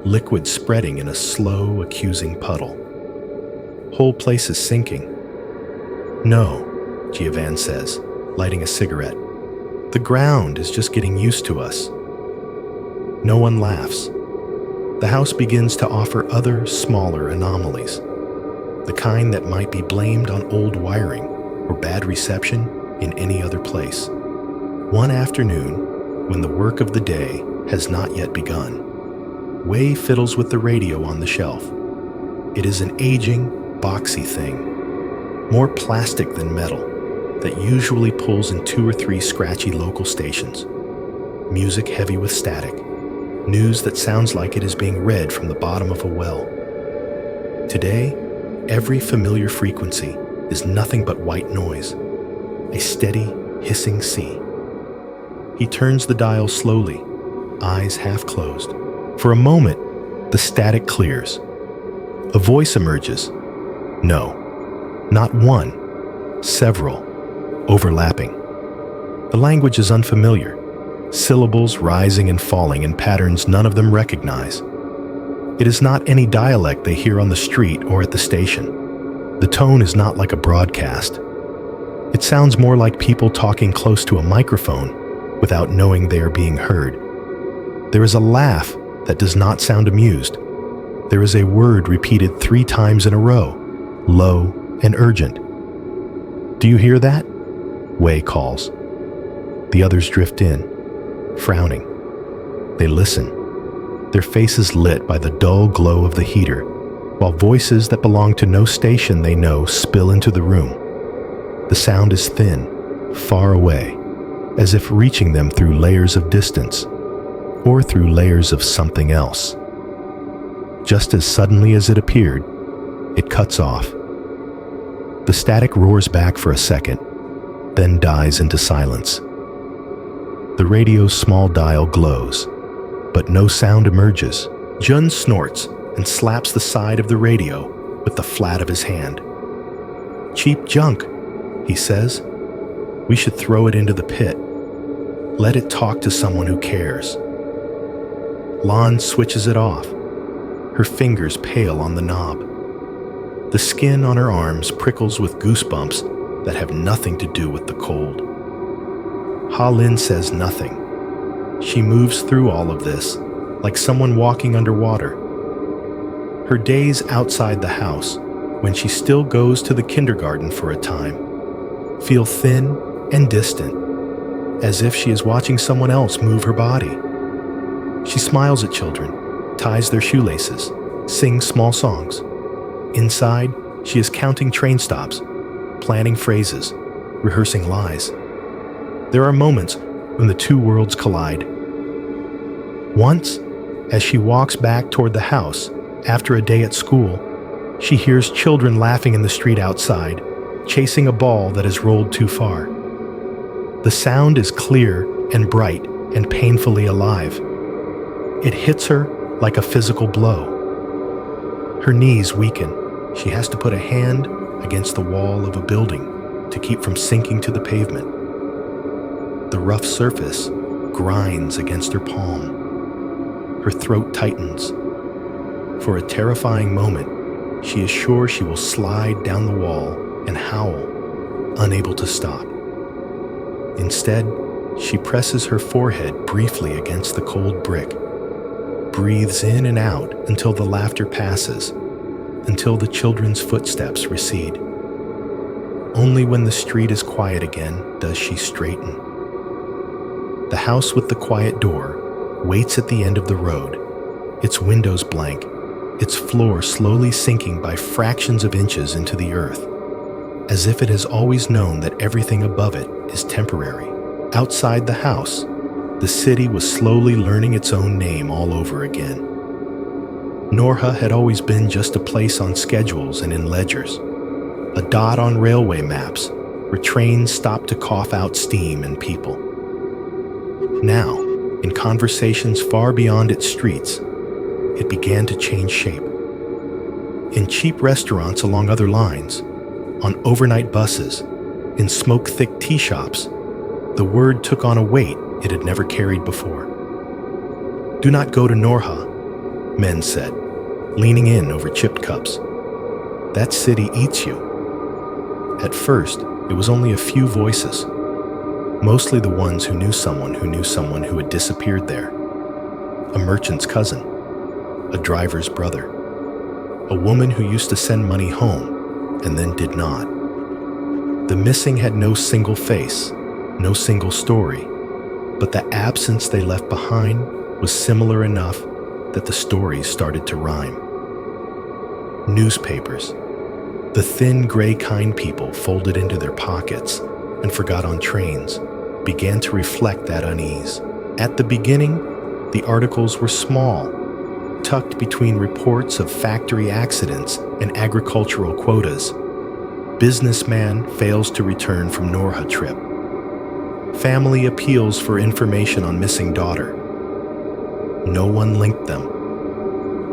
liquid spreading in a slow, accusing puddle. Whole place is sinking. "No," Giovan says, lighting a cigarette. "The ground is just getting used to us." No one laughs. The house begins to offer other, smaller anomalies, the kind that might be blamed on old wiring or bad reception in any other place. One afternoon, when the work of the day has not yet begun, Wei fiddles with the radio on the shelf. It is an aging, boxy thing, more plastic than metal, that usually pulls in 2 or 3 scratchy local stations. Music heavy with static, news that sounds like it is being read from the bottom of a well. Today, every familiar frequency is nothing but white noise, a steady, hissing sea. He turns the dial slowly, eyes half closed. For a moment, the static clears. A voice emerges. No, not one, several, overlapping. The language is unfamiliar, syllables rising and falling in patterns none of them recognize. It is not any dialect they hear on the street or at the station. The tone is not like a broadcast. It sounds more like people talking close to a microphone without knowing they are being heard. There is a laugh that does not sound amused. There is a word repeated 3 times in a row, low and urgent. "Do you hear that?" Wei calls. The others drift in, frowning. They listen, their faces lit by the dull glow of the heater, while voices that belong to no station they know spill into the room. The sound is thin, far away, as if reaching them through layers of distance, or through layers of something else. Just as suddenly as it appeared, it cuts off. The static roars back for a second, then dies into silence. The radio's small dial glows, but no sound emerges. Jun snorts and slaps the side of the radio with the flat of his hand. "Cheap junk," he says. "We should throw it into the pit. Let it talk to someone who cares." Lan switches it off, her fingers pale on the knob. The skin on her arms prickles with goosebumps that have nothing to do with the cold. Ha Lin says nothing. She moves through all of this like someone walking underwater. Her days outside the house, when she still goes to the kindergarten for a time, feel thin and distant, as if she is watching someone else move her body. She smiles at children, ties their shoelaces, sings small songs. Inside, she is counting train stops, planning phrases, rehearsing lies. There are moments when the 2 worlds collide. Once, as she walks back toward the house after a day at school, she hears children laughing in the street outside, chasing a ball that has rolled too far. The sound is clear and bright and painfully alive. It hits her like a physical blow. Her knees weaken. She has to put a hand against the wall of a building to keep from sinking to the pavement. The rough surface grinds against her palm. Her throat tightens. For a terrifying moment, she is sure she will slide down the wall and howl, unable to stop. Instead, she presses her forehead briefly against the cold brick, breathes in and out until the laughter passes, until the children's footsteps recede. Only when the street is quiet again does she straighten. The house with the quiet door waits at the end of the road, its windows blank, its floor slowly sinking by fractions of inches into the earth, as if it has always known that everything above it is temporary. Outside the house, The city was slowly learning its own name all over again. Norha had always been just a place on schedules and in ledgers, a dot on railway maps where trains stopped to cough out steam and people. Now, in conversations far beyond its streets, it began to change shape. In cheap restaurants along other lines, on overnight buses, in smoke-thick tea shops, the word took on a weight it had never carried before. "Do not go to Norha," men said, leaning in over chipped cups. "That city eats you." At first, it was only a few voices, mostly the ones who knew someone who had disappeared there. A merchant's cousin, a driver's brother, a woman who used to send money home and then did not. The missing had no single face, no single story, but the absence they left behind was similar enough that the stories started to rhyme. Newspapers, the thin gray kind people folded into their pockets and forgot on trains, began to reflect that unease. At the beginning, the articles were small, tucked between reports of factory accidents and agricultural quotas. "Businessman fails to return from Norha trip." "Family appeals for information on missing daughter." No one linked them.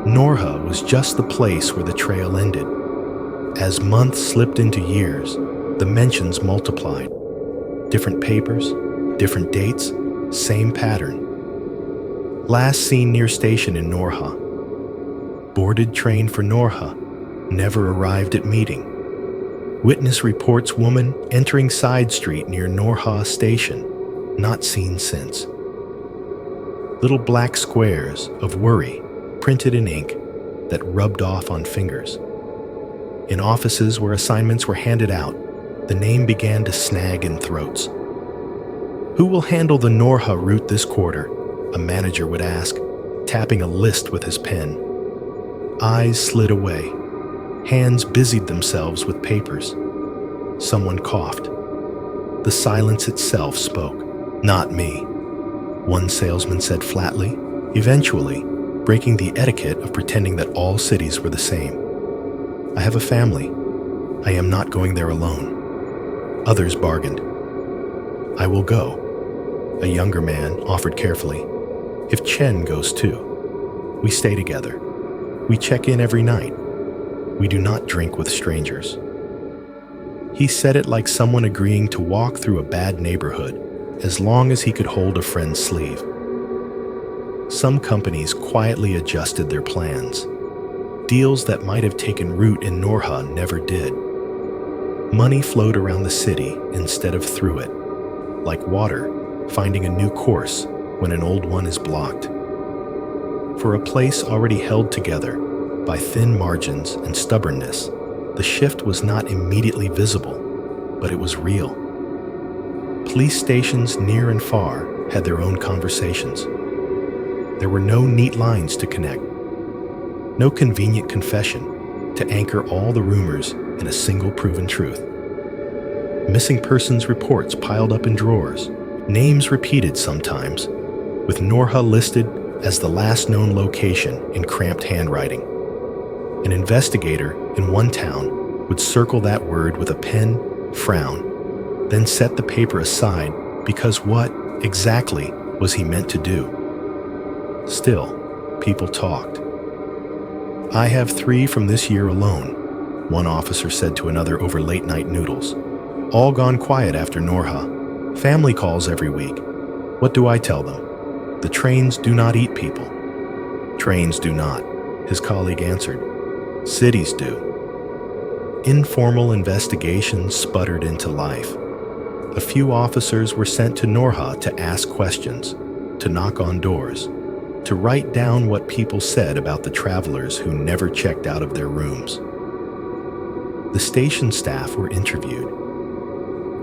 Norha was just the place where the trail ended. As months slipped into years, the mentions multiplied. Different papers, different dates, same pattern. Last seen near station in Norha. Boarded train for Norha, never arrived at meeting. Witness reports woman entering side street near Norha station, not seen since. Little black squares of worry printed in ink that rubbed off on fingers. In offices where assignments were handed out, the name began to snag in throats. "Who will handle the Norha route this quarter?" a manager would ask, tapping a list with his pen. Eyes slid away. Hands busied themselves with papers. Someone coughed. The silence itself spoke. "Not me," one salesman said flatly, eventually breaking the etiquette of pretending that all cities were the same. "I have a family. I am not going there alone." Others bargained. "I will go," a younger man offered carefully. "If Chen goes too. We stay together. We check in every night. We do not drink with strangers." He said it like someone agreeing to walk through a bad neighborhood as long as he could hold a friend's sleeve. Some companies quietly adjusted their plans. Deals that might have taken root in Norha never did. Money flowed around the city instead of through it, like water finding a new course when an old one is blocked. For a place already held together by thin margins and stubbornness, the shift was not immediately visible, but it was real. Police stations near and far had their own conversations. There were no neat lines to connect, no convenient confession to anchor all the rumors in a single proven truth. Missing persons reports piled up in drawers, names repeated sometimes, with Norha listed as the last known location in cramped handwriting. An investigator in one town would circle that word with a pen, frown, then set the paper aside because what, exactly, was he meant to do? Still, people talked. "I have 3 from this year alone," one officer said to another over late-night noodles. "All gone quiet after Norha. Family calls every week. What do I tell them? The trains do not eat people." "Trains do not," his colleague answered. "Cities do." Informal investigations sputtered into life. A few officers were sent to Norha to ask questions, to knock on doors, to write down what people said about the travelers who never checked out of their rooms. The station staff were interviewed.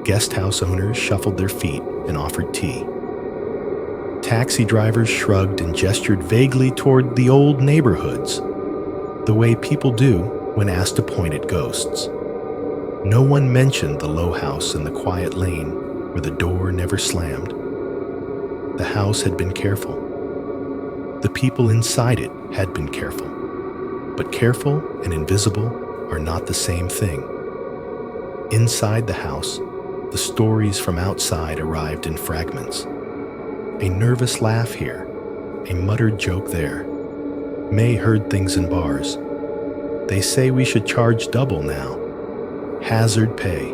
Guest house owners shuffled their feet and offered tea. Taxi drivers shrugged and gestured vaguely toward the old neighborhoods, the way people do when asked to point at ghosts. No one mentioned the low house in the quiet lane where the door never slammed. The house had been careful. The people inside it had been careful. But careful and invisible are not the same thing. Inside the house, the stories from outside arrived in fragments. A nervous laugh here, a muttered joke there. May heard things in bars. They say we should charge double now. Hazard pay.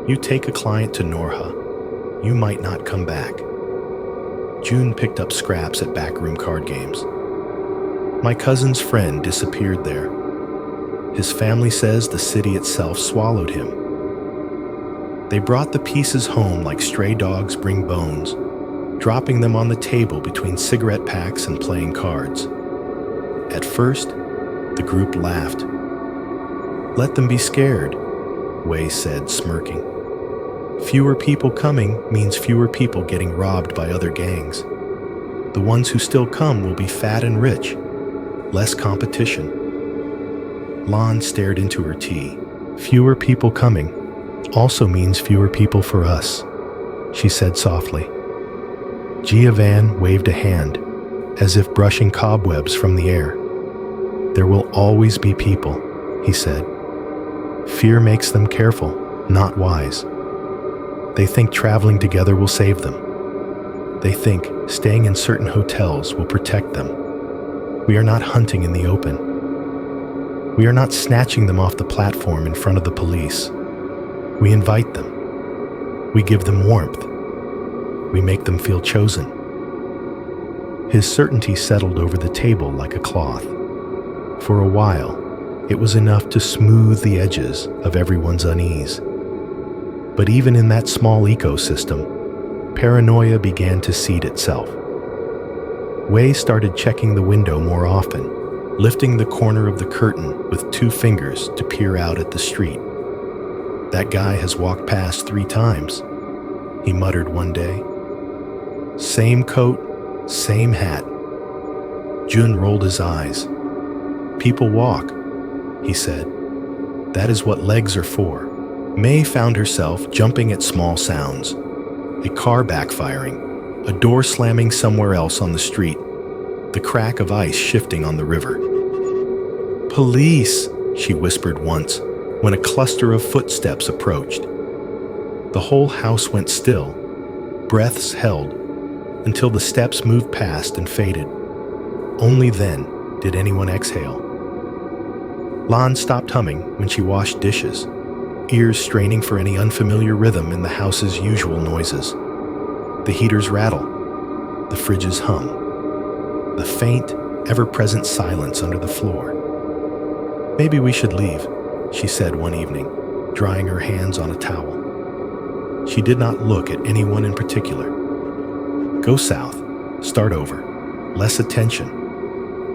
You take a client to Norha, you might not come back. June picked up scraps at backroom card games. My cousin's friend disappeared there. His family says the city itself swallowed him. They brought the pieces home like stray dogs bring bones, dropping them on the table between cigarette packs and playing cards. At first, the group laughed. Let them be scared, Wei said, smirking. Fewer people coming means fewer people getting robbed by other gangs. The ones who still come will be fat and rich. Less competition. Lan stared into her tea. Fewer people coming also means fewer people for us, she said softly. Van waved a hand, as if brushing cobwebs from the air. There will always be people, he said. Fear makes them careful, not wise. They think traveling together will save them. They think staying in certain hotels will protect them. We are not hunting in the open. We are not snatching them off the platform in front of the police. We invite them. We give them warmth. We make them feel chosen. His certainty settled over the table like a cloth. For a while, it was enough to smooth the edges of everyone's unease. But even in that small ecosystem, paranoia began to seed itself. Wei started checking the window more often, lifting the corner of the curtain with 2 fingers to peer out at the street. That guy has walked past 3 times, he muttered one day. Same coat, same hat. Jun rolled his eyes. People walk, he said. That is what legs are for. May found herself jumping at small sounds. A car backfiring, a door slamming somewhere else on the street, the crack of ice shifting on the river. Police, she whispered once, when a cluster of footsteps approached. The whole house went still, breaths held, until the steps moved past and faded. Only then did anyone exhale. Lan stopped humming when she washed dishes, ears straining for any unfamiliar rhythm in the house's usual noises. The heaters rattle, the fridges hum, the faint, ever-present silence under the floor. Maybe we should leave, she said one evening, drying her hands on a towel. She did not look at anyone in particular. Go south, start over, less attention.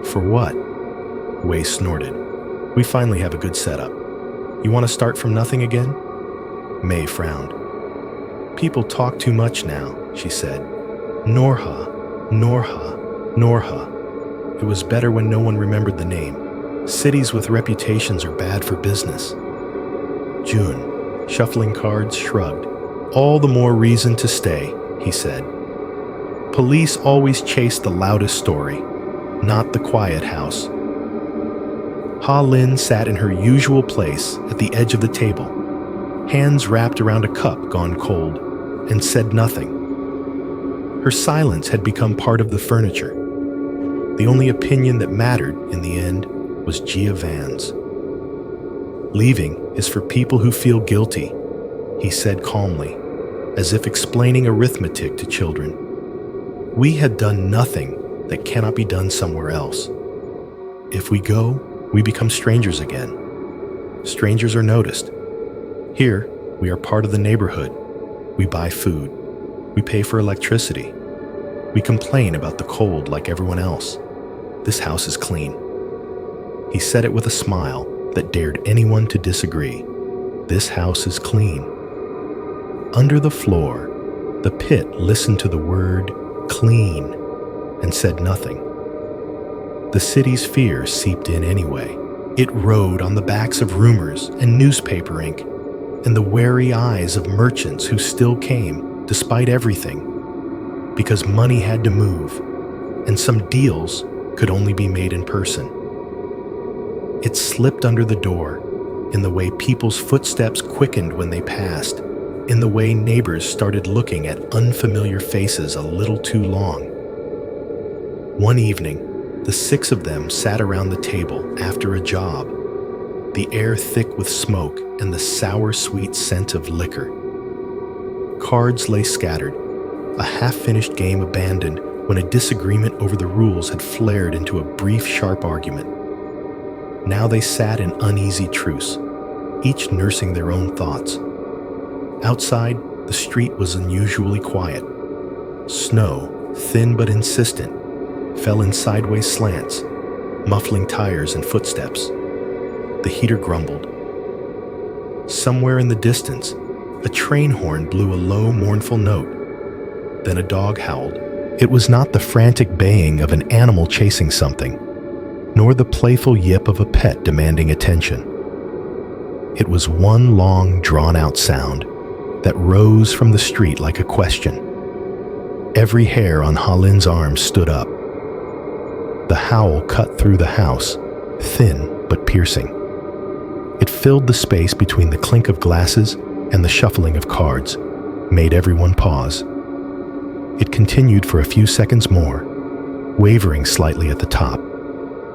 For what? Wei snorted. We finally have a good setup. You want to start from nothing again? May frowned. People talk too much now, she said. Norha, Norha, Norha. It was better when no one remembered the name. Cities with reputations are bad for business. June, shuffling cards, shrugged. All the more reason to stay, he said. Police always chase the loudest story, not the quiet house. Ha Lin sat in her usual place at the edge of the table, hands wrapped around a cup gone cold, and said nothing. Her silence had become part of the furniture. The only opinion that mattered in the end was Van's. Leaving is for people who feel guilty, he said calmly, as if explaining arithmetic to children. We had done nothing that cannot be done somewhere else. If we go, we become strangers again. Strangers are noticed. Here, we are part of the neighborhood. We buy food. We pay for electricity. We complain about the cold like everyone else. This house is clean. He said it with a smile that dared anyone to disagree. This house is clean. Under the floor, the pit listened to the word clean and said nothing. The city's fear seeped in anyway. It rode on the backs of rumors and newspaper ink, and the wary eyes of merchants who still came, despite everything, because money had to move, and some deals could only be made in person. It slipped under the door, in the way people's footsteps quickened when they passed, in the way neighbors started looking at unfamiliar faces a little too long. One evening, the 6 of them sat around the table after a job, the air thick with smoke and the sour, sweet scent of liquor. Cards lay scattered, a half-finished game abandoned when a disagreement over the rules had flared into a brief, sharp argument. Now they sat in uneasy truce, each nursing their own thoughts. Outside, the street was unusually quiet. Snow, thin but insistent, fell in sideways slants, muffling tires and footsteps. The heater grumbled. Somewhere in the distance, a train horn blew a low, mournful note. Then a dog howled. It was not the frantic baying of an animal chasing something, nor the playful yip of a pet demanding attention. It was one long, drawn-out sound that rose from the street like a question. Every hair on Ha-Lin's arm stood up. The howl cut through the house, thin but piercing. It filled the space between the clink of glasses and the shuffling of cards, made everyone pause. It continued for a few seconds more, wavering slightly at the top,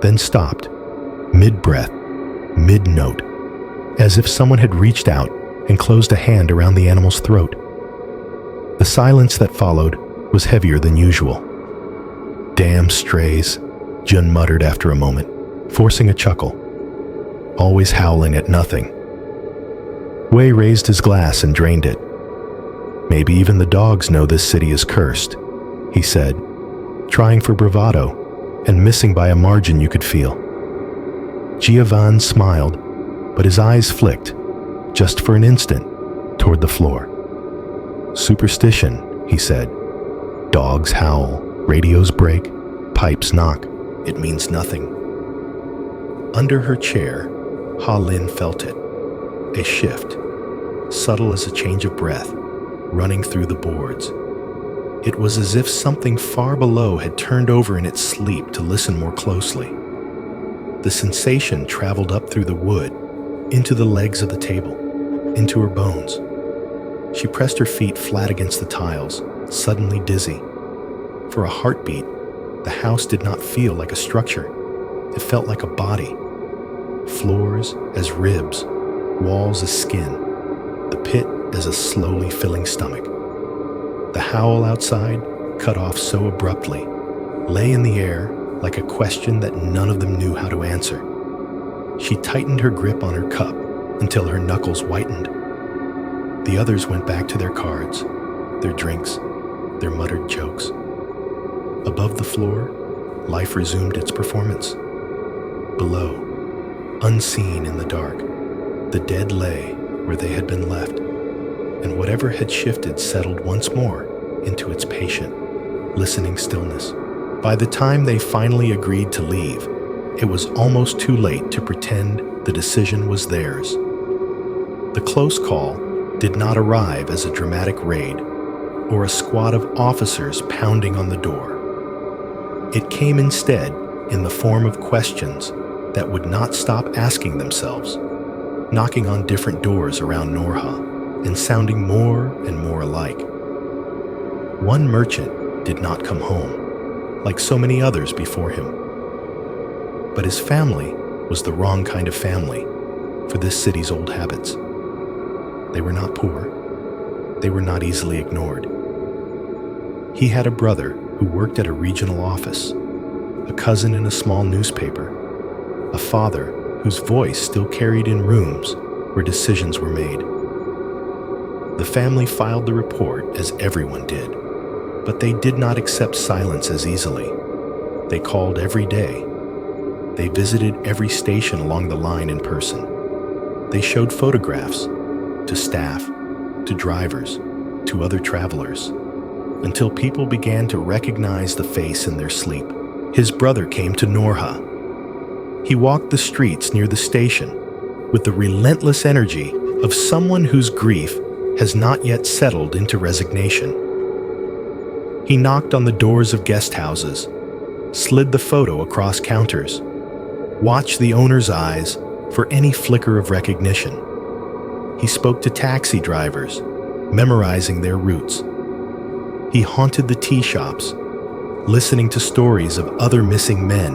then stopped, mid-breath, mid-note, as if someone had reached out and closed a hand around the animal's throat. The silence that followed was heavier than usual. "Damn strays," Jun muttered after a moment, forcing a chuckle. "Always howling at nothing." Wei raised his glass and drained it. "Maybe even the dogs know this city is cursed," he said, trying for bravado and missing by a margin you could feel. Giovanni smiled, but his eyes flicked, just for an instant, toward the floor. "Superstition," he said. "Dogs howl, radios break, pipes knock. It means nothing." Under her chair, Ha-Lin felt it. A shift, subtle as a change of breath, running through the boards. It was as if something far below had turned over in its sleep to listen more closely. The sensation traveled up through the wood, into the legs of the table, into her bones. She pressed her feet flat against the tiles, suddenly dizzy. For a heartbeat, the house did not feel like a structure. It felt like a body. Floors as ribs, walls as skin, the pit as a slowly filling stomach. The howl outside, cut off so abruptly, lay in the air like a question that none of them knew how to answer. She tightened her grip on her cup until her knuckles whitened. The others went back to their cards, their drinks, their muttered jokes. Above the floor, life resumed its performance. Below, unseen in the dark, the dead lay where they had been left, and whatever had shifted settled once more into its patient, listening stillness. By the time they finally agreed to leave, it was almost too late to pretend the decision was theirs. The close call did not arrive as a dramatic raid or a squad of officers pounding on the door. It came instead in the form of questions that would not stop asking themselves, knocking on different doors around Norha and sounding more and more alike. One merchant did not come home, like so many others before him. But his family was the wrong kind of family for this city's old habits. They were not poor. They were not easily ignored. He had a brother who worked at a regional office, a cousin in a small newspaper, a father whose voice still carried in rooms where decisions were made. The family filed the report as everyone did, but they did not accept silence as easily. They called every day. They visited every station along the line in person. They showed photographs to staff, to drivers, to other travelers, until people began to recognize the face in their sleep. His brother came to Norha. He walked the streets near the station with the relentless energy of someone whose grief has not yet settled into resignation. He knocked on the doors of guest houses, slid the photo across counters, watched the owner's eyes for any flicker of recognition. He spoke to taxi drivers, memorizing their routes. He haunted the tea shops, listening to stories of other missing men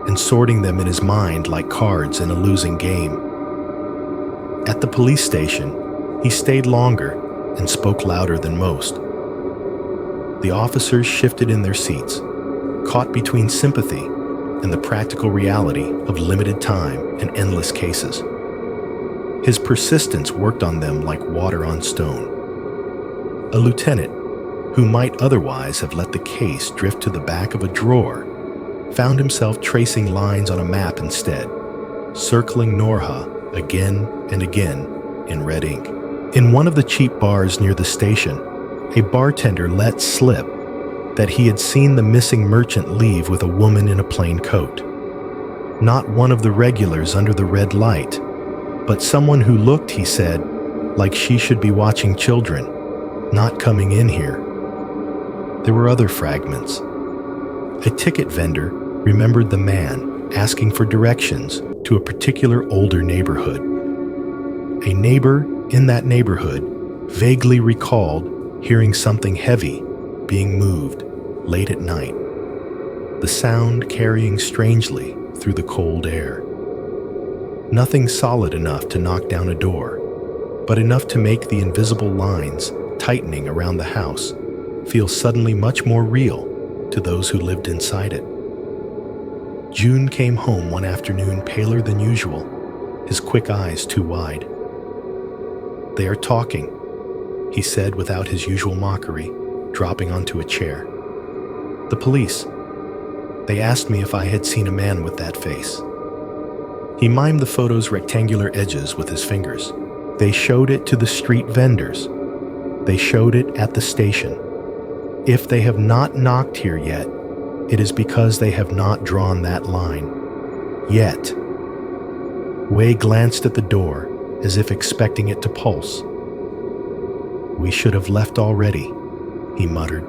and sorting them in his mind like cards in a losing game. At the police station, he stayed longer and spoke louder than most. The officers shifted in their seats, caught between sympathy and the practical reality of limited time and endless cases. His persistence worked on them like water on stone. A lieutenant, who might otherwise have let the case drift to the back of a drawer, found himself tracing lines on a map instead, circling Norha again and again in red ink. In one of the cheap bars near the station, a bartender let slip that he had seen the missing merchant leave with a woman in a plain coat. Not one of the regulars under the red light, but someone who looked, he said, like she should be watching children, not coming in here. There were other fragments. A ticket vendor remembered the man asking for directions to a particular older neighborhood. A neighbor in that neighborhood vaguely recalled hearing something heavy being moved late at night, the sound carrying strangely through the cold air. Nothing solid enough to knock down a door, but enough to make the invisible lines tightening around the house feel suddenly much more real to those who lived inside it. June came home one afternoon paler than usual, his quick eyes too wide. "They are talking," he said without his usual mockery, dropping onto a chair. "The police. They asked me if I had seen a man with that face." He mimed the photo's rectangular edges with his fingers. They showed it to the street vendors. They showed it at the station. If they have not knocked here yet, it is because they have not drawn that line. Yet. Wei glanced at the door as if expecting it to pulse. "We should have left already," he muttered.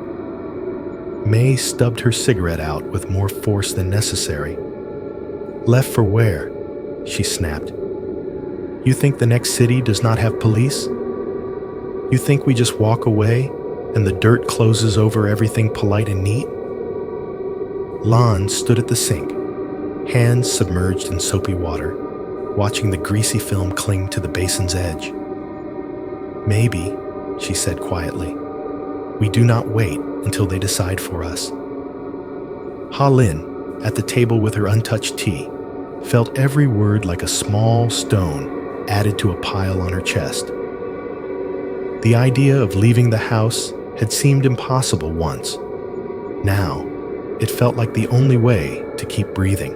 May stubbed her cigarette out with more force than necessary. "Left for where?" she snapped. "You think the next city does not have police? You think we just walk away and the dirt closes over everything polite and neat?" Lon stood at the sink, hands submerged in soapy water, watching the greasy film cling to the basin's edge. "Maybe," she said quietly. "We do not wait until they decide for us." Ha Lin, at the table with her untouched tea, felt every word like a small stone added to a pile on her chest. The idea of leaving the house had seemed impossible once. Now, it felt like the only way to keep breathing.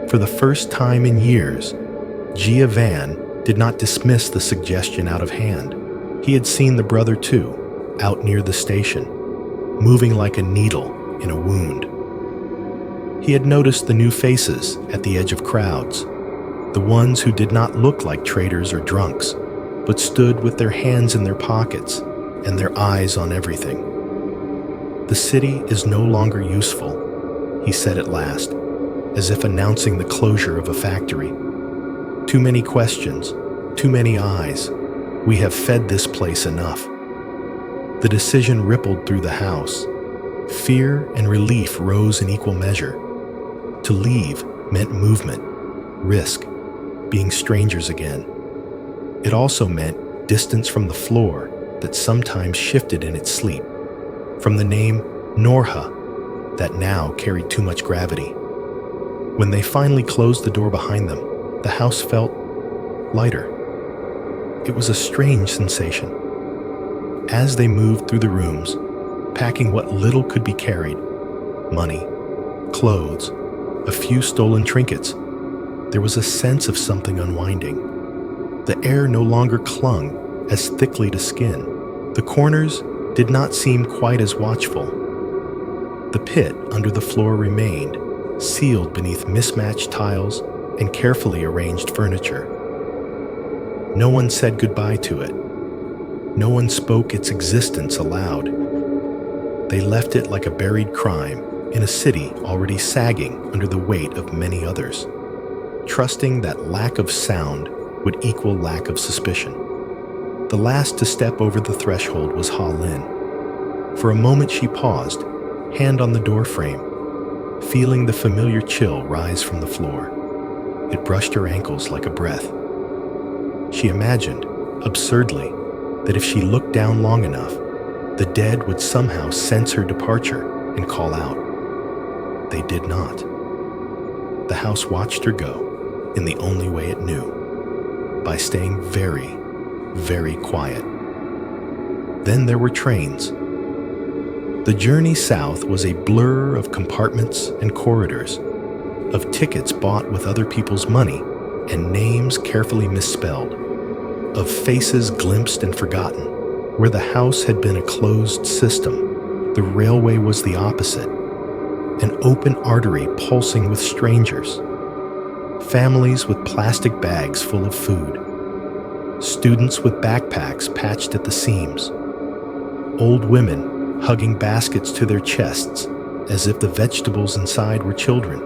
For the first time in years, Gia Van did not dismiss the suggestion out of hand. He had seen the brother too, out near the station, moving like a needle in a wound. He had noticed the new faces at the edge of crowds, the ones who did not look like traitors or drunks, but stood with their hands in their pockets and their eyes on everything. "The city is no longer useful," he said at last, as if announcing the closure of a factory. "Too many questions, too many eyes. We have fed this place enough." The decision rippled through the house. Fear and relief rose in equal measure. To leave meant movement, risk, being strangers again. It also meant distance from the floor that sometimes shifted in its sleep, from the name Norha that now carried too much gravity. When they finally closed the door behind them, the house felt lighter. It was a strange sensation. As they moved through the rooms, packing what little could be carried, money, clothes, a few stolen trinkets, there was a sense of something unwinding. The air no longer clung as thickly to skin. The corners did not seem quite as watchful. The pit under the floor remained, sealed beneath mismatched tiles and carefully arranged furniture. No one said goodbye to it. No one spoke its existence aloud. They left it like a buried crime in a city already sagging under the weight of many others, trusting that lack of sound would equal lack of suspicion. The last to step over the threshold was Ha Lin. For a moment she paused, hand on the door frame, feeling the familiar chill rise from the floor. It brushed her ankles like a breath. She imagined, absurdly, that if she looked down long enough, the dead would somehow sense her departure and call out. They did not. The house watched her go in the only way it knew, by staying very, very quiet. Then there were trains. The journey south was a blur of compartments and corridors, of tickets bought with other people's money and names carefully misspelled, of faces glimpsed and forgotten. Where the house had been a closed system, the railway was the opposite, an open artery pulsing with strangers, families with plastic bags full of food, students with backpacks patched at the seams, old women hugging baskets to their chests as if the vegetables inside were children.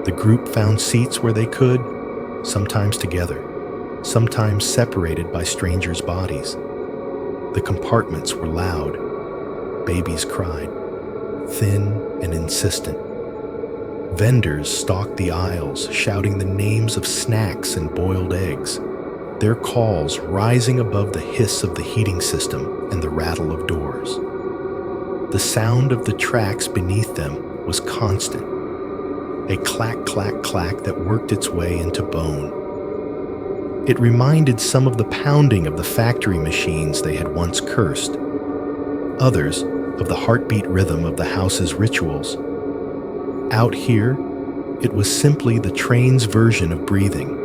The group found seats where they could, sometimes together, sometimes separated by strangers' bodies. The compartments were loud. Babies cried, thin and insistent. Vendors stalked the aisles, shouting the names of snacks and boiled eggs, their calls rising above the hiss of the heating system and the rattle of doors. The sound of the tracks beneath them was constant, a clack, clack, clack that worked its way into bone. It reminded some of the pounding of the factory machines they had once cursed, others of the heartbeat rhythm of the house's rituals. Out here, it was simply the train's version of breathing.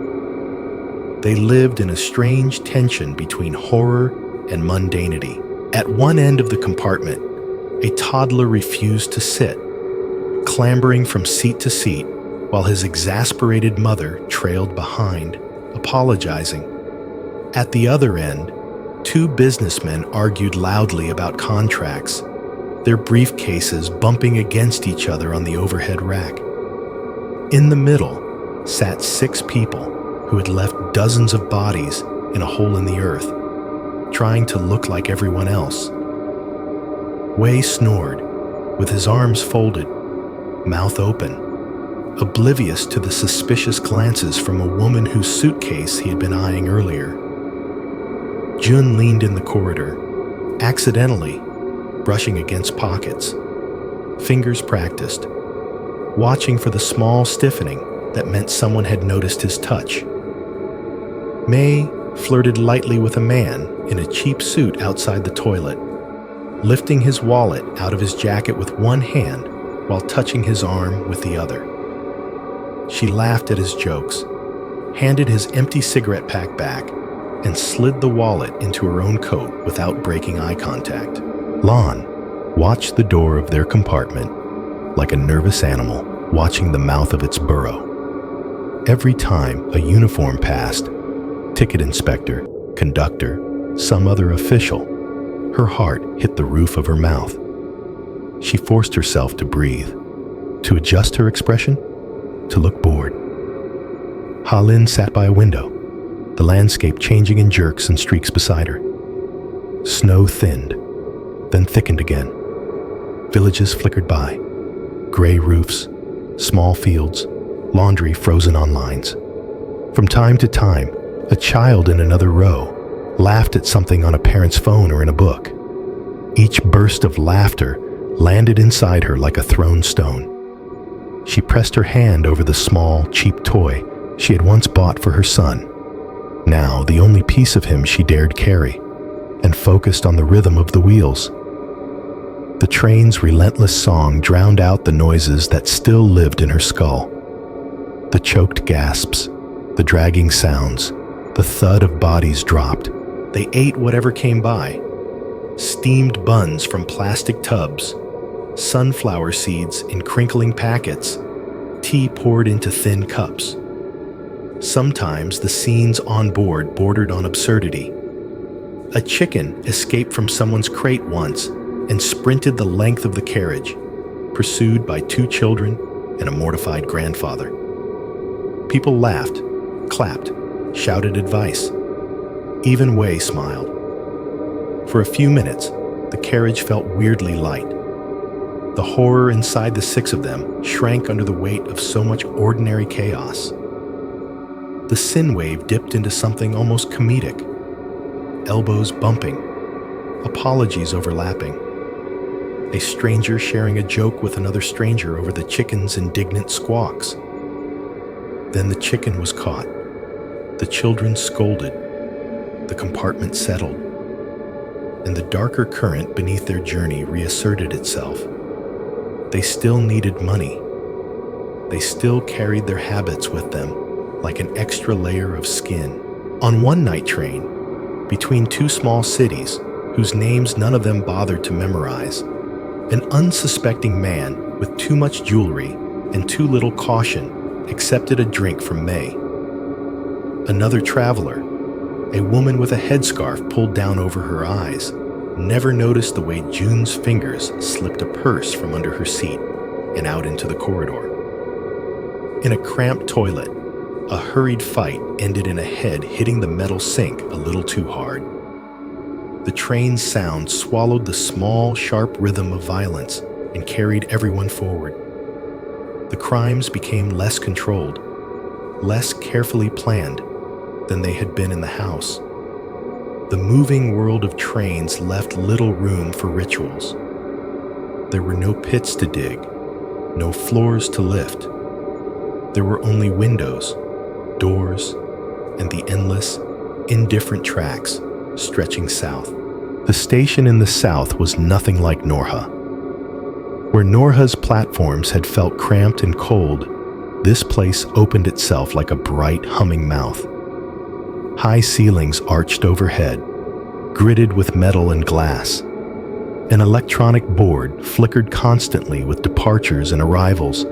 They lived in a strange tension between horror and mundanity. At one end of the compartment, a toddler refused to sit, clambering from seat to seat while his exasperated mother trailed behind, apologizing. At the other end, two businessmen argued loudly about contracts, their briefcases bumping against each other on the overhead rack. In the middle sat 6 people who had left dozens of bodies in a hole in the earth, trying to look like everyone else. Wei snored, with his arms folded, mouth open, oblivious to the suspicious glances from a woman whose suitcase he had been eyeing earlier. Jun leaned in the corridor, accidentally brushing against pockets, fingers practiced, watching for the small stiffening that meant someone had noticed his touch. Mei flirted lightly with a man in a cheap suit outside the toilet, lifting his wallet out of his jacket with one hand while touching his arm with the other. She laughed at his jokes, handed his empty cigarette pack back, and slid the wallet into her own coat without breaking eye contact. Lan watched the door of their compartment like a nervous animal watching the mouth of its burrow. Every time a uniform passed, ticket inspector, conductor, some other official, her heart hit the roof of her mouth. She forced herself to breathe, to adjust her expression, to look bored. Ha Lin sat by a window, the landscape changing in jerks and streaks beside her. Snow thinned, then thickened again. Villages flickered by, gray roofs, small fields, laundry frozen on lines. From time to time, a child in another row laughed at something on a parent's phone or in a book. Each burst of laughter landed inside her like a thrown stone. She pressed her hand over the small, cheap toy she had once bought for her son, now the only piece of him she dared carry, and focused on the rhythm of the wheels. The train's relentless song drowned out the noises that still lived in her skull. The choked gasps, the dragging sounds, the thud of bodies dropped. They ate whatever came by. Steamed buns from plastic tubs, sunflower seeds in crinkling packets, tea poured into thin cups. Sometimes the scenes on board bordered on absurdity. A chicken escaped from someone's crate once and sprinted the length of the carriage, pursued by 2 children and a mortified grandfather. People laughed, clapped, shouted advice. Even Wei smiled. For a few minutes, the carriage felt weirdly light. The horror inside the 6 of them shrank under the weight of so much ordinary chaos. The sin wave dipped into something almost comedic. Elbows bumping, apologies overlapping. A stranger sharing a joke with another stranger over the chicken's indignant squawks. Then the chicken was caught. The children scolded. The compartment settled. And the darker current beneath their journey reasserted itself. They still needed money. They still carried their habits with them, like an extra layer of skin. On one night train, between 2 small cities, whose names none of them bothered to memorize, an unsuspecting man with too much jewelry and too little caution accepted a drink from May. Another traveler, a woman with a headscarf pulled down over her eyes, never noticed the way June's fingers slipped a purse from under her seat and out into the corridor. In a cramped toilet, a hurried fight ended in a head hitting the metal sink a little too hard. The train's sound swallowed the small, sharp rhythm of violence and carried everyone forward. The crimes became less controlled, less carefully planned than they had been in the house. The moving world of trains left little room for rituals. There were no pits to dig, no floors to lift. There were only windows, doors, and the endless, indifferent tracks stretching south. The station in the south was nothing like Norha. Where Norha's platforms had felt cramped and cold, this place opened itself like a bright, humming mouth. High ceilings arched overhead, gridded with metal and glass. An electronic board flickered constantly with departures and arrivals,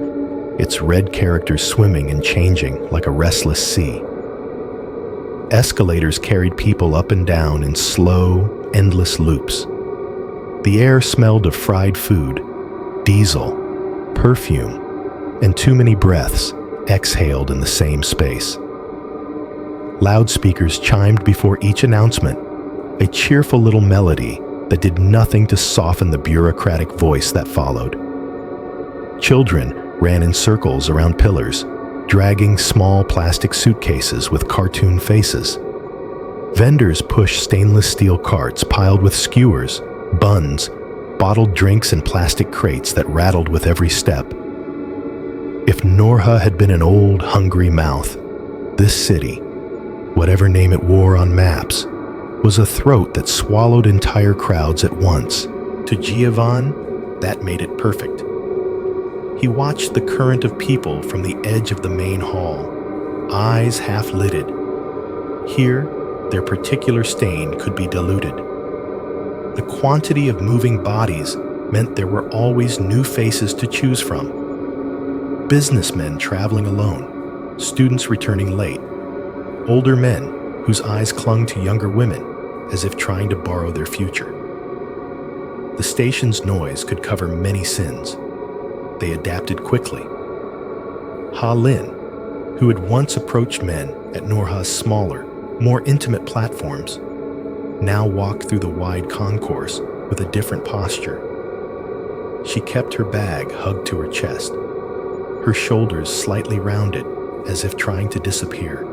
its red characters swimming and changing like a restless sea. Escalators carried people up and down in slow, endless loops. The air smelled of fried food, diesel, perfume, and too many breaths exhaled in the same space. Loudspeakers chimed before each announcement, a cheerful little melody that did nothing to soften the bureaucratic voice that followed. Children ran in circles around pillars, dragging small plastic suitcases with cartoon faces. Vendors pushed stainless steel carts piled with skewers, buns, bottled drinks, and plastic crates that rattled with every step. If Norha had been an old, hungry mouth, this city, whatever name it wore on maps, was a throat that swallowed entire crowds at once. To Giovanni, that made it perfect. He watched the current of people from the edge of the main hall, eyes half-lidded. Here, their particular stain could be diluted. The quantity of moving bodies meant there were always new faces to choose from. Businessmen traveling alone, students returning late, older men whose eyes clung to younger women as if trying to borrow their future. The station's noise could cover many sins. They adapted quickly. Ha Lin, who had once approached men at Norha's smaller, more intimate platforms, now walked through the wide concourse with a different posture. She kept her bag hugged to her chest, her shoulders slightly rounded as if trying to disappear.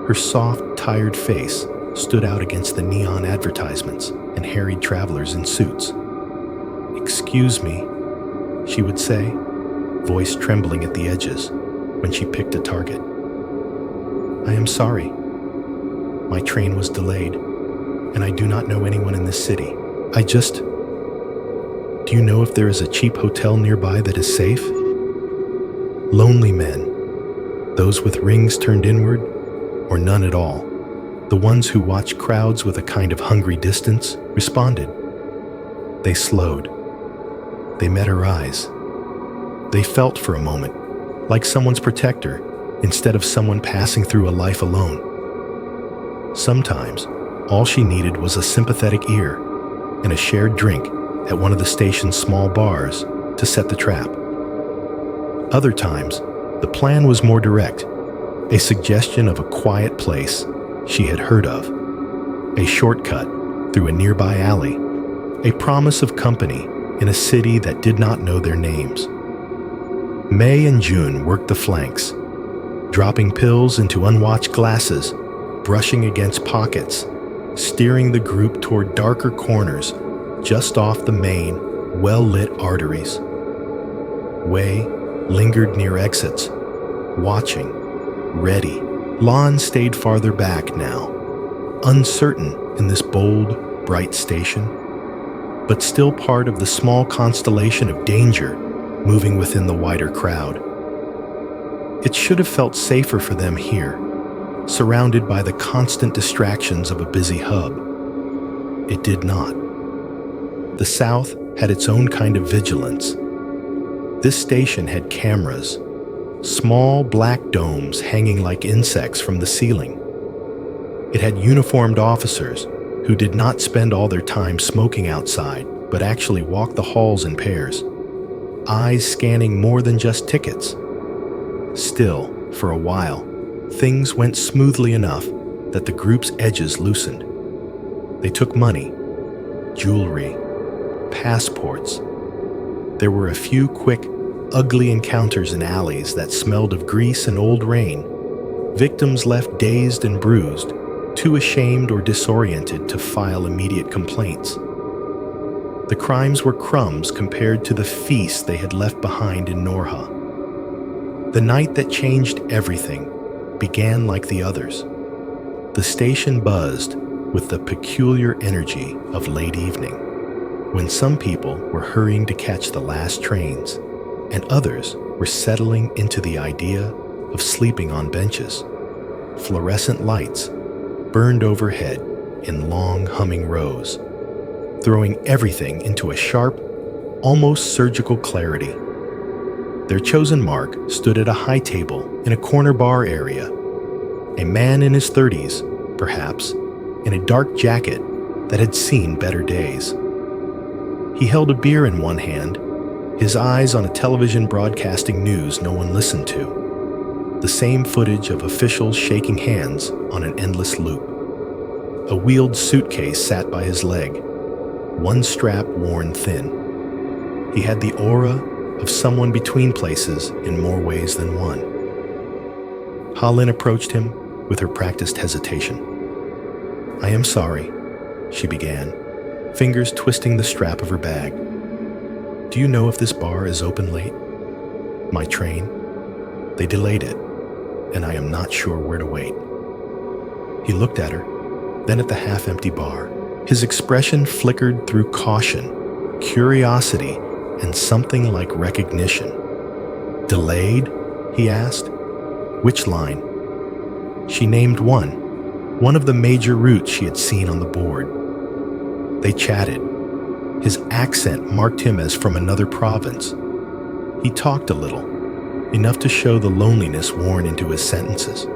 Her soft, tired face stood out against the neon advertisements and harried travelers in suits. "Excuse me," she would say, voice trembling at the edges when she picked a target. "I am sorry. My train was delayed, and I do not know anyone in this city. Do you know if there is a cheap hotel nearby that is safe?" Lonely men, those with rings turned inward, or none at all, the ones who watched crowds with a kind of hungry distance, responded. They slowed. They met her eyes. They felt for a moment, like someone's protector, instead of someone passing through a life alone. Sometimes, all she needed was a sympathetic ear, and a shared drink at one of the station's small bars to set the trap. Other times, the plan was more direct, a suggestion of a quiet place she had heard of, a shortcut through a nearby alley, a promise of company in a city that did not know their names. May and June worked the flanks, dropping pills into unwatched glasses, brushing against pockets, steering the group toward darker corners just off the main, well-lit arteries. Wei lingered near exits, watching, ready. Lon stayed farther back now, uncertain in this bold, bright station, but still part of the small constellation of danger moving within the wider crowd. It should have felt safer for them here, surrounded by the constant distractions of a busy hub. It did not. The South had its own kind of vigilance. This station had cameras, small black domes hanging like insects from the ceiling. It had uniformed officers who did not spend all their time smoking outside, but actually walked the halls in pairs, eyes scanning more than just tickets. Still, for a while, things went smoothly enough that the group's edges loosened. They took money, jewelry, passports. There were a few quick, ugly encounters in alleys that smelled of grease and old rain, victims left dazed and bruised, too ashamed or disoriented to file immediate complaints. The crimes were crumbs compared to the feast they had left behind in Norha. The night that changed everything began like the others. The station buzzed with the peculiar energy of late evening, when some people were hurrying to catch the last trains, and others were settling into the idea of sleeping on benches. Fluorescent lights burned overhead in long humming rows, throwing everything into a sharp, almost surgical clarity. Their chosen mark stood at a high table in a corner bar area. A man in his 30s, perhaps, in a dark jacket that had seen better days. He held a beer in one hand, his eyes on a television broadcasting news no one listened to. The same footage of officials shaking hands on an endless loop. A wheeled suitcase sat by his leg, one strap worn thin. He had the aura of someone between places in more ways than one. Ha-Lin approached him with her practiced hesitation. "I am sorry," she began, fingers twisting the strap of her bag. "Do you know if this bar is open late? My train? They delayed it, and I am not sure where to wait." He looked at her, then at the half-empty bar. His expression flickered through caution, curiosity, and something like recognition. "Delayed?" he asked. "Which line?" She named one of the major routes she had seen on the board. They chatted. His accent marked him as from another province. He talked a little, enough to show the loneliness worn into his sentences.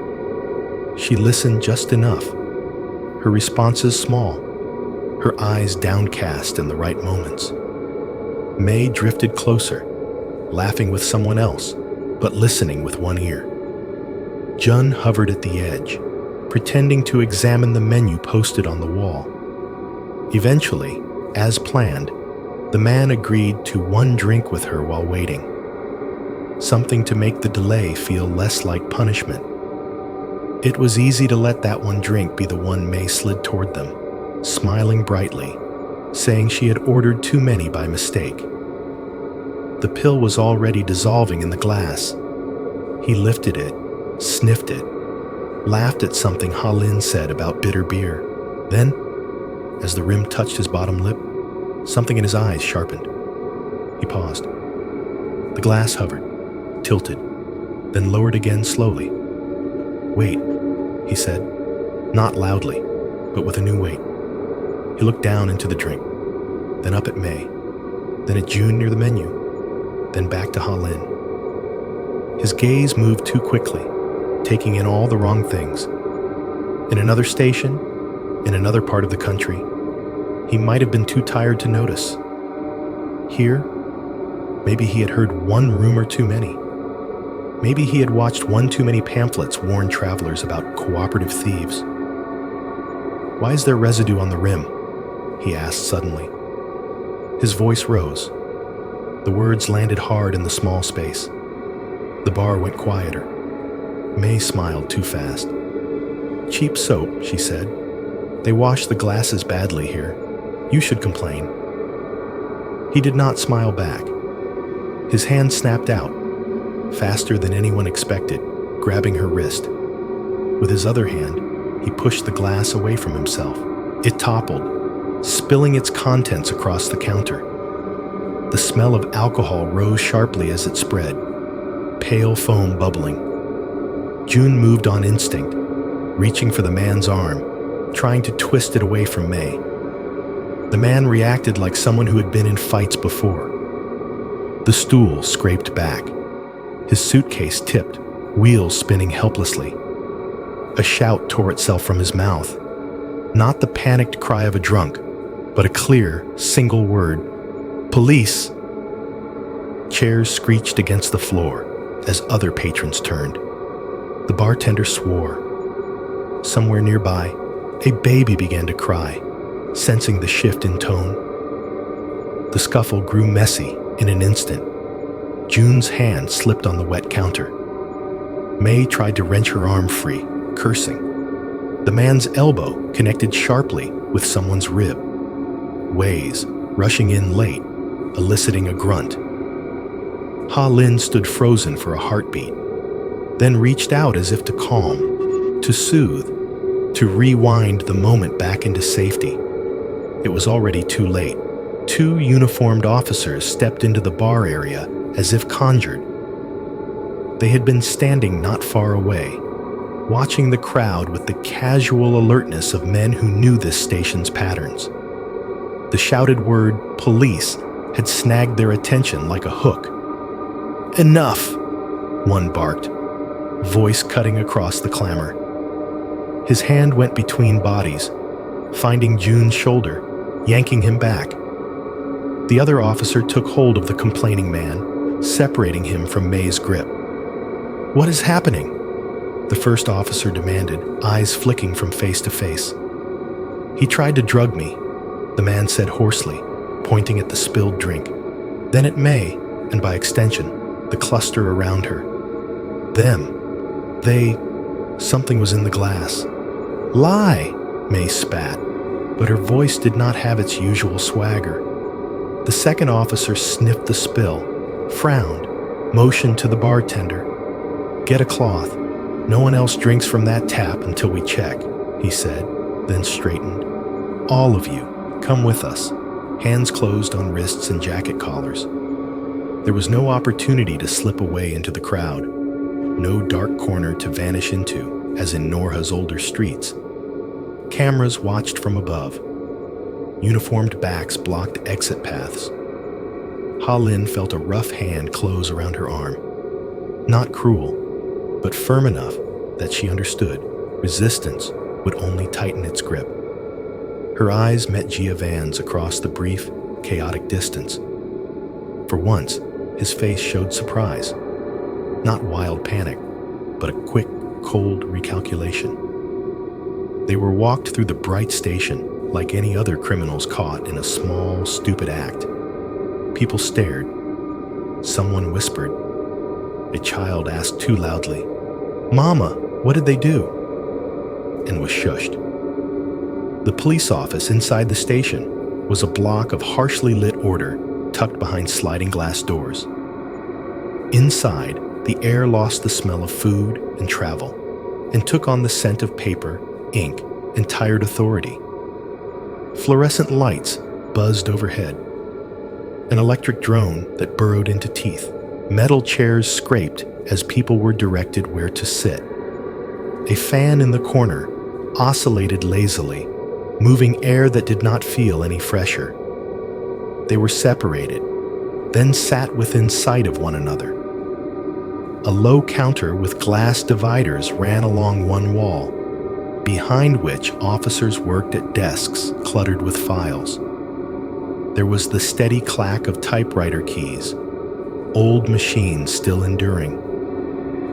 She listened just enough, her responses small, her eyes downcast in the right moments. May drifted closer, laughing with someone else, but listening with one ear. Jun hovered at the edge, pretending to examine the menu posted on the wall. Eventually, as planned, the man agreed to one drink with her while waiting, something to make the delay feel less like punishment. It was easy to let that one drink be the one May slid toward them, smiling brightly, saying she had ordered too many by mistake. The pill was already dissolving in the glass. He lifted it, sniffed it, laughed at something Ha-Lin said about bitter beer. Then, as the rim touched his bottom lip, something in his eyes sharpened. He paused. The glass hovered, tilted, then lowered again slowly. "Wait," he said, not loudly, but with a new weight. He looked down into the drink, then up at May, then at June near the menu, then back to Ha-Lin. His gaze moved too quickly, taking in all the wrong things. In another station, in another part of the country, He might have been too tired to notice. Here, maybe he had heard one rumor too many. Maybe he had watched one too many pamphlets warn travelers about cooperative thieves. "Why is there residue on the rim?" he asked suddenly. His voice rose. The words landed hard in the small space. The bar went quieter. May smiled too fast. "Cheap soap," she said. "They wash the glasses badly here. You should complain." He did not smile back. His hand snapped out, faster than anyone expected, grabbing her wrist. With his other hand, he pushed the glass away from himself. It toppled, spilling its contents across the counter. The smell of alcohol rose sharply as it spread, pale foam bubbling. June moved on instinct, reaching for the man's arm, trying to twist it away from May. The man reacted like someone who had been in fights before. The stool scraped back. His suitcase tipped, wheels spinning helplessly. A shout tore itself from his mouth. Not the panicked cry of a drunk, but a clear, single word. "Police!" Chairs screeched against the floor as other patrons turned. The bartender swore. Somewhere nearby, a baby began to cry, sensing the shift in tone. The scuffle grew messy in an instant. June's hand slipped on the wet counter. May tried to wrench her arm free, cursing. The man's elbow connected sharply with someone's rib. Ways, rushing in late, eliciting a grunt. Ha-Lin stood frozen for a heartbeat, then reached out as if to calm, to soothe, to rewind the moment back into safety. It was already too late. Two uniformed officers stepped into the bar area as if conjured. They had been standing not far away, watching the crowd with the casual alertness of men who knew this station's patterns. The shouted word, "police," had snagged their attention like a hook. "Enough!" one barked, voice cutting across the clamor. His hand went between bodies, finding June's shoulder, yanking him back. The other officer took hold of the complaining man, separating him from May's grip. "What is happening?" the first officer demanded, eyes flicking from face to face. "He tried to drug me," the man said hoarsely, pointing at the spilled drink, then at May, and by extension, the cluster around her. Them. Something was in the glass. "Lie!" May spat, but her voice did not have its usual swagger. The second officer sniffed the spill, frowned, motioned to the bartender. "Get a cloth. No one else drinks from that tap until we check," he said, then straightened. "All of you, come with us." Hands closed on wrists and jacket collars. There was no opportunity to slip away into the crowd, no dark corner to vanish into, as in Norha's older streets. Cameras watched from above. Uniformed backs blocked exit paths. Ha-Lin felt a rough hand close around her arm. Not cruel, but firm enough that she understood resistance would only tighten its grip. Her eyes met Giovan's across the brief, chaotic distance. For once, his face showed surprise. Not wild panic, but a quick, cold recalculation. They were walked through the bright station like any other criminals caught in a small, stupid act. People stared. Someone whispered. A child asked too loudly, "Mama, what did they do?" and was shushed. The police office inside the station was a block of harshly lit order tucked behind sliding glass doors. Inside, the air lost the smell of food and travel and took on the scent of paper, ink, and tired authority. Fluorescent lights buzzed overhead. An electric drone that burrowed into teeth. Metal chairs scraped as people were directed where to sit. A fan in the corner oscillated lazily, moving air that did not feel any fresher. They were separated, then sat within sight of one another. A low counter with glass dividers ran along one wall. behind which officers worked at desks cluttered with files. There was the steady clack of typewriter keys, old machines still enduring,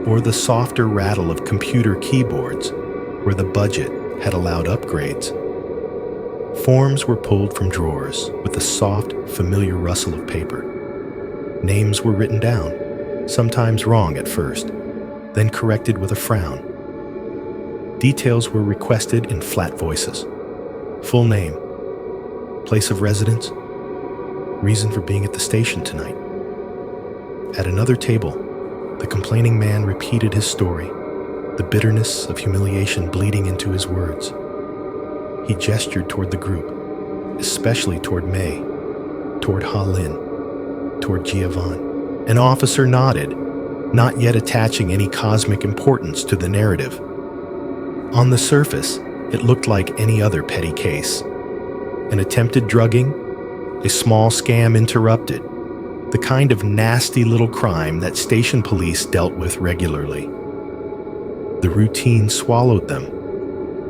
or the softer rattle of computer keyboards where the budget had allowed upgrades. Forms were pulled from drawers with a soft, familiar rustle of paper. Names were written down, sometimes wrong at first, then corrected with a frown. Details were requested in flat voices. Full name, place of residence, reason for being at the station tonight. At another table, the complaining man repeated his story, the bitterness of humiliation bleeding into his words. He gestured toward the group, especially toward May, toward Ha-Lin, toward Giovanni. An officer nodded, not yet attaching any cosmic importance to the narrative. On the surface, it looked like any other petty case. An attempted drugging, a small scam interrupted, the kind of nasty little crime that station police dealt with regularly. The routine swallowed them.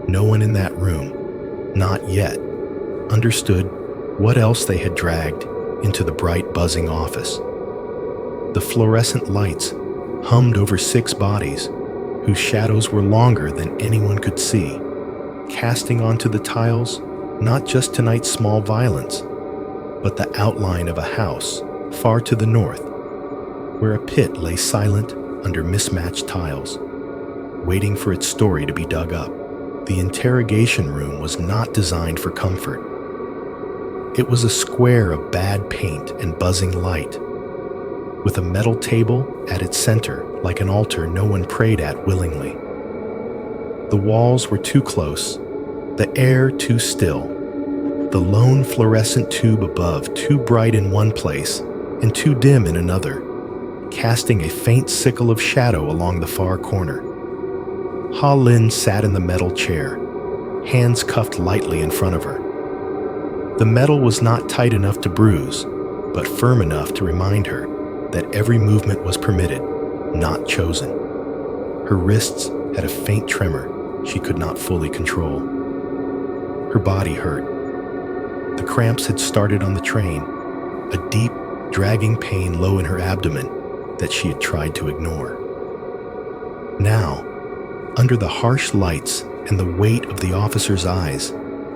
No one in that room, not yet, understood what else they had dragged into the bright, buzzing office. The fluorescent lights hummed over 6 bodies, whose shadows were longer than anyone could see, casting onto the tiles not just tonight's small violence, but the outline of a house far to the north, where a pit lay silent under mismatched tiles, waiting for its story to be dug up. The interrogation room was not designed for comfort. It was a square of bad paint and buzzing light, with a metal table at its center like an altar no one prayed at willingly. The walls were too close, the air too still, the lone fluorescent tube above too bright in one place and too dim in another, casting a faint sickle of shadow along the far corner. Ha-Lin sat in the metal chair, hands cuffed lightly in front of her. The metal was not tight enough to bruise, but firm enough to remind her that every movement was permitted, not chosen. Her wrists had a faint tremor she could not fully control. Her body hurt. The cramps had started on the train, a deep, dragging pain low in her abdomen that she had tried to ignore. Now, under the harsh lights and the weight of the officer's eyes,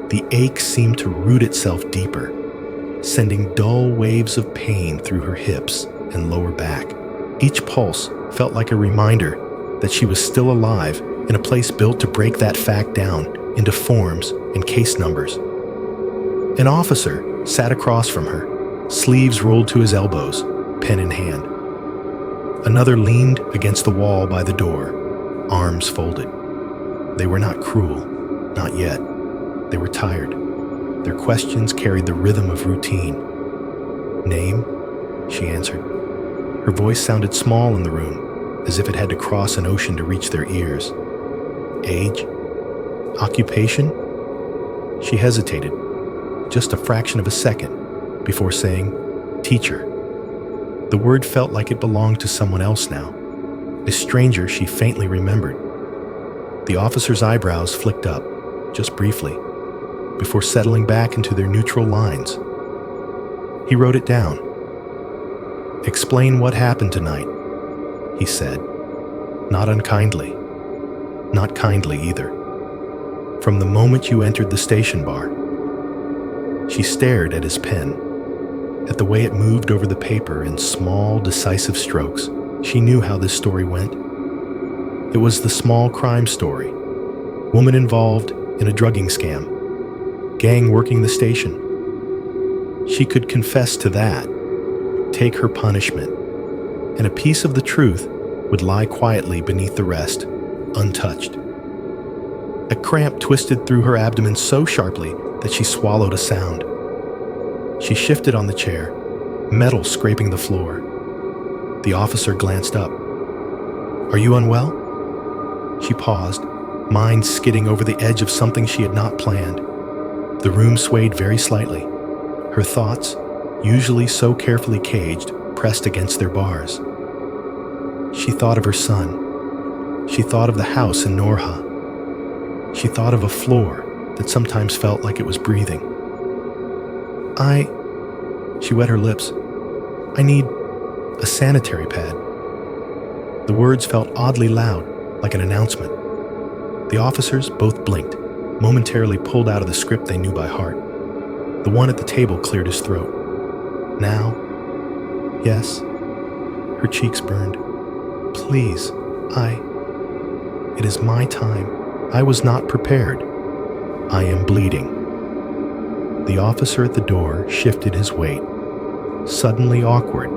the ache seemed to root itself deeper, sending dull waves of pain through her hips and lower back. Each pulse felt like a reminder that she was still alive in a place built to break that fact down into forms and case numbers. An officer sat across from her, sleeves rolled to his elbows, pen in hand. Another leaned against the wall by the door, arms folded. They were not cruel, not yet. They were tired. Their questions carried the rhythm of routine. Name? She answered. Her voice sounded small in the room, as if it had to cross an ocean to reach their ears. Age? Occupation? She hesitated, just a fraction of a second, before saying, teacher. The word felt like it belonged to someone else now, a stranger she faintly remembered. The officer's eyebrows flicked up, just briefly, before settling back into their neutral lines. He wrote it down. Explain what happened tonight, he said, not unkindly, not kindly either. From the moment you entered the station bar. She stared at his pen, at the way it moved over the paper in small, decisive strokes. She knew how this story went. It was the small crime story. Woman involved in a drugging scam. Gang working the station. She could confess to that, take her punishment, and a piece of the truth would lie quietly beneath the rest, untouched. A cramp twisted through her abdomen so sharply that she swallowed a sound. She shifted on the chair, metal scraping the floor. The officer glanced up. Are you unwell? She paused, mind skidding over the edge of something she had not planned. The room swayed very slightly. Her thoughts, usually so carefully caged, pressed against their bars. She thought of her son. She thought of the house in Norha. She thought of a floor that sometimes felt like it was breathing. She wet her lips. I need a sanitary pad. The words felt oddly loud, like an announcement. The officers both blinked, momentarily pulled out of the script they knew by heart. The one at the table cleared his throat. Now? Yes. Her cheeks burned. Please, It is my time. I was not prepared. I am bleeding. The officer at the door shifted his weight, suddenly awkward,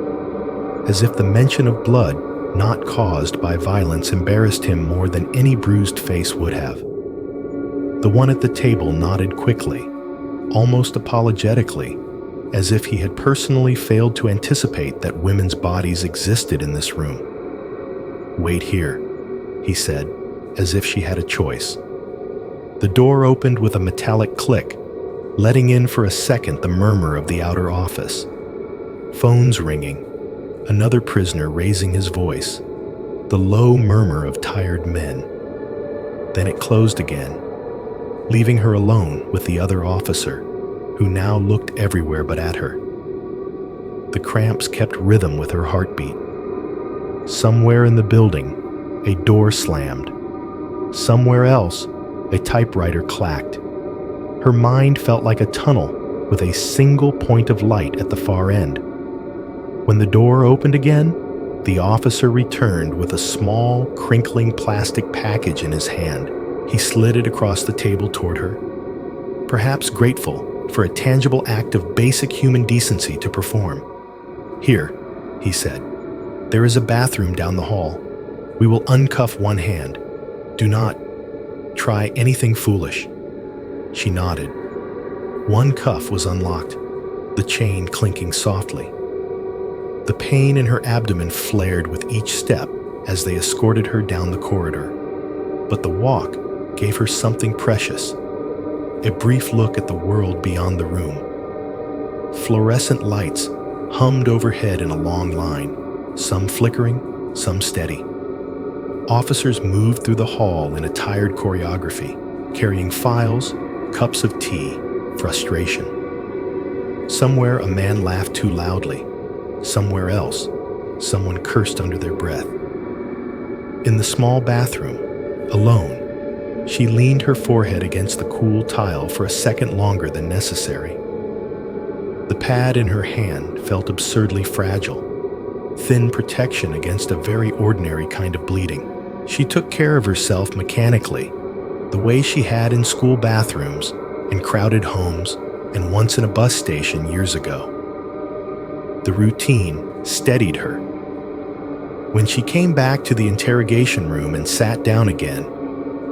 as if the mention of blood not caused by violence embarrassed him more than any bruised face would have. The one at the table nodded quickly, almost apologetically, as if he had personally failed to anticipate that women's bodies existed in this room. Wait here, he said, as if she had a choice. The door opened with a metallic click, letting in for a second the murmur of the outer office. Phones ringing, another prisoner raising his voice, the low murmur of tired men. Then it closed again, leaving her alone with the other officer, who now looked everywhere but at her. The cramps kept rhythm with her heartbeat. Somewhere in the building, a door slammed. Somewhere else, a typewriter clacked. Her mind felt like a tunnel with a single point of light at the far end. When the door opened again, the officer returned with a small, crinkling plastic package in his hand. He slid it across the table toward her, perhaps grateful for a tangible act of basic human decency to perform. Here, he said, there is a bathroom down the hall. We will uncuff one hand. Do not try anything foolish. She nodded. One cuff was unlocked, the chain clinking softly. The pain in her abdomen flared with each step as they escorted her down the corridor. But the walk gave her something precious, a brief look at the world beyond the room. Fluorescent lights hummed overhead in a long line, some flickering, some steady. Officers moved through the hall in a tired choreography, carrying files, cups of tea, frustration. Somewhere a man laughed too loudly. Somewhere else, someone cursed under their breath. In the small bathroom, alone, she leaned her forehead against the cool tile for a second longer than necessary. The pad in her hand felt absurdly fragile, thin protection against a very ordinary kind of bleeding. She took care of herself mechanically, the way she had in school bathrooms, in crowded homes, and once in a bus station years ago. The routine steadied her. When she came back to the interrogation room and sat down again,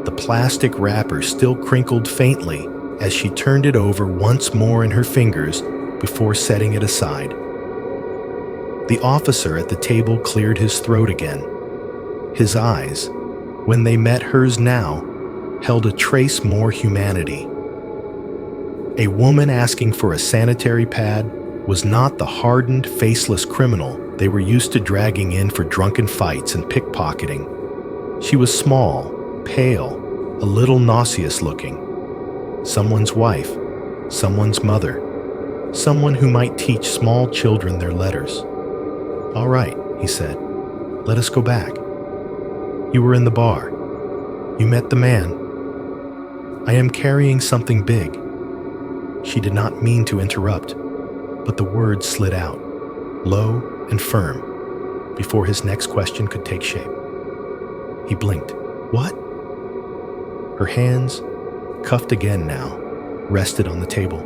the plastic wrapper still crinkled faintly as she turned it over once more in her fingers before setting it aside. The officer at the table cleared his throat again. His eyes, when they met hers now, held a trace more humanity. A woman asking for a sanitary pad was not the hardened, faceless criminal they were used to dragging in for drunken fights and pickpocketing. She was small, pale, a little nauseous looking. Someone's wife, someone's mother, someone who might teach small children their letters. All right, he said, let us go back. You were in the bar. You met the man. I am carrying something big. She did not mean to interrupt, but the words slid out, low and firm, before his next question could take shape. He blinked. What? Her hands, cuffed again now, rested on the table.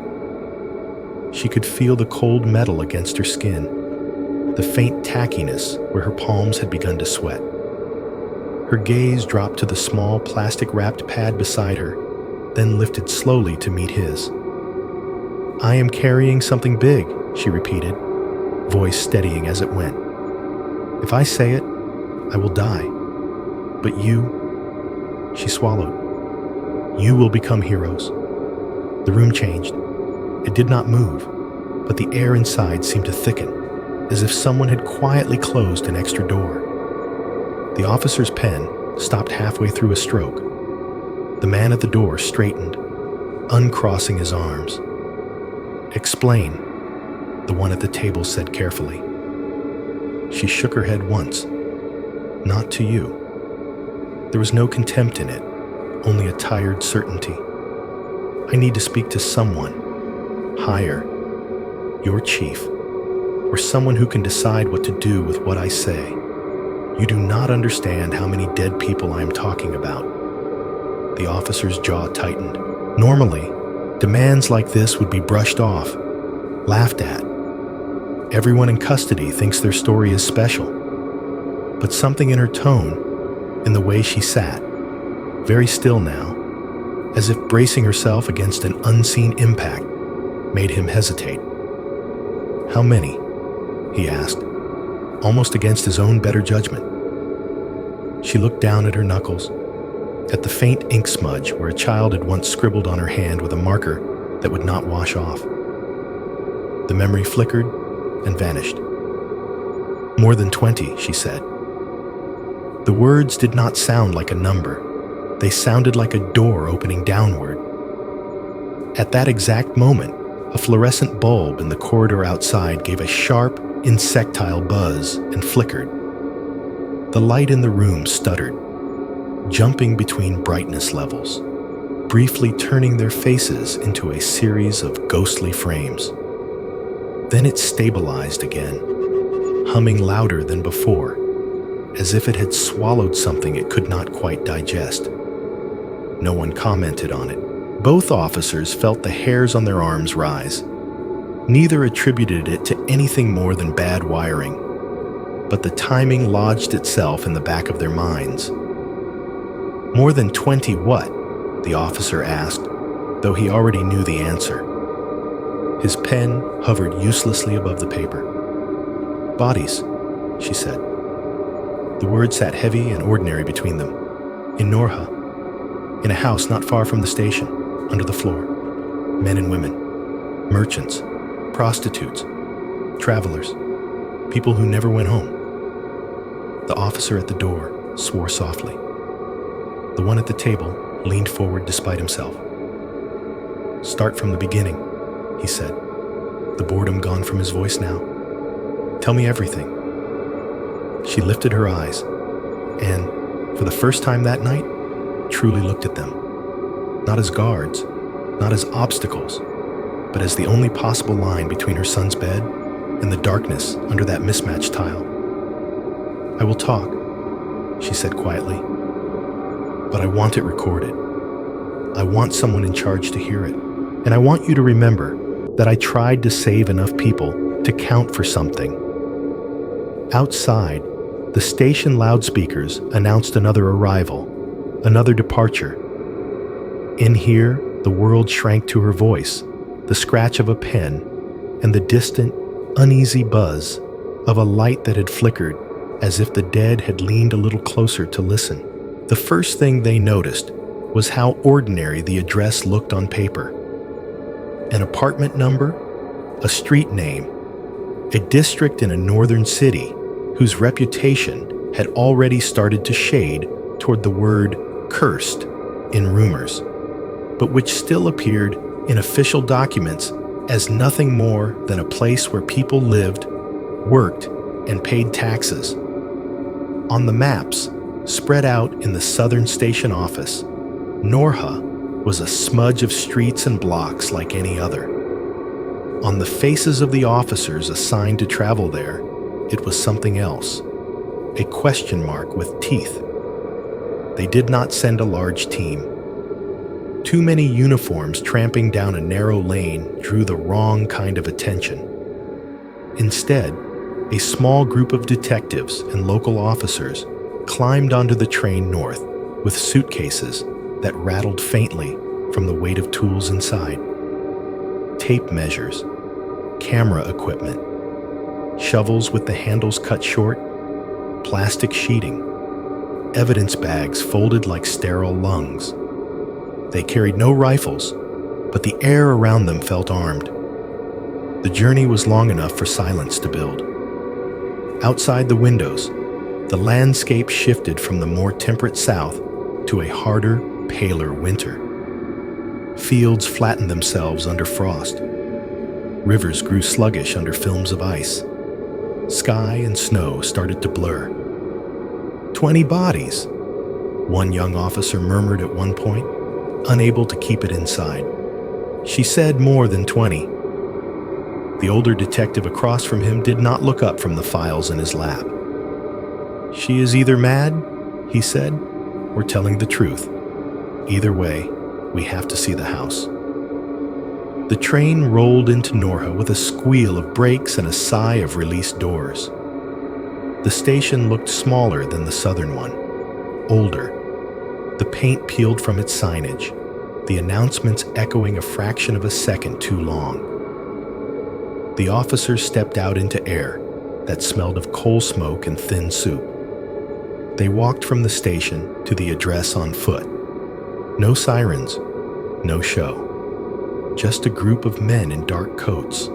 She could feel the cold metal against her skin, the faint tackiness where her palms had begun to sweat. Her gaze dropped to the small plastic-wrapped pad beside her, then lifted slowly to meet his. I am carrying something big, she repeated, voice steadying as it went. If I say it, I will die. But you, she swallowed. You will become heroes. The room changed. It did not move, but the air inside seemed to thicken, as if someone had quietly closed an extra door. The officer's pen stopped halfway through a stroke. The man at the door straightened, uncrossing his arms. "Explain," the one at the table said carefully. She shook her head once. "Not to you." There was no contempt in it, only a tired certainty. "I need to speak to someone, higher, your chief, or someone who can decide what to do with what I say. You do not understand how many dead people I am talking about." The officer's jaw tightened. Normally, demands like this would be brushed off, laughed at. Everyone in custody thinks their story is special. But something in her tone, in the way she sat, very still now, as if bracing herself against an unseen impact, made him hesitate. "How many?" he asked, almost against his own better judgment. She looked down at her knuckles, at the faint ink smudge where a child had once scribbled on her hand with a marker that would not wash off. The memory flickered and vanished. "More than 20, she said. The words did not sound like a number. They sounded like a door opening downward. At that exact moment, a fluorescent bulb in the corridor outside gave a sharp, insectile buzz and flickered. The light in the room stuttered, jumping between brightness levels, briefly turning their faces into a series of ghostly frames. Then it stabilized again, humming louder than before, as if it had swallowed something it could not quite digest. No one commented on it. Both officers felt the hairs on their arms rise. Neither attributed it to anything more than bad wiring, but the timing lodged itself in the back of their minds. "More than 20 what?" the officer asked, though he already knew the answer. His pen hovered uselessly above the paper. "Bodies," she said. The words sat heavy and ordinary between them. "In Norha, in a house not far from the station, under the floor. Men and women, merchants, prostitutes, travelers, people who never went home." The officer at the door swore softly. The one at the table leaned forward despite himself. "Start from the beginning," he said, the boredom gone from his voice now. "Tell me everything." She lifted her eyes and, for the first time that night, truly looked at them. Not as guards, not as obstacles, but as the only possible line between her son's bed and the darkness under that mismatched tile. "I will talk," she said quietly, "but I want it recorded. I want someone in charge to hear it. And I want you to remember that I tried to save enough people to count for something." Outside, the station loudspeakers announced another arrival, another departure. In here, the world shrank to her voice, the scratch of a pen, and the distant, uneasy buzz of a light that had flickered as if the dead had leaned a little closer to listen. The first thing they noticed was how ordinary the address looked on paper. An apartment number, a street name, a district in a northern city whose reputation had already started to shade toward the word cursed in rumors, but which still appeared in official documents as nothing more than a place where people lived, worked, and paid taxes. On the maps, spread out in the southern station office, Norha was a smudge of streets and blocks like any other. On the faces of the officers assigned to travel there, it was something else, a question mark with teeth. They did not send a large team. Too many uniforms tramping down a narrow lane drew the wrong kind of attention. Instead, a small group of detectives and local officers climbed onto the train north with suitcases that rattled faintly from the weight of tools inside. Tape measures, camera equipment, shovels with the handles cut short, plastic sheeting, evidence bags folded like sterile lungs. They carried no rifles, but the air around them felt armed. The journey was long enough for silence to build. Outside the windows, the landscape shifted from the more temperate south to a harder, paler winter. Fields flattened themselves under frost. Rivers grew sluggish under films of ice. Sky and snow started to blur. 20 bodies, one young officer murmured at one point, unable to keep it inside. She said more than 20. The older detective across from him did not look up from the files in his lap. She is either mad, he said, or telling the truth. Either way, we have to see the house. The train rolled into Norha with a squeal of brakes and a sigh of released doors. The station looked smaller than the southern one, older. The paint peeled from its signage, the announcements echoing a fraction of a second too long. The officers stepped out into air that smelled of coal smoke and thin soup. They walked from the station to the address on foot. No sirens, no show. Just a group of men in dark coats,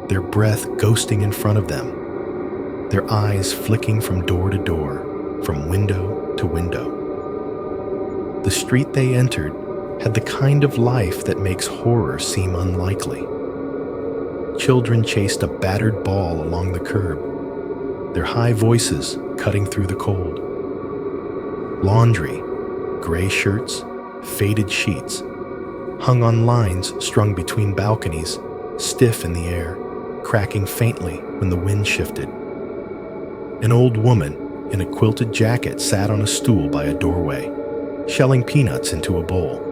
their breath ghosting in front of them, their eyes flicking from door to door, from window to window. The street they entered had the kind of life that makes horror seem unlikely. Children chased a battered ball along the curb, their high voices cutting through the cold. Laundry, gray shirts, faded sheets, hung on lines strung between balconies, stiff in the air, cracking faintly when the wind shifted. An old woman in a quilted jacket sat on a stool by a doorway, shelling peanuts into a bowl.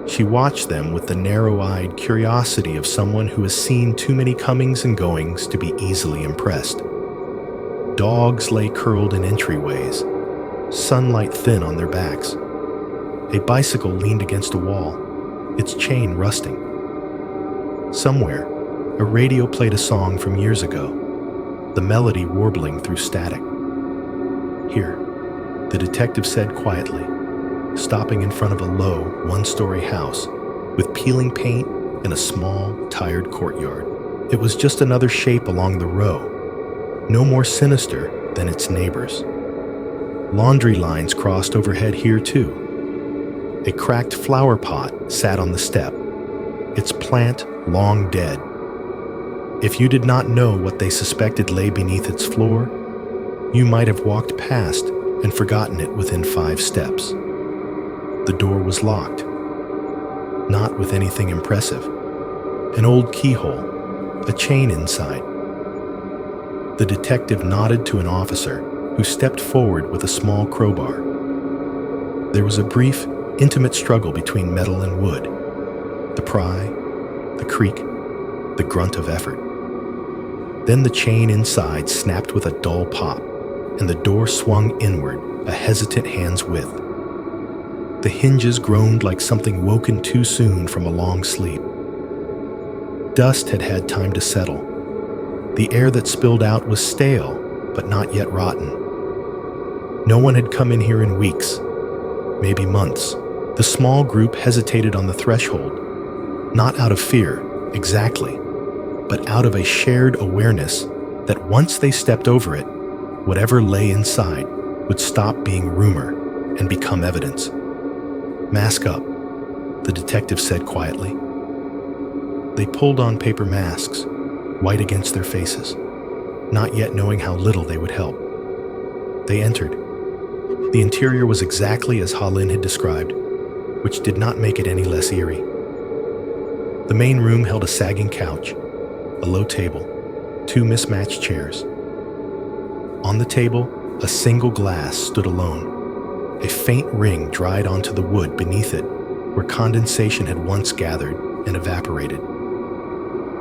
She watched them with the narrow-eyed curiosity of someone who has seen too many comings and goings to be easily impressed. Dogs lay curled in entryways, sunlight thin on their backs. A bicycle leaned against a wall, its chain rusting. Somewhere, a radio played a song from years ago, the melody warbling through static. Here, the detective said quietly, stopping in front of a low, one-story house with peeling paint and a small, tired courtyard. It was just another shape along the row, no more sinister than its neighbors. Laundry lines crossed overhead here too. A cracked flower pot sat on the step, its plant long dead. If you did not know what they suspected lay beneath its floor, you might have walked past and forgotten it within 5 steps. The door was locked, not with anything impressive. An old keyhole, a chain inside. The detective nodded to an officer who stepped forward with a small crowbar. There was a brief, intimate struggle between metal and wood. The pry, the creak, the grunt of effort. Then the chain inside snapped with a dull pop, and the door swung inward, a hesitant hand's width. The hinges groaned like something woken too soon from a long sleep. Dust had had time to settle. The air that spilled out was stale, but not yet rotten. No one had come in here in weeks, maybe months. The small group hesitated on the threshold, not out of fear, exactly, but out of a shared awareness that once they stepped over it, whatever lay inside would stop being rumor and become evidence. "Mask up," the detective said quietly. They pulled on paper masks, white against their faces, not yet knowing how little they would help. They entered. The interior was exactly as Lin had described, which did not make it any less eerie. The main room held a sagging couch, a low table, 2 mismatched chairs. On the table, a single glass stood alone. A faint ring dried onto the wood beneath it, where condensation had once gathered and evaporated.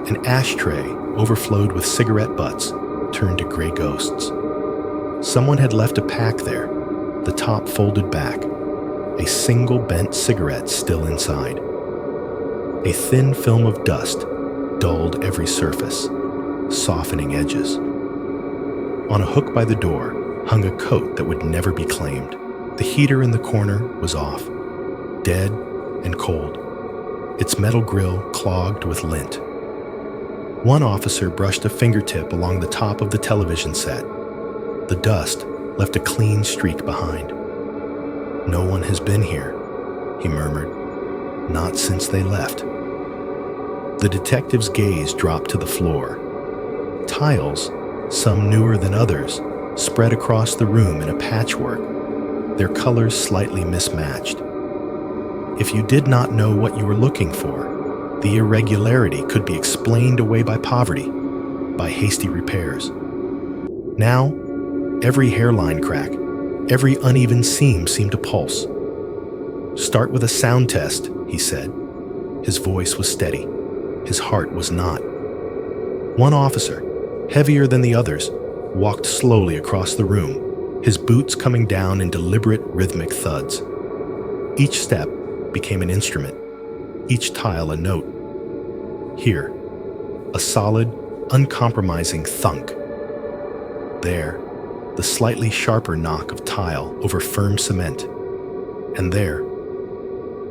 An ashtray overflowed with cigarette butts turned to gray ghosts. Someone had left a pack there, the top folded back, a single bent cigarette still inside. A thin film of dust dulled every surface, softening edges. On a hook by the door hung a coat that would never be claimed. The heater in the corner was off, dead and cold, its metal grill clogged with lint. One officer brushed a fingertip along the top of the television set. The dust left a clean streak behind. No one has been here, he murmured. Not since they left. The detective's gaze dropped to the floor. Tiles, some newer than others, spread across the room in a patchwork, their colors slightly mismatched. If you did not know what you were looking for, the irregularity could be explained away by poverty, by hasty repairs. Now, every hairline crack, every uneven seam seemed to pulse. Start with a sound test, he said. His voice was steady. His heart was not. One officer, heavier than the others, walked slowly across the room, his boots coming down in deliberate rhythmic thuds. Each step became an instrument, each tile a note. Here, a solid, uncompromising thunk. There, the slightly sharper knock of tile over firm cement. And there,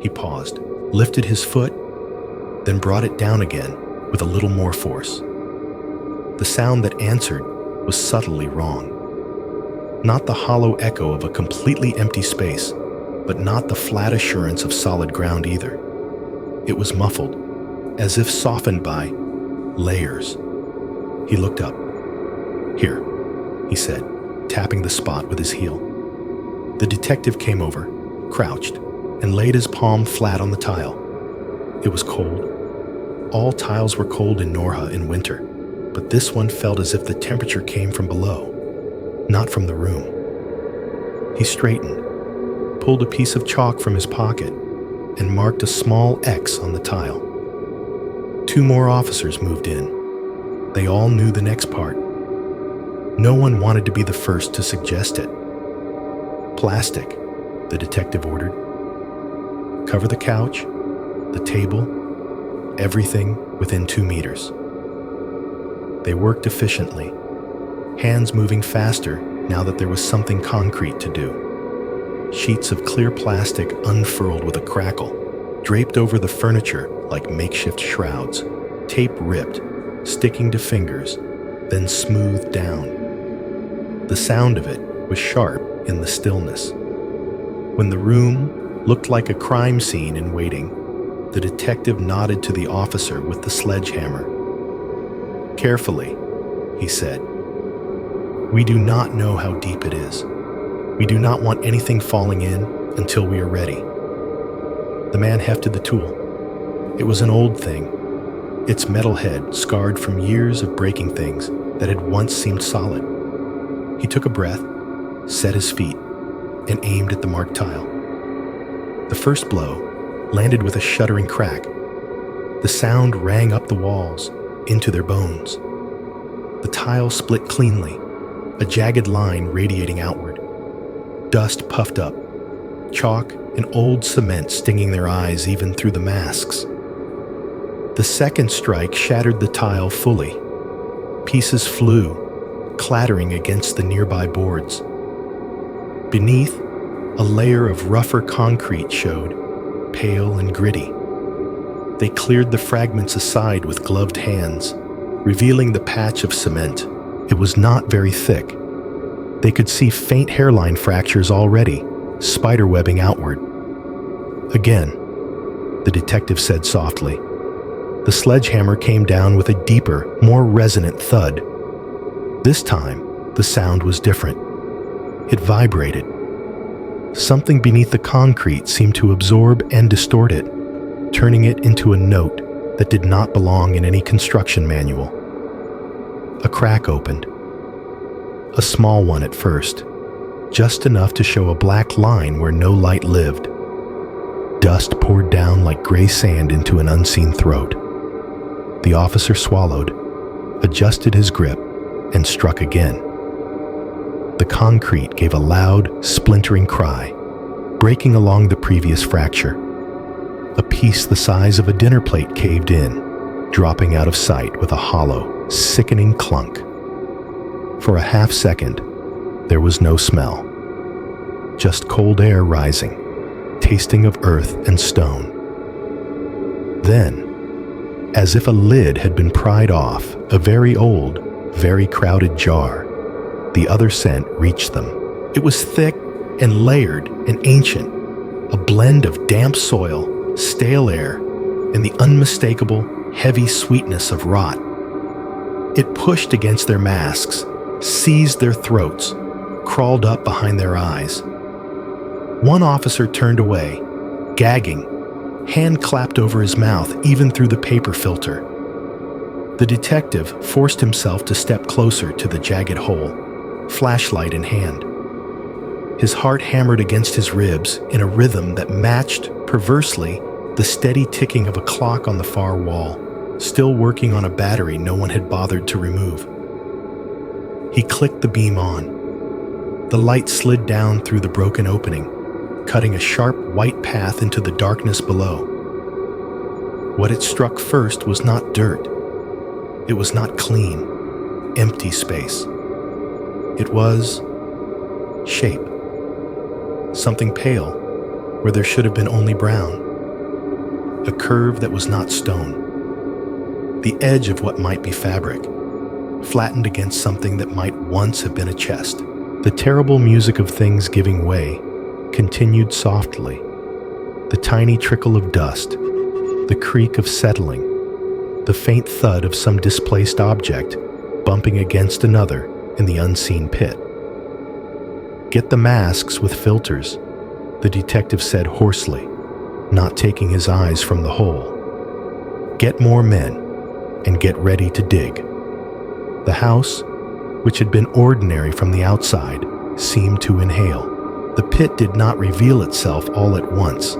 he paused, lifted his foot, then brought it down again with a little more force. The sound that answered was subtly wrong. Not the hollow echo of a completely empty space, but not the flat assurance of solid ground either. It was muffled, as if softened by layers. He looked up. Here, he said, tapping the spot with his heel. The detective came over, crouched, and laid his palm flat on the tile. It was cold. All tiles were cold in Norha in winter, but this one felt as if the temperature came from below, not from the room. He straightened, pulled a piece of chalk from his pocket, and marked a small X on the tile. 2 more officers moved in. They all knew the next part. No one wanted to be the first to suggest it. Plastic, the detective ordered. Cover the couch, the table, everything within 2 meters. They worked efficiently, hands moving faster now that there was something concrete to do. Sheets of clear plastic unfurled with a crackle, draped over the furniture like makeshift shrouds, tape ripped, sticking to fingers, then smoothed down. The sound of it was sharp in the stillness. When the room looked like a crime scene in waiting, the detective nodded to the officer with the sledgehammer. Carefully, he said. We do not know how deep it is. We do not want anything falling in until we are ready. The man hefted the tool. It was an old thing, its metal head scarred from years of breaking things that had once seemed solid. He took a breath, set his feet, and aimed at the marked tile. The first blow landed with a shuddering crack. The sound rang up the walls, into their bones. The tile split cleanly, a jagged line radiating outward. Dust puffed up, chalk and old cement stinging their eyes even through the masks. The second strike shattered the tile fully. Pieces flew, clattering against the nearby boards. Beneath, a layer of rougher concrete showed, pale and gritty. They cleared the fragments aside with gloved hands, revealing the patch of cement. It was not very thick. They could see faint hairline fractures already, spiderwebbing outward. Again, the detective said softly. The sledgehammer came down with a deeper, more resonant thud. This time, the sound was different. It vibrated. Something beneath the concrete seemed to absorb and distort it, turning it into a note that did not belong in any construction manual. A crack opened. A small one at first, just enough to show a black line where no light lived. Dust poured down like gray sand into an unseen throat. The officer swallowed, adjusted his grip, and struck again. The concrete gave a loud, splintering cry, breaking along the previous fracture. A piece the size of a dinner plate caved in, dropping out of sight with a hollow, sickening clunk. For a half second, there was no smell. Just cold air rising, tasting of earth and stone. Then, as if a lid had been pried off a very old, very crowded jar, the other scent reached them. It was thick and layered and ancient, a blend of damp soil, stale air, and the unmistakable, heavy sweetness of rot. It pushed against their masks, seized their throats, crawled up behind their eyes. One officer turned away, gagging, hand clapped over his mouth even through the paper filter. The detective forced himself to step closer to the jagged hole, flashlight in hand. His heart hammered against his ribs in a rhythm that matched, perversely, the steady ticking of a clock on the far wall, still working on a battery no one had bothered to remove. He clicked the beam on. The light slid down through the broken opening, cutting a sharp white path into the darkness below. What it struck first was not dirt. It was not clean, empty space. It was shape. Something pale where there should have been only brown. A curve that was not stone. The edge of what might be fabric, flattened against something that might once have been a chest. The terrible music of things giving way continued softly. The tiny trickle of dust, the creak of settling, the faint thud of some displaced object bumping against another in the unseen pit. "Get the masks with filters," the detective said hoarsely, not taking his eyes from the hole. "Get more men, and get ready to dig." The house, which had been ordinary from the outside, seemed to inhale. The pit did not reveal itself all at once.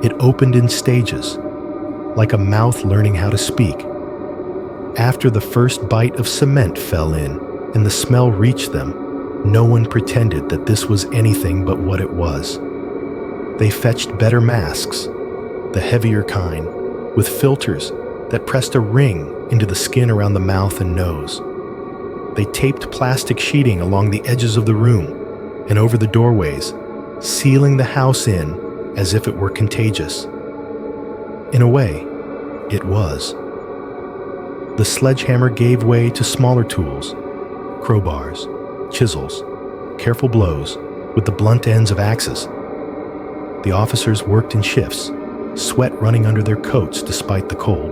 It opened in stages, like a mouth learning how to speak. After the first bite of cement fell in and the smell reached them, no one pretended that this was anything but what it was. They fetched better masks, the heavier kind, with filters that pressed a ring into the skin around the mouth and nose. They taped plastic sheeting along the edges of the room and over the doorways, sealing the house in as if it were contagious. In a way, it was. The sledgehammer gave way to smaller tools, crowbars, chisels, careful blows with the blunt ends of axes. The officers worked in shifts, sweat running under their coats despite the cold.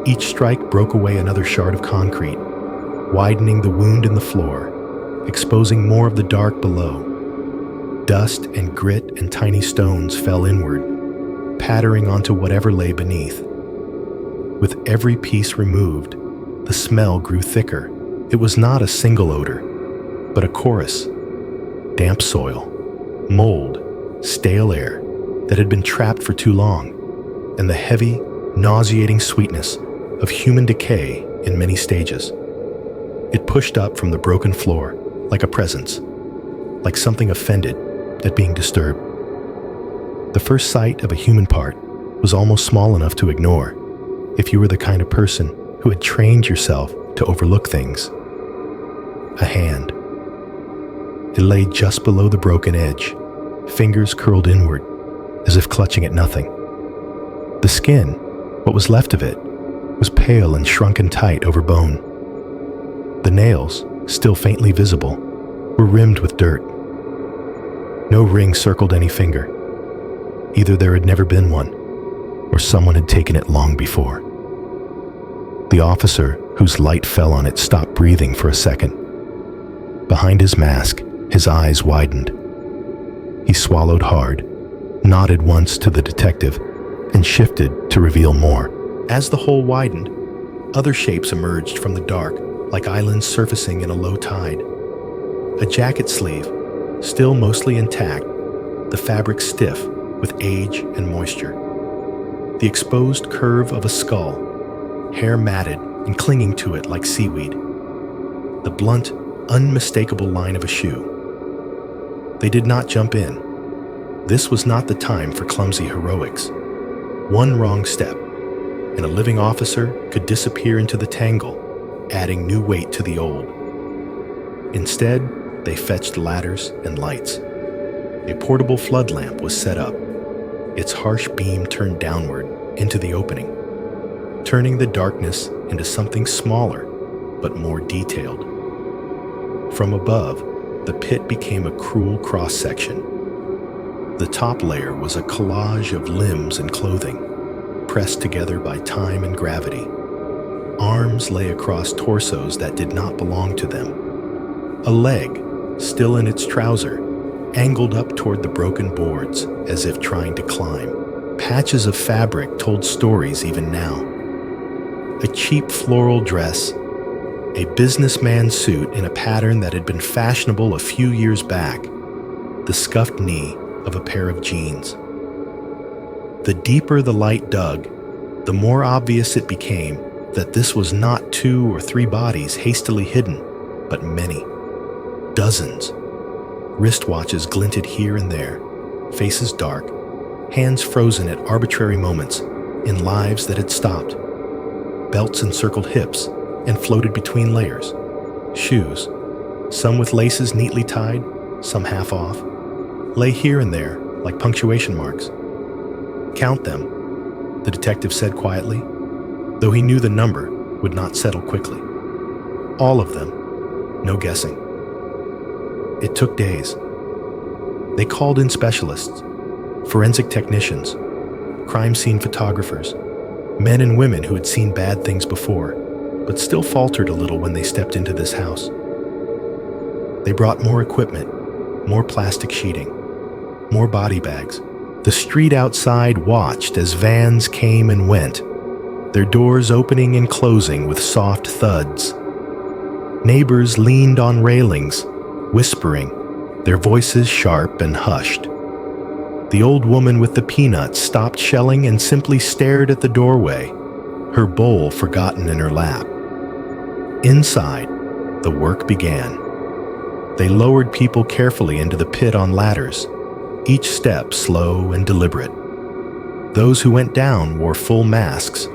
Each strike broke away another shard of concrete, widening the wound in the floor, exposing more of the dark below. Dust and grit and tiny stones fell inward, pattering onto whatever lay beneath. With every piece removed, the smell grew thicker. It was not a single odor, but a chorus. Damp soil, mold, stale air that had been trapped for too long, and the heavy, nauseating sweetness of human decay in many stages. It pushed up from the broken floor like a presence, like something offended at being disturbed. The first sight of a human part was almost small enough to ignore if you were the kind of person who had trained yourself to overlook things. A hand. It lay just below the broken edge, fingers curled inward, as if clutching at nothing. The skin, what was left of it, was pale and shrunken tight over bone. The nails, still faintly visible, were rimmed with dirt. No ring circled any finger. Either there had never been one, or someone had taken it long before. The officer, whose light fell on it, stopped breathing for a second. Behind his mask, his eyes widened. He swallowed hard, nodded once to the detective, and shifted to reveal more. As the hole widened, other shapes emerged from the dark, like islands surfacing in a low tide. A jacket sleeve, still mostly intact, the fabric stiff with age and moisture. The exposed curve of a skull, hair matted and clinging to it like seaweed. The blunt, unmistakable line of a shoe. They did not jump in. This was not the time for clumsy heroics. One wrong step, and a living officer could disappear into the tangle, adding new weight to the old. Instead, they fetched ladders and lights. A portable flood lamp was set up, its harsh beam turned downward into the opening, turning the darkness into something smaller but more detailed. From above, the pit became a cruel cross-section. The top layer was a collage of limbs and clothing, pressed together by time and gravity. Arms lay across torsos that did not belong to them. A leg, still in its trouser, angled up toward the broken boards as if trying to climb. Patches of fabric told stories even now. A cheap floral dress, a businessman's suit in a pattern that had been fashionable a few years back, the scuffed knee of a pair of jeans. The deeper the light dug, the more obvious it became that this was not 2 or 3 bodies hastily hidden, but many. Dozens. Wristwatches glinted here and there, faces dark, hands frozen at arbitrary moments in lives that had stopped. Belts encircled hips and floated between layers. Shoes, some with laces neatly tied, some half off, lay here and there like punctuation marks. "Count them," the detective said quietly, though he knew the number would not settle quickly. All of them, no guessing. It took days. They called in specialists, forensic technicians, crime scene photographers, men and women who had seen bad things before, but still faltered a little when they stepped into this house. They brought more equipment, more plastic sheeting, more body bags. The street outside watched as vans came and went, their doors opening and closing with soft thuds. Neighbors leaned on railings, whispering, their voices sharp and hushed. The old woman with the peanuts stopped shelling and simply stared at the doorway, her bowl forgotten in her lap. Inside, the work began. They lowered people carefully into the pit on ladders, each step slow and deliberate. Those who went down wore full masks,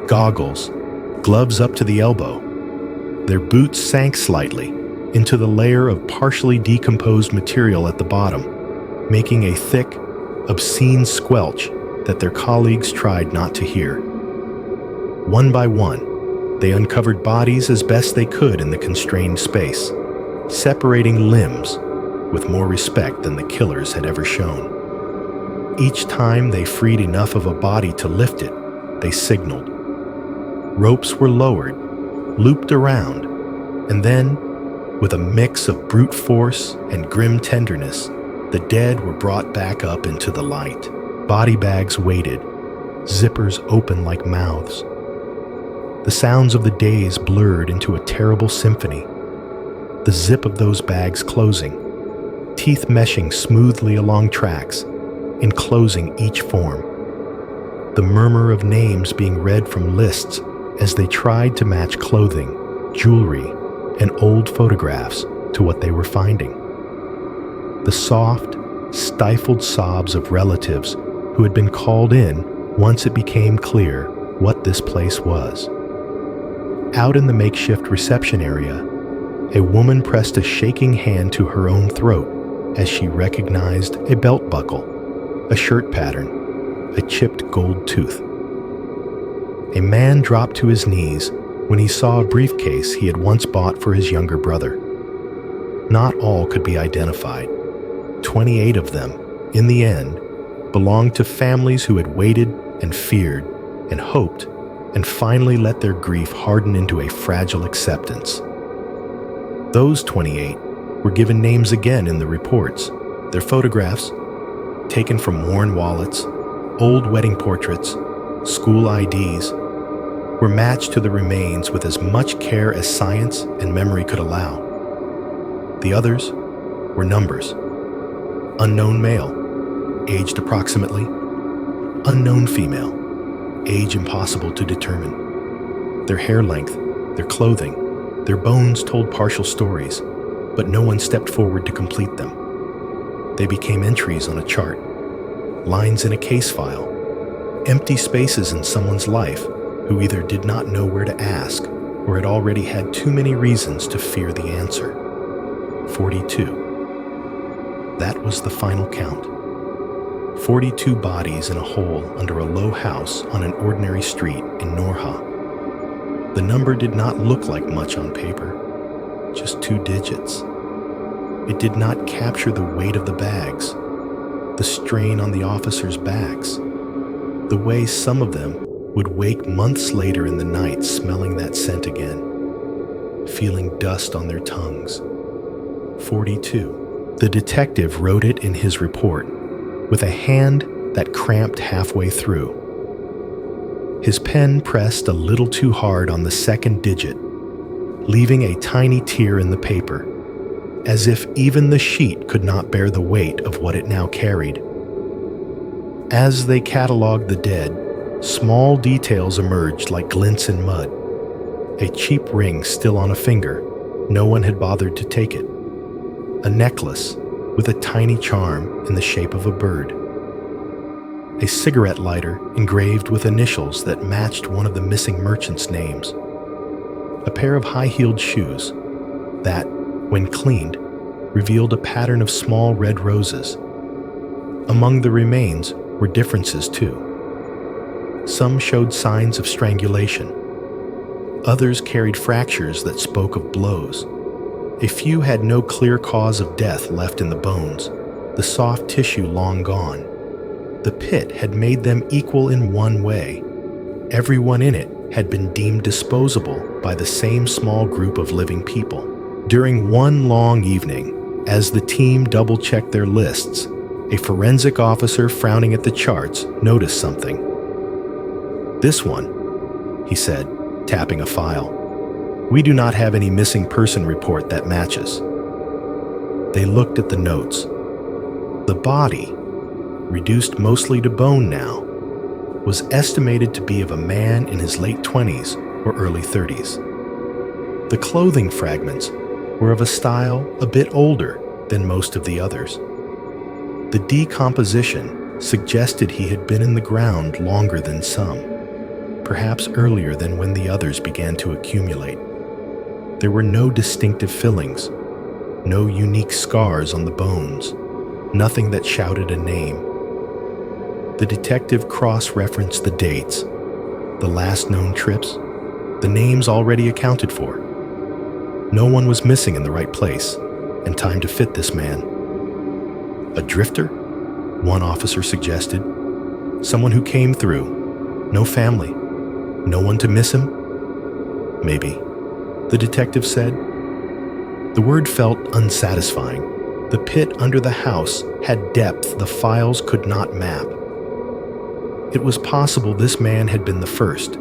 goggles, gloves up to the elbow. Their boots sank slightly into the layer of partially decomposed material at the bottom, making a thick, obscene squelch that their colleagues tried not to hear. One by one, they uncovered bodies as best they could in the constrained space, separating limbs with more respect than the killers had ever shown. Each time they freed enough of a body to lift it, they signaled. Ropes were lowered, looped around, and then, with a mix of brute force and grim tenderness, the dead were brought back up into the light. Body bags waited, zippers open like mouths. The sounds of the days blurred into a terrible symphony. The zip of those bags closing, teeth meshing smoothly along tracks, enclosing each form. The murmur of names being read from lists as they tried to match clothing, jewelry, and old photographs to what they were finding. The soft, stifled sobs of relatives who had been called in once it became clear what this place was. Out in the makeshift reception area, a woman pressed a shaking hand to her own throat as she recognized a belt buckle, a shirt pattern, a chipped gold tooth. A man dropped to his knees when he saw a briefcase he had once bought for his younger brother. Not all could be identified. 28 of them, in the end, belonged to families who had waited and feared and hoped and finally let their grief harden into a fragile acceptance. Those 28 were given names again in the reports. Their photographs, taken from worn wallets, old wedding portraits, school IDs, were matched to the remains with as much care as science and memory could allow. The others were numbers. Unknown male, aged approximately. Unknown female, age impossible to determine. Their hair length, their clothing, their bones told partial stories, but no one stepped forward to complete them. They became entries on a chart, lines in a case file, empty spaces in someone's life who either did not know where to ask or had already had too many reasons to fear the answer. 42. That was the final count. 42 bodies in a hole under a low house on an ordinary street in Norha. The number did not look like much on paper, just 2 digits. It did not capture the weight of the bags, the strain on the officers' backs, the way some of them would wake months later in the night smelling that scent again, feeling dust on their tongues. 42. The detective wrote it in his report, with a hand that cramped halfway through. His pen pressed a little too hard on the second digit, leaving a tiny tear in the paper, as if even the sheet could not bear the weight of what it now carried. As they cataloged the dead, small details emerged like glints in mud. A cheap ring still on a finger, no one had bothered to take it. A necklace with a tiny charm in the shape of a bird. A cigarette lighter engraved with initials that matched one of the missing merchant's names. A pair of high-heeled shoes that, when cleaned, revealed a pattern of small red roses. Among the remains were differences too. Some showed signs of strangulation. Others carried fractures that spoke of blows. A few had no clear cause of death left in the bones, the soft tissue long gone. The pit had made them equal in one way. Everyone in it had been deemed disposable by the same small group of living people. During one long evening, as the team double-checked their lists, a forensic officer frowning at the charts noticed something. "This one," he said, tapping a file. "We do not have any missing person report that matches." They looked at the notes. The body, reduced mostly to bone now, was estimated to be of a man in his late 20s or early 30s. The clothing fragments were of a style a bit older than most of the others. The decomposition suggested he had been in the ground longer than some, perhaps earlier than when the others began to accumulate. There were no distinctive fillings, no unique scars on the bones, nothing that shouted a name. The detective cross-referenced the dates, the last known trips, the names already accounted for. No one was missing in the right place, and time to fit this man. "A drifter?" one officer suggested. "Someone who came through. No family. No one to miss him?" "Maybe," the detective said. The word felt unsatisfying. The pit under the house had depth the files could not map. It was possible this man had been the first,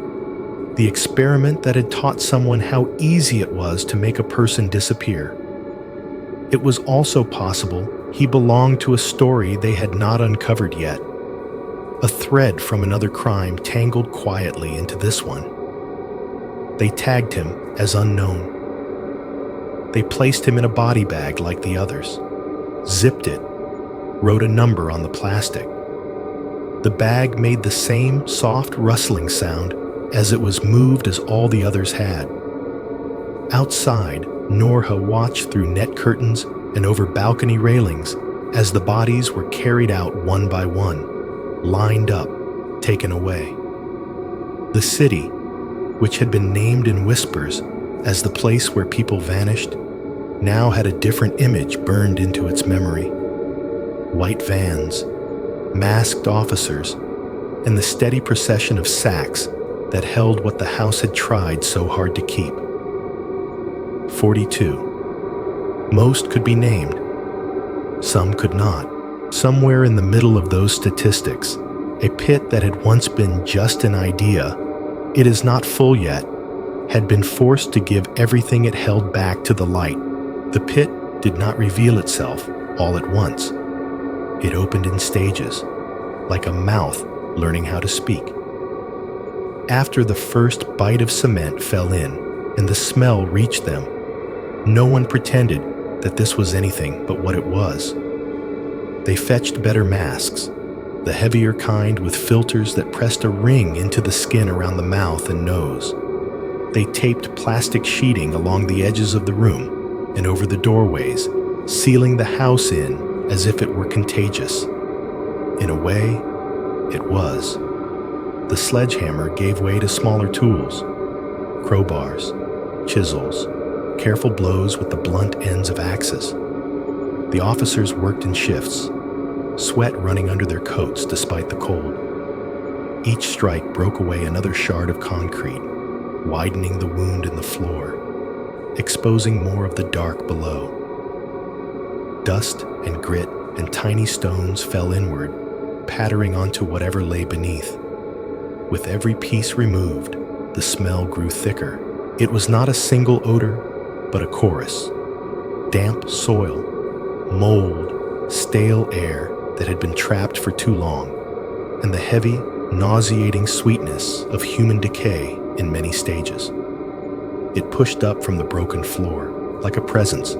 the experiment that had taught someone how easy it was to make a person disappear. It was also possible he belonged to a story they had not uncovered yet, a thread from another crime tangled quietly into this one. They tagged him as unknown. They placed him in a body bag like the others, zipped it, wrote a number on the plastic. The bag made the same soft rustling sound as it was moved as all the others had. Outside, Norha watched through net curtains and over balcony railings as the bodies were carried out one by one, lined up, taken away. The city, which had been named in whispers as the place where people vanished, now had a different image burned into its memory. White vans, masked officers, and the steady procession of sacks that held what the house had tried so hard to keep. 42. Most could be named. Some could not. Somewhere in the middle of those statistics, a pit that had once been just an idea, it is not full yet, had been forced to give everything it held back to the light. The pit did not reveal itself all at once. It opened in stages, like a mouth learning how to speak. After the first bite of cement fell in and the smell reached them, no one pretended that this was anything but what it was. They fetched better masks, the heavier kind with filters that pressed a ring into the skin around the mouth and nose. They taped plastic sheeting along the edges of the room and over the doorways, sealing the house in as if it were contagious. In a way, it was. The sledgehammer gave way to smaller tools, crowbars, chisels, careful blows with the blunt ends of axes. The officers worked in shifts, sweat running under their coats despite the cold. Each strike broke away another shard of concrete, widening the wound in the floor, exposing more of the dark below. Dust and grit and tiny stones fell inward, pattering onto whatever lay beneath. With every piece removed, the smell grew thicker. It was not a single odor, but a chorus. Damp soil, mold, stale air that had been trapped for too long, and the heavy, nauseating sweetness of human decay in many stages. It pushed up from the broken floor, like a presence,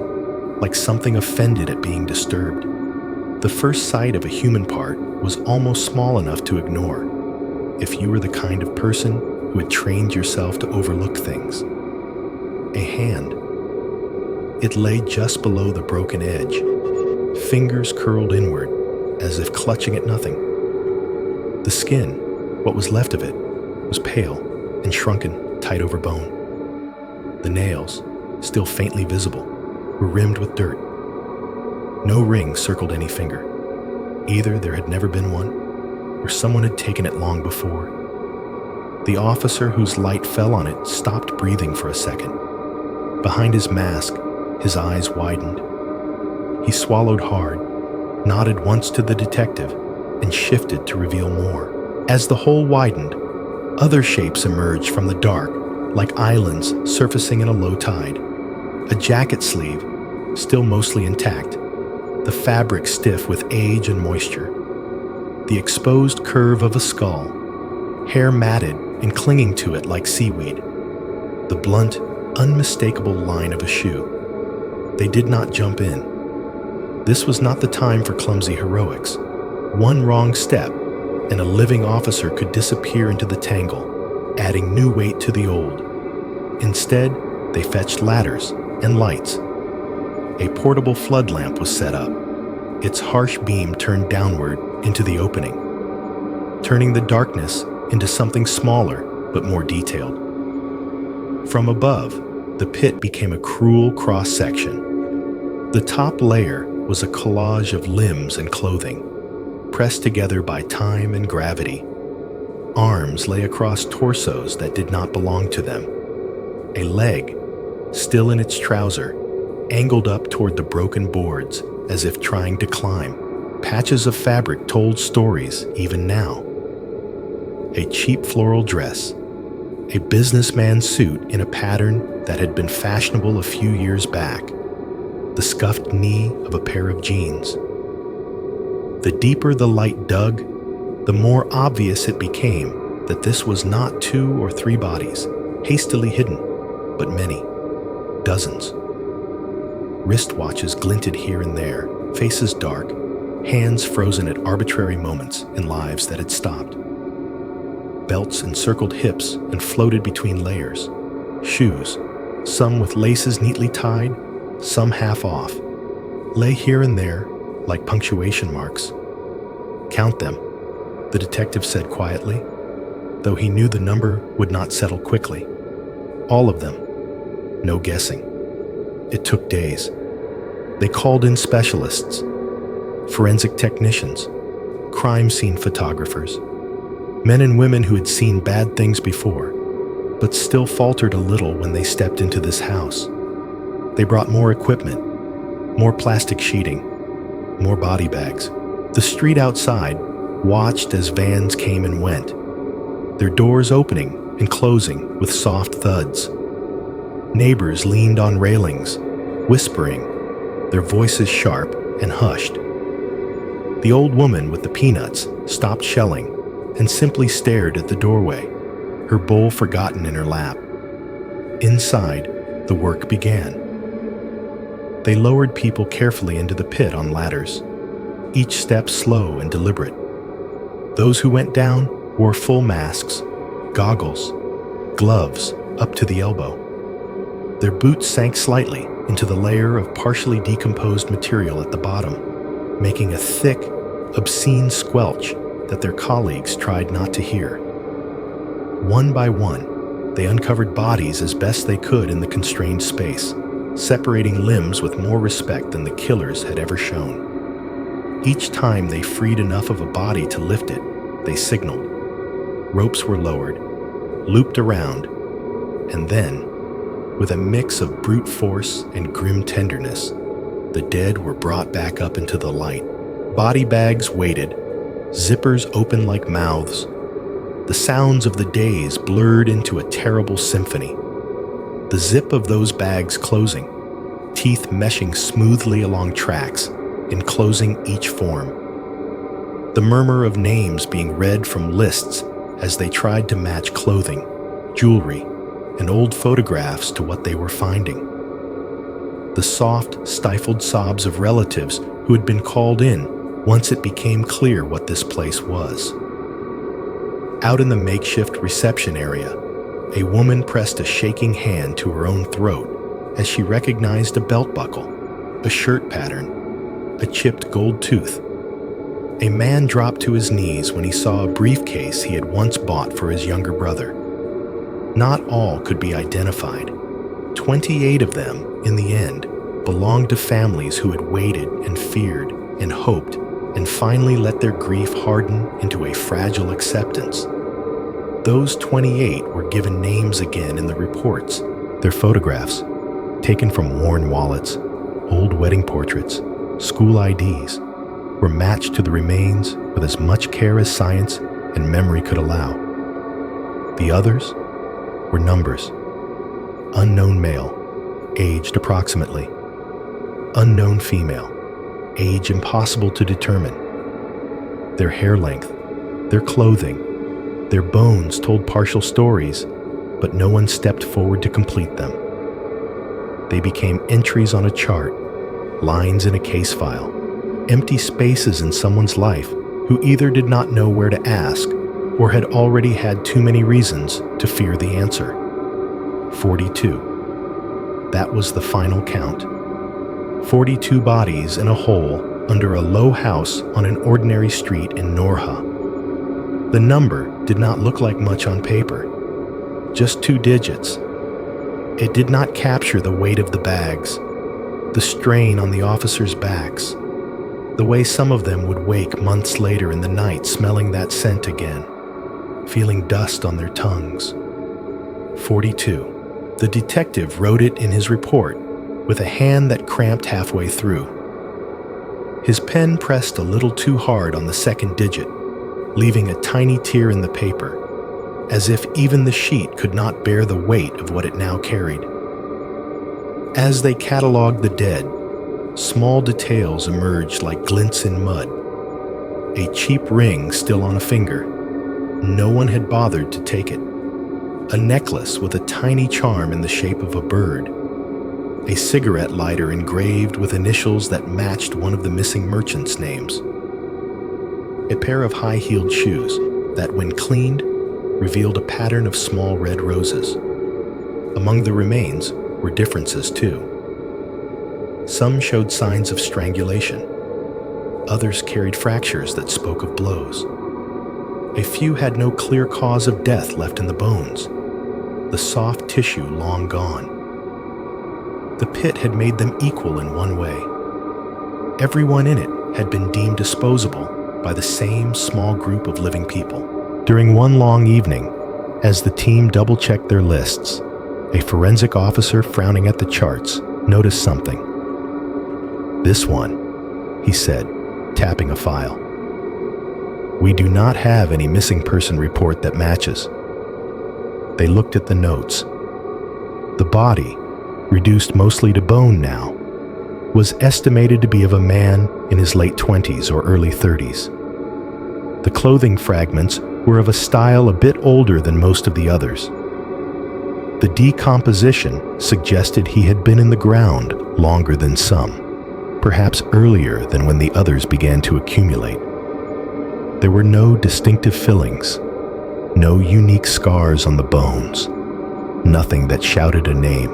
like something offended at being disturbed. The first sight of a human part was almost small enough to ignore, if you were the kind of person who had trained yourself to overlook things. A hand. It lay just below the broken edge, fingers curled inward, as if clutching at nothing. The skin, what was left of it, was pale and shrunken tight over bone. The nails, still faintly visible, were rimmed with dirt. No ring circled any finger. Either there had never been one, or someone had taken it long before. The officer whose light fell on it stopped breathing for a second. Behind his mask, his eyes widened. He swallowed hard, nodded once to the detective, and shifted to reveal more. As the hole widened, other shapes emerged from the dark, like islands surfacing in a low tide. A jacket sleeve, still mostly intact, the fabric stiff with age and moisture. The exposed curve of a skull, hair matted and clinging to it like seaweed. The blunt, unmistakable line of a shoe. They did not jump in. This was not the time for clumsy heroics. One wrong step, and a living officer could disappear into the tangle, adding new weight to the old. Instead, they fetched ladders and lights. A portable flood lamp was set up, its harsh beam turned downward into the opening, turning the darkness into something smaller but more detailed. From above, the pit became a cruel cross-section. The top layer was a collage of limbs and clothing, pressed together by time and gravity. Arms lay across torsos that did not belong to them. A leg, still in its trouser, angled up toward the broken boards as if trying to climb. Patches of fabric told stories even now. A cheap floral dress, a businessman's suit in a pattern that had been fashionable a few years back, the scuffed knee of a pair of jeans. The deeper the light dug, the more obvious it became that this was not 2 or 3 bodies, hastily hidden, but many, dozens. Wristwatches glinted here and there, faces dark, hands frozen at arbitrary moments in lives that had stopped. Belts encircled hips and floated between layers. Shoes, some with laces neatly tied, some half off, lay here and there like punctuation marks. Count them, the detective said quietly, though he knew the number would not settle quickly. All of them. No guessing. It took days. They called in specialists, forensic technicians, crime scene photographers, men and women who had seen bad things before, but still faltered a little when they stepped into this house. They brought more equipment, more plastic sheeting, more body bags. The street outside watched as vans came and went, their doors opening and closing with soft thuds. Neighbors leaned on railings, whispering, their voices sharp and hushed. The old woman with the peanuts stopped shelling and simply stared at the doorway, her bowl forgotten in her lap. Inside, the work began. They lowered people carefully into the pit on ladders, each step slow and deliberate. Those who went down wore full masks, goggles, gloves up to the elbow. Their boots sank slightly into the layer of partially decomposed material at the bottom, making a thick, obscene squelch that their colleagues tried not to hear. One by one, they uncovered bodies as best they could in the constrained space, separating limbs with more respect than the killers had ever shown. Each time they freed enough of a body to lift it, they signaled. Ropes were lowered, looped around, and then, with a mix of brute force and grim tenderness, the dead were brought back up into the light. Body bags waited, zippers open like mouths. The sounds of the days blurred into a terrible symphony. The zip of those bags closing, teeth meshing smoothly along tracks, enclosing each form. The murmur of names being read from lists as they tried to match clothing, jewelry, and old photographs to what they were finding. The soft, stifled sobs of relatives who had been called in once it became clear what this place was. Out in the makeshift reception area, a woman pressed a shaking hand to her own throat as she recognized a belt buckle, a shirt pattern, a chipped gold tooth. A man dropped to his knees when he saw a briefcase he had once bought for his younger brother. Not all could be identified. 28 of them, in the end, belonged to families who had waited and feared and hoped and finally let their grief harden into a fragile acceptance. Those 28 were given names again in the reports. Their photographs, taken from worn wallets, old wedding portraits, school IDs, were matched to the remains with as much care as science and memory could allow. The others were numbers. Unknown male, aged approximately. Unknown female, age impossible to determine. Their hair length, their clothing, their bones told partial stories, but no one stepped forward to complete them. They became entries on a chart, lines in a case file, empty spaces in someone's life who either did not know where to ask or had already had too many reasons to fear the answer. 42. That was the final count. 42 bodies in a hole under a low house on an ordinary street in Norha. The number did not look like much on paper, just 2 digits. It did not capture the weight of the bags, the strain on the officers' backs, the way some of them would wake months later in the night smelling that scent again, feeling dust on their tongues. 42. The detective wrote it in his report with a hand that cramped halfway through. His pen pressed a little too hard on the second digit, leaving a tiny tear in the paper, as if even the sheet could not bear the weight of what it now carried. As they cataloged the dead, small details emerged like glints in mud. A cheap ring still on a finger. No one had bothered to take it. A necklace with a tiny charm in the shape of a bird. A cigarette lighter engraved with initials that matched one of the missing merchants' names. A pair of high-heeled shoes that, when cleaned, revealed a pattern of small red roses. Among the remains were differences too. Some showed signs of strangulation. Others carried fractures that spoke of blows. A few had no clear cause of death left in the bones, the soft tissue long gone. The pit had made them equal in one way. Everyone in it had been deemed disposable by the same small group of living people. During one long evening, as the team double-checked their lists, a forensic officer frowning at the charts noticed something. "This one," he said, tapping a file. "We do not have any missing person report that matches." They looked at the notes. The body, reduced mostly to bone now, was estimated to be of a man in his late 20s or early 30s. The clothing fragments were of a style a bit older than most of the others. The decomposition suggested he had been in the ground longer than some, perhaps earlier than when the others began to accumulate. There were no distinctive fillings, no unique scars on the bones, nothing that shouted a name.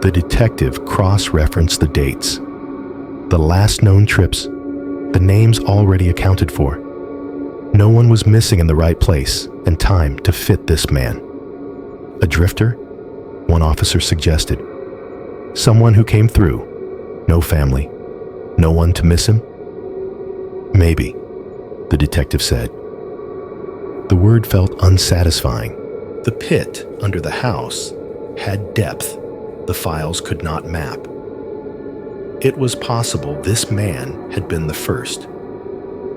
The detective cross-referenced the dates, the last known trips, the names already accounted for. No one was missing in the right place and time to fit this man. A drifter? One officer suggested. Someone who came through. No family. No one to miss him. Maybe, the detective said. The word felt unsatisfying. The pit under the house had depth the files could not map. It was possible this man had been the first.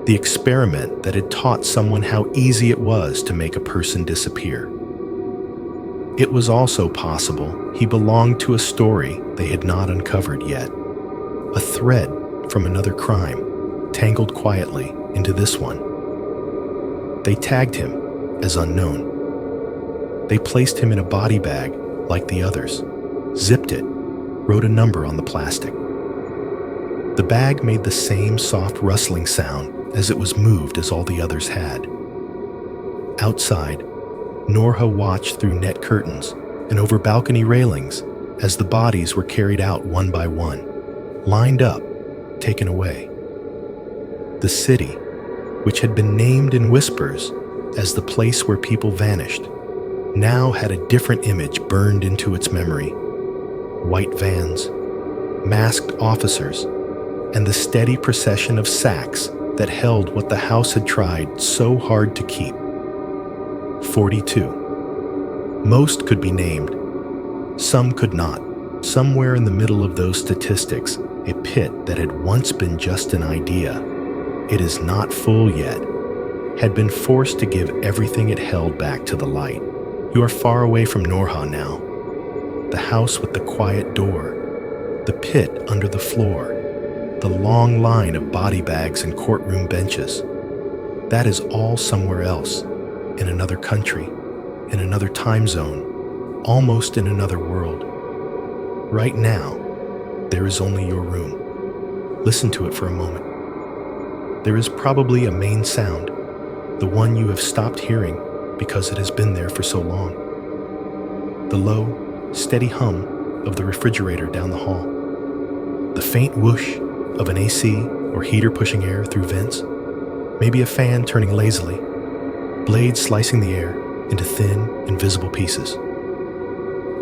The experiment that had taught someone how easy it was to make a person disappear. It was also possible he belonged to a story they had not uncovered yet. A thread from another crime, tangled quietly into this one. They tagged him as unknown. They placed him in a body bag like the others, zipped it, wrote a number on the plastic. The bag made the same soft rustling sound as it was moved as all the others had. Outside, Norha watched through net curtains and over balcony railings as the bodies were carried out one by one, lined up, taken away. The city, which had been named in whispers as the place where people vanished, now had a different image burned into its memory. White vans, masked officers, and the steady procession of sacks that held what the house had tried so hard to keep. 42. Most could be named. Some could not. Somewhere in the middle of those statistics, a pit that had once been just an idea, it is not full yet, had been forced to give everything it held back to the light. You are far away from Norha now. The house with the quiet door, the pit under the floor, the long line of body bags and courtroom benches. That is all somewhere else, in another country, in another time zone, almost in another world. Right now, there is only your room. Listen to it for a moment. There is probably a main sound, the one you have stopped hearing because it has been there for so long. The low, steady hum of the refrigerator down the hall. The faint whoosh of an AC or heater pushing air through vents. Maybe a fan turning lazily, blades slicing the air into thin, invisible pieces.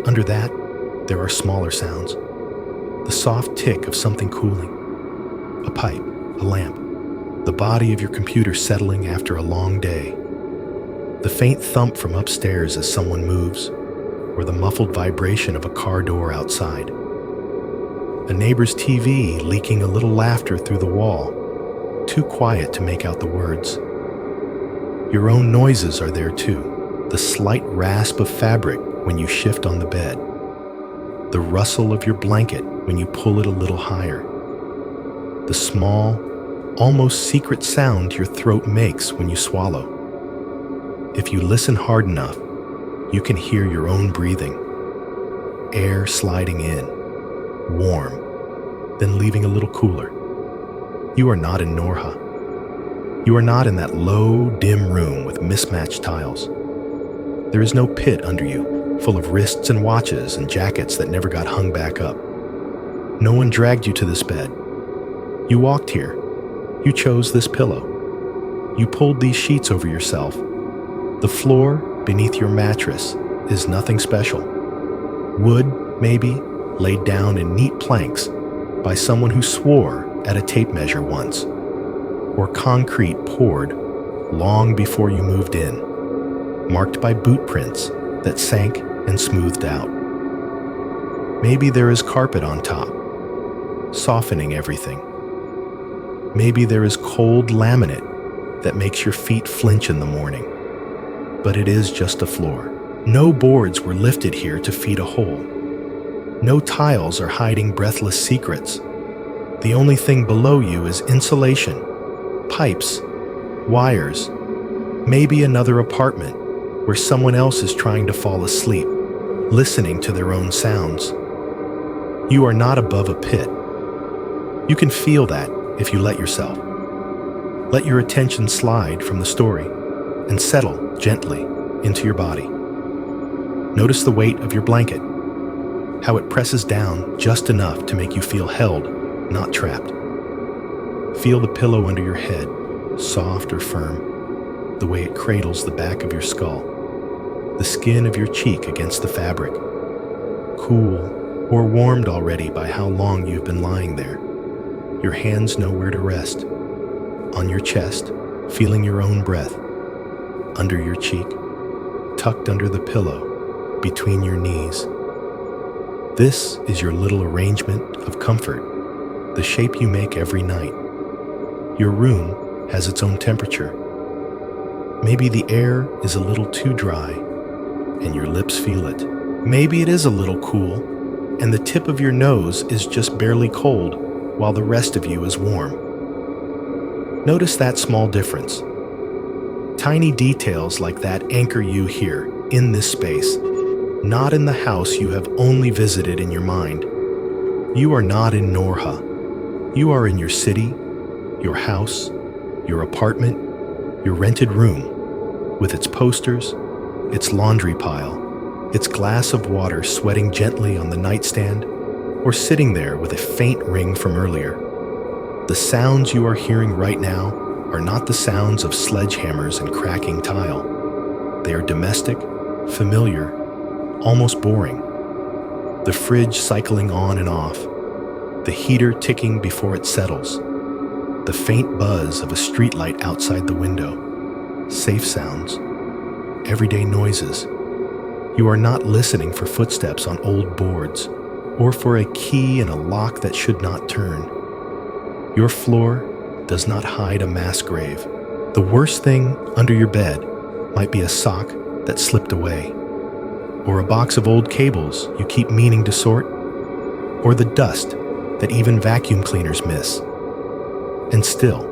Under that, there are smaller sounds. The soft tick of something cooling. A pipe, a lamp, the body of your computer settling after a long day. The faint thump from upstairs as someone moves, or the muffled vibration of a car door outside. A neighbor's TV leaking a little laughter through the wall, too quiet to make out the words. Your own noises are there too, the slight rasp of fabric when you shift on the bed, the rustle of your blanket when you pull it a little higher, the small, almost secret sound your throat makes when you swallow. If you listen hard enough, you can hear your own breathing, air sliding in, warm, then leaving a little cooler. You are not in Norha. You are not in that low, dim room with mismatched tiles. There is no pit under you, full of wrists and watches and jackets that never got hung back up. No one dragged you to this bed. You walked here. You chose this pillow. You pulled these sheets over yourself. The floor beneath your mattress is nothing special. Wood, maybe, laid down in neat planks by someone who swore at a tape measure once, or concrete poured long before you moved in, marked by boot prints that sank and smoothed out. Maybe there is carpet on top, softening everything. Maybe there is cold laminate that makes your feet flinch in the morning, but it is just a floor. No boards were lifted here to feed a hole. No tiles are hiding breathless secrets. The only thing below you is insulation, pipes, wires, maybe another apartment where someone else is trying to fall asleep, listening to their own sounds. You are not above a pit. You can feel that if you let yourself. Let your attention slide from the story and settle gently into your body. Notice the weight of your blanket, how it presses down just enough to make you feel held, not trapped. Feel the pillow under your head, soft or firm, the way it cradles the back of your skull, the skin of your cheek against the fabric, cool or warmed already by how long you've been lying there. Your hands know where to rest, on your chest, feeling your own breath, under your cheek, tucked under the pillow, between your knees. This is your little arrangement of comfort, the shape you make every night. Your room has its own temperature. Maybe the air is a little too dry, and your lips feel it. Maybe it is a little cool, and the tip of your nose is just barely cold, while the rest of you is warm. Notice that small difference. Tiny details like that anchor you here, in this space, not in the house you have only visited in your mind. You are not in Norha. You are in your city, your house, your apartment, your rented room, with its posters, its laundry pile, its glass of water sweating gently on the nightstand, or sitting there with a faint ring from earlier. The sounds you are hearing right now are not the sounds of sledgehammers and cracking tile. They are domestic, familiar, almost boring. The fridge cycling on and off, the heater ticking before it settles, the faint buzz of a streetlight outside the window, safe sounds, everyday noises. You are not listening for footsteps on old boards or for a key in a lock that should not turn. Your floor does not hide a mass grave. The worst thing under your bed might be a sock that slipped away, or a box of old cables you keep meaning to sort, or the dust that even vacuum cleaners miss. And still,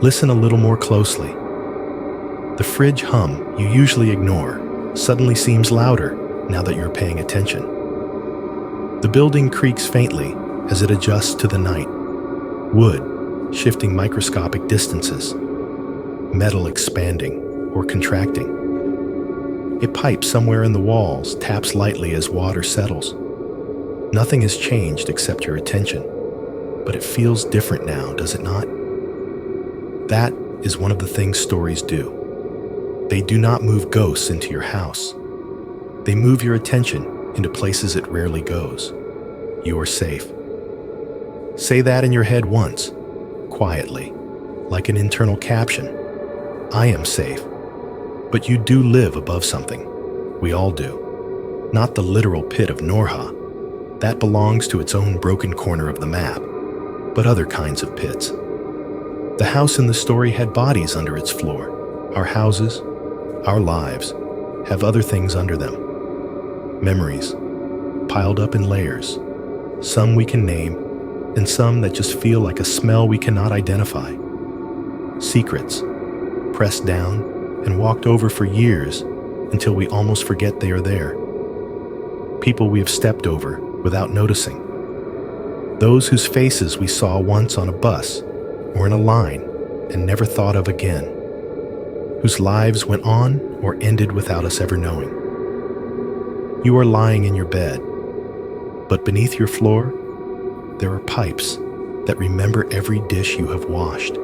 listen a little more closely. The fridge hum you usually ignore suddenly seems louder now that you're paying attention. The building creaks faintly as it adjusts to the night. Wood shifting microscopic distances, metal expanding or contracting. A pipe somewhere in the walls taps lightly as water settles. Nothing has changed except your attention, but it feels different now, does it not? That is one of the things stories do. They do not move ghosts into your house. They move your attention into places it rarely goes. You are safe. Say that in your head once, quietly, like an internal caption. I am safe. But you do live above something. We all do. Not the literal pit of Norha. That belongs to its own broken corner of the map, but other kinds of pits. The house in the story had bodies under its floor. Our houses, our lives, have other things under them. Memories, piled up in layers. Some we can name, and some that just feel like a smell we cannot identify. Secrets, pressed down and walked over for years until we almost forget they are there. People we have stepped over without noticing. Those whose faces we saw once on a bus or in a line and never thought of again. Whose lives went on or ended without us ever knowing. You are lying in your bed, but beneath your floor, there are pipes that remember every dish you have washed,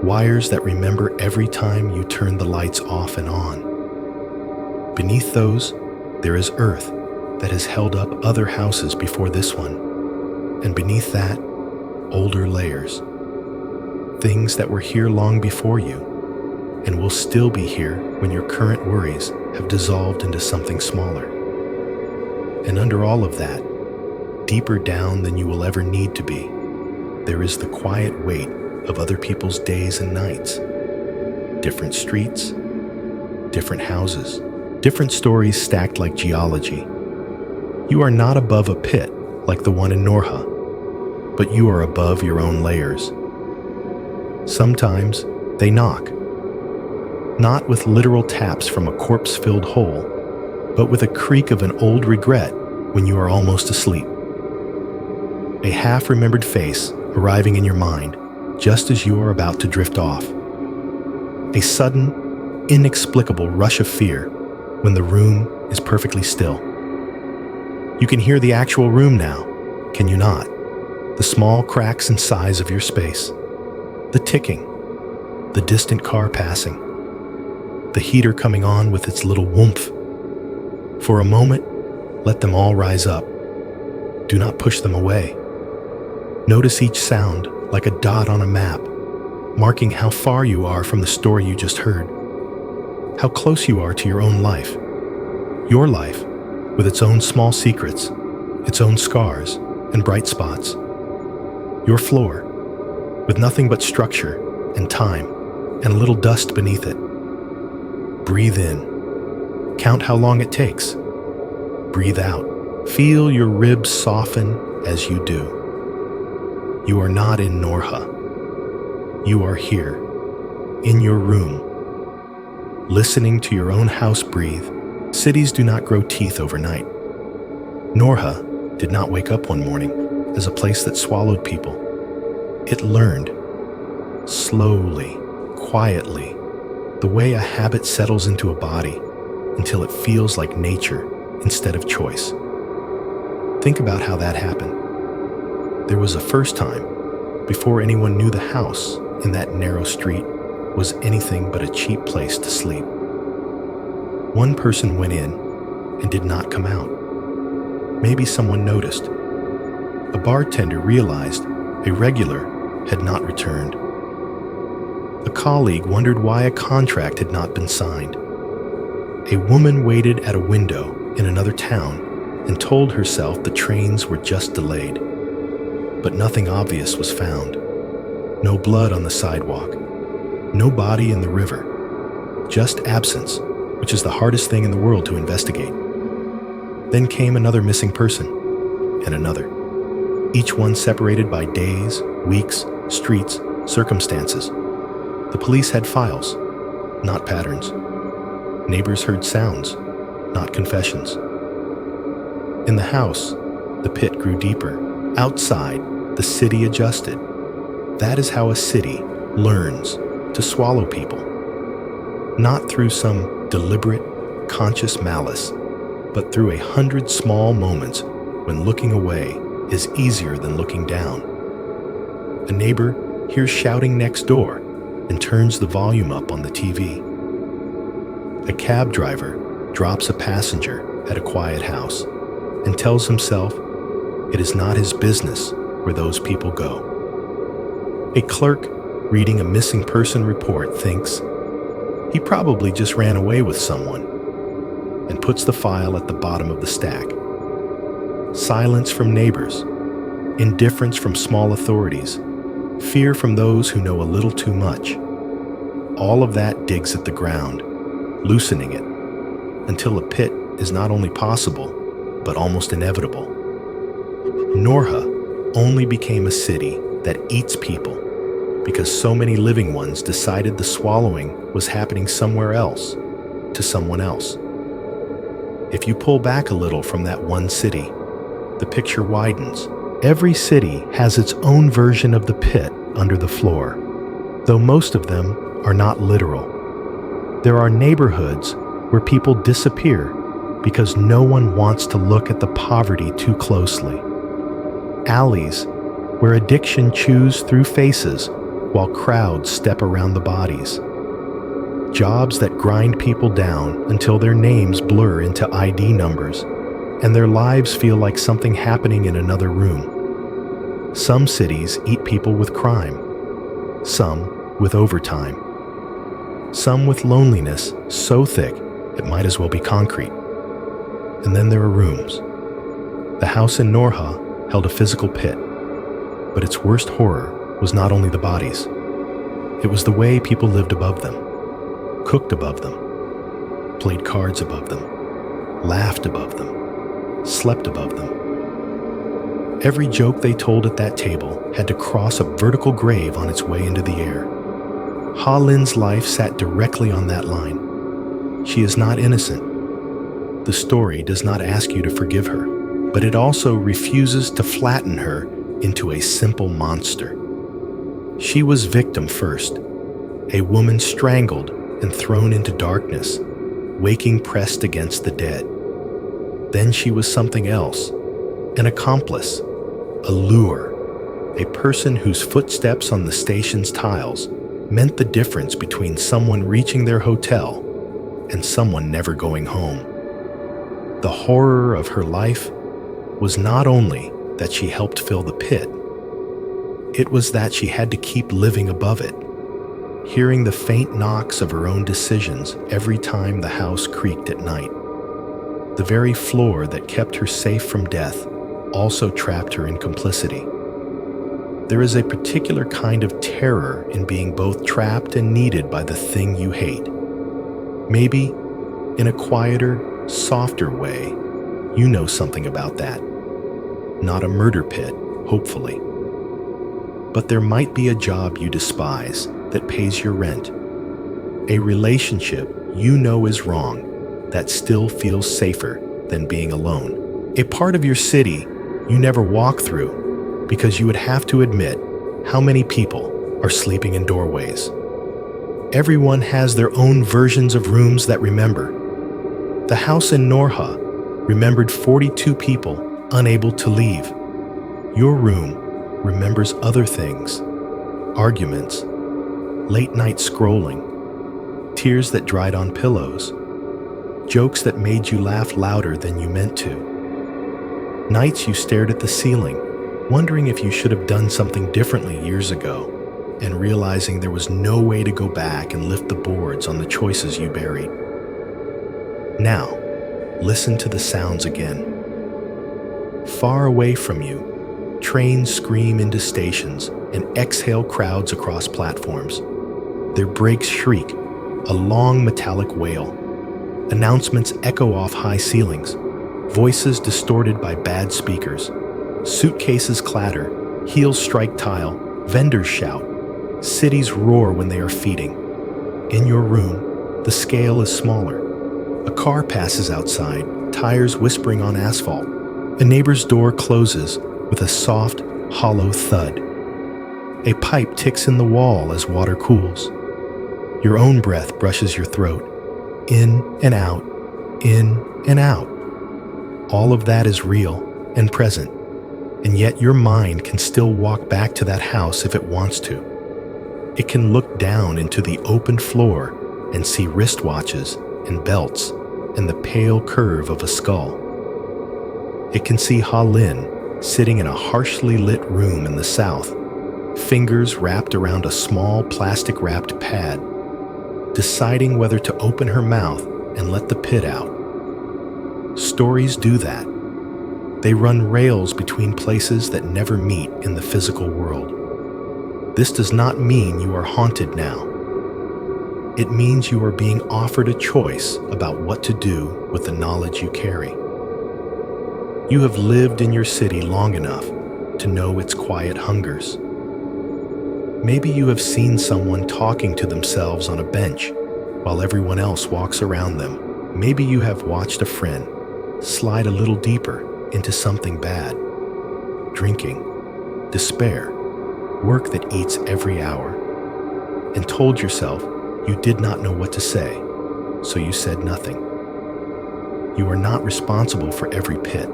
wires that remember every time you turn the lights off and on. Beneath those, there is earth that has held up other houses before this one, and beneath that, older layers. Things that were here long before you, and will still be here when your current worries have dissolved into something smaller. And under all of that, deeper down than you will ever need to be, there is the quiet weight of other people's days and nights. Different streets, different houses, different stories stacked like geology. You are not above a pit like the one in Norha, but you are above your own layers. Sometimes they knock, not with literal taps from a corpse-filled hole, but with a creak of an old regret when you are almost asleep. A half-remembered face arriving in your mind just as you are about to drift off. A sudden, inexplicable rush of fear when the room is perfectly still. You can hear the actual room now, can you not? The small cracks and sighs of your space. The ticking. The distant car passing. The heater coming on with its little whoomph. For a moment, let them all rise up. Do not push them away. Notice each sound like a dot on a map, marking how far you are from the story you just heard, how close you are to your own life. Your life, with its own small secrets, its own scars and bright spots. Your floor, with nothing but structure and time and a little dust beneath it. Breathe in. Count how long it takes. Breathe out. Feel your ribs soften as you do. You are not in Norha. You are here, in your room, listening to your own house breathe. Cities do not grow teeth overnight. Norha did not wake up one morning as a place that swallowed people. It learned, slowly, quietly, the way a habit settles into a body until it feels like nature instead of choice. Think about how that happened. There was a first time, before anyone knew the house in that narrow street was anything but a cheap place to sleep. One person went in and did not come out. Maybe someone noticed. A bartender realized a regular had not returned. A colleague wondered why a contract had not been signed. A woman waited at a window in another town and told herself the trains were just delayed. But nothing obvious was found. No blood on the sidewalk. No body in the river. Just absence, which is the hardest thing in the world to investigate. Then came another missing person, and another. Each one separated by days, weeks, streets, circumstances. The police had files, not patterns. Neighbors heard sounds, not confessions. In the house, the pit grew deeper. Outside, the city adjusted. That is how a city learns to swallow people. Not through some deliberate, conscious malice, but through 100 small moments when looking away is easier than looking down. A neighbor hears shouting next door and turns the volume up on the TV. A cab driver drops a passenger at a quiet house and tells himself it is not his business where those people go. A clerk reading a missing person report thinks he probably just ran away with someone and puts the file at the bottom of the stack. Silence from neighbors, indifference from small authorities, fear from those who know a little too much. All of that digs at the ground, loosening it, until a pit is not only possible, but almost inevitable. Norha only became a city that eats people because so many living ones decided the swallowing was happening somewhere else, to someone else. If you pull back a little from that one city, the picture widens. Every city has its own version of the pit under the floor, though most of them are not literal. There are neighborhoods where people disappear because no one wants to look at the poverty too closely. Alleys where addiction chews through faces while crowds step around the bodies. Jobs that grind people down until their names blur into ID numbers and their lives feel like something happening in another room. Some cities eat people with crime, some with overtime, some with loneliness so thick it might as well be concrete. And then there are rooms. The house in Norha held a physical pit, but its worst horror was not only the bodies. It was the way people lived above them, cooked above them, played cards above them, laughed above them, slept above them. Every joke they told at that table had to cross a vertical grave on its way into the air. Ha Lin's life sat directly on that line. She is not innocent. The story does not ask you to forgive her, but it also refuses to flatten her into a simple monster. She was victim first, a woman strangled and thrown into darkness, waking pressed against the dead. Then she was something else, an accomplice, a lure, a person whose footsteps on the station's tiles meant the difference between someone reaching their hotel and someone never going home. The horror of her life was not only that she helped fill the pit, it was that she had to keep living above it, hearing the faint knocks of her own decisions every time the house creaked at night. The very floor that kept her safe from death also trapped her in complicity. There is a particular kind of terror in being both trapped and needed by the thing you hate. Maybe, in a quieter, softer way, you know something about that. Not a murder pit, hopefully. But there might be a job you despise that pays your rent. A relationship you know is wrong that still feels safer than being alone. A part of your city you never walk through because you would have to admit how many people are sleeping in doorways. Everyone has their own versions of rooms that remember. The house in Norha remembered 42 people unable to leave. Your room remembers other things: arguments, late night scrolling, tears that dried on pillows, jokes that made you laugh louder than you meant to, nights you stared at the ceiling, wondering if you should have done something differently years ago, and realizing there was no way to go back and lift the boards on the choices you buried. Now, listen to the sounds again. Far away from you, trains scream into stations and exhale crowds across platforms. Their brakes shriek, a long metallic wail. Announcements echo off high ceilings, voices distorted by bad speakers. Suitcases clatter, heels strike tile, vendors shout. Cities roar when they are feeding. In your room, the scale is smaller. A car passes outside, tires whispering on asphalt. A neighbor's door closes with a soft, hollow thud. A pipe ticks in the wall as water cools. Your own breath brushes your throat. In and out, in and out. All of that is real and present, and yet your mind can still walk back to that house if it wants to. It can look down into the open floor and see wristwatches and belts and the pale curve of a skull. It can see Ha-Lin sitting in a harshly lit room in the south, fingers wrapped around a small plastic-wrapped pad, deciding whether to open her mouth and let the pit out. Stories do that. They run rails between places that never meet in the physical world. This does not mean you are haunted now. It means you are being offered a choice about what to do with the knowledge you carry. You have lived in your city long enough to know its quiet hungers. Maybe you have seen someone talking to themselves on a bench while everyone else walks around them. Maybe you have watched a friend slide a little deeper into something bad: drinking, despair, work that eats every hour, and told yourself you did not know what to say, so you said nothing. You are not responsible for every pit.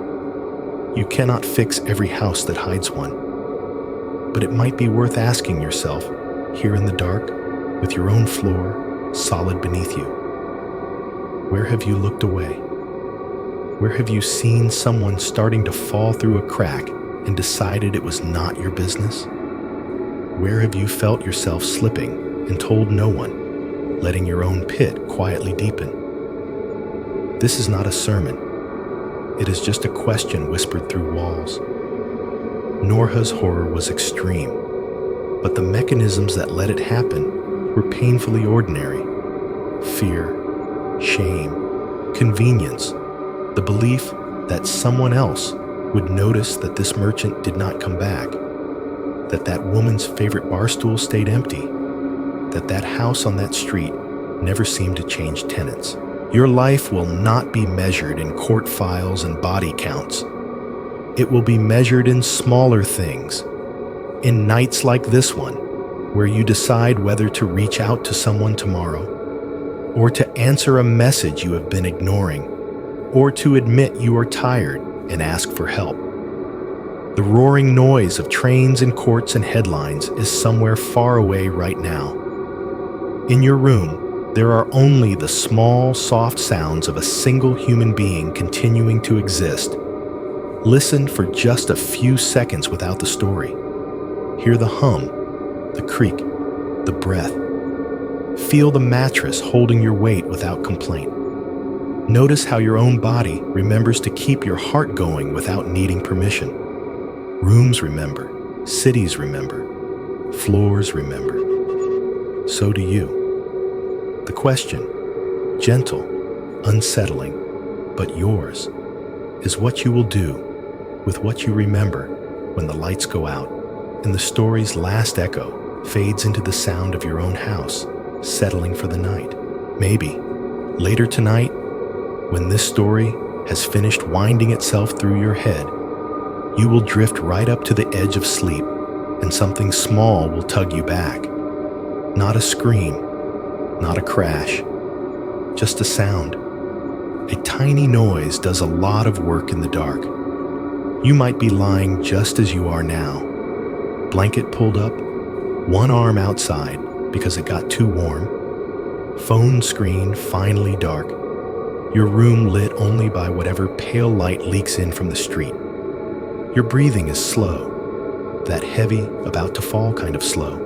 You cannot fix every house that hides one. But it might be worth asking yourself, here in the dark, with your own floor solid beneath you, where have you looked away? Where have you seen someone starting to fall through a crack and decided it was not your business? Where have you felt yourself slipping and told no one, letting your own pit quietly deepen? This is not a sermon. It is just a question whispered through walls. Norha's horror was extreme, but the mechanisms that let it happen were painfully ordinary. Fear, shame, convenience, the belief that someone else would notice that this merchant did not come back, that that woman's favorite bar stool stayed empty, that that house on that street never seemed to change tenants. Your life will not be measured in court files and body counts. It will be measured in smaller things, in nights like this one, where you decide whether to reach out to someone tomorrow, or to answer a message you have been ignoring, or to admit you are tired and ask for help. The roaring noise of trains and courts and headlines is somewhere far away right now. In your room, there are only the small, soft sounds of a single human being continuing to exist. Listen for just a few seconds without the story. Hear the hum, the creak, the breath, Feel the mattress holding your weight without complaint. Notice how your own body remembers to keep your heart going without needing permission. Rooms remember, cities remember, floors remember. So do you. The question, gentle, unsettling, but yours, is what you will do with what you remember when the lights go out and the story's last echo fades into the sound of your own house settling for the night. Maybe later tonight, when this story has finished winding itself through your head, you will drift right up to the edge of sleep and something small will tug you back. Not a scream, not a crash, just a sound. A tiny noise does a lot of work in the dark. You might be lying just as you are now, blanket pulled up, one arm outside because it got too warm, phone screen finally dark, your room lit only by whatever pale light leaks in from the street. Your breathing is slow, that heavy, about to fall kind of slow.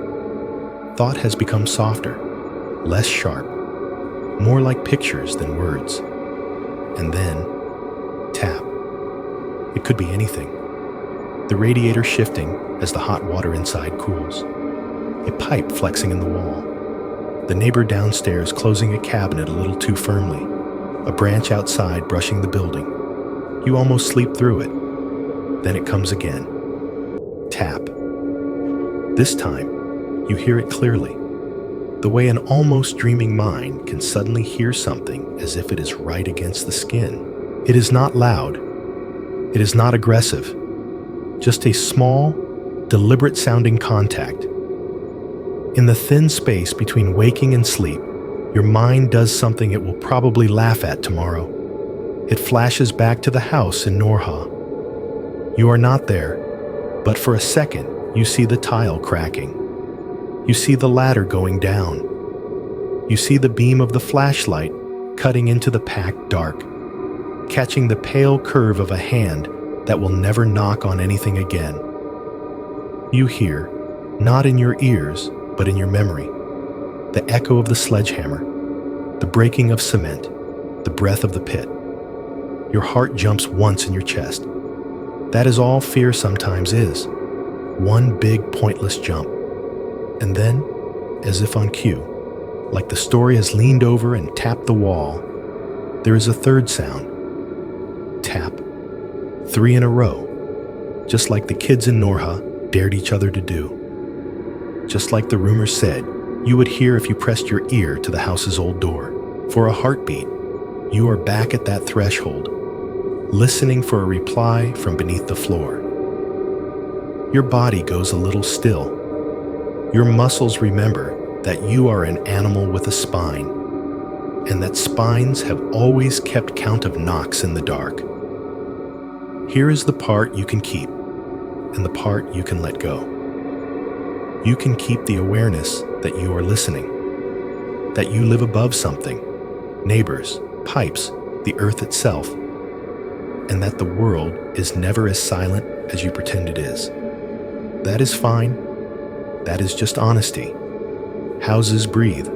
Thought has become softer, less sharp, more like pictures than words. And then, tap. It could be anything. The radiator shifting as the hot water inside cools. A pipe flexing in the wall. The neighbor downstairs closing a cabinet a little too firmly. A branch outside brushing the building. You almost sleep through it. Then it comes again. Tap. This time, you hear it clearly. The way an almost dreaming mind can suddenly hear something as if it is right against the skin. It is not loud. It is not aggressive. Just a small, deliberate-sounding contact. In the thin space between waking and sleep, your mind does something it will probably laugh at tomorrow. It flashes back to the house in Norha. You are not there, but for a second, you see the tile cracking. You see the ladder going down. You see the beam of the flashlight cutting into the packed dark, catching the pale curve of a hand that will never knock on anything again. You hear, not in your ears, but in your memory, the echo of the sledgehammer, the breaking of cement, the breath of the pit. Your heart jumps once in your chest. That is all fear sometimes is. One big pointless jump. And then, as if on cue, like the story has leaned over and tapped the wall, there is a third sound. Tap. 3 in a row. Just like the kids in Norha dared each other to do. Just like the rumor said, you would hear if you pressed your ear to the house's old door. For a heartbeat, you are back at that threshold, listening for a reply from beneath the floor. Your body goes a little still. Your muscles remember that you are an animal with a spine, and that spines have always kept count of knocks in the dark. Here is the part you can keep, and the part you can let go. You can keep the awareness that you are listening, that you live above something, neighbors, pipes, the earth itself, and that the world is never as silent as you pretend it is. That is fine. That is just honesty. Houses breathe.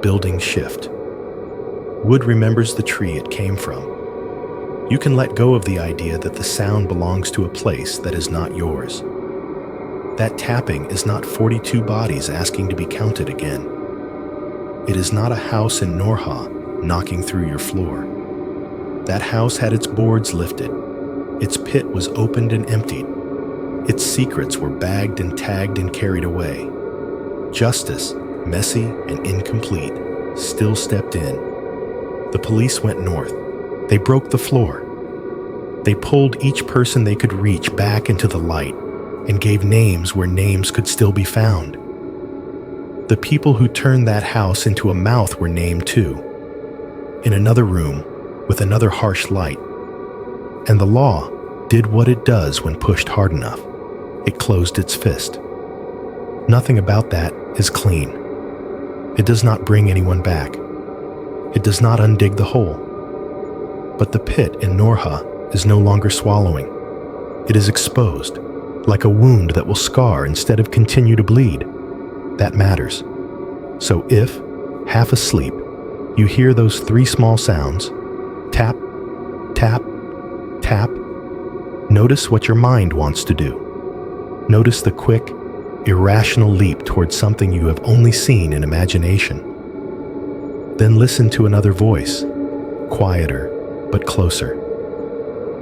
Buildings shift. Wood remembers the tree it came from. You can let go of the idea that the sound belongs to a place that is not yours. That tapping is not 42 bodies asking to be counted again. It is not a house in Norha knocking through your floor. That house had its boards lifted. Its pit was opened and emptied. Its secrets were bagged and tagged and carried away. Justice, messy and incomplete, still stepped in. The police went north. They broke the floor. They pulled each person they could reach back into the light and gave names where names could still be found. The people who turned that house into a mouth were named too, in another room with another harsh light. And the law did what it does when pushed hard enough. It closed its fist. Nothing about that is clean. It does not bring anyone back. It does not undig the hole. But the pit in Norha is no longer swallowing. It is exposed, like a wound that will scar instead of continue to bleed. That matters. So if, half asleep, you hear those three small sounds, tap, tap, tap, notice what your mind wants to do. Notice the quick, irrational leap towards something you have only seen in imagination. Then listen to another voice, quieter but closer.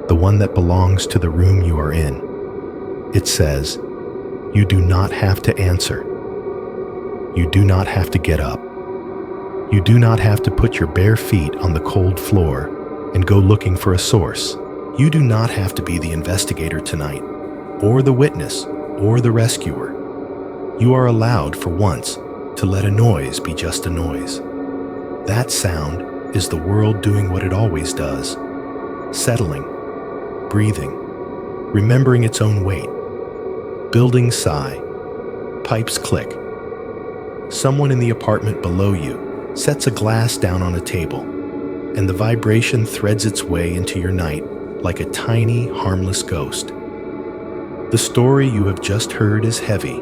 The one that belongs to the room you are in. It says, you do not have to answer. You do not have to get up. You do not have to put your bare feet on the cold floor and go looking for a source. You do not have to be the investigator tonight, or the witness, or the rescuer. You are allowed for once to let a noise be just a noise. That sound is the world doing what it always does, settling, breathing, remembering its own weight. Buildings sigh, pipes click. Someone in the apartment below you sets a glass down on a table, and the vibration threads its way into your night like a tiny, harmless ghost. The story you have just heard is heavy.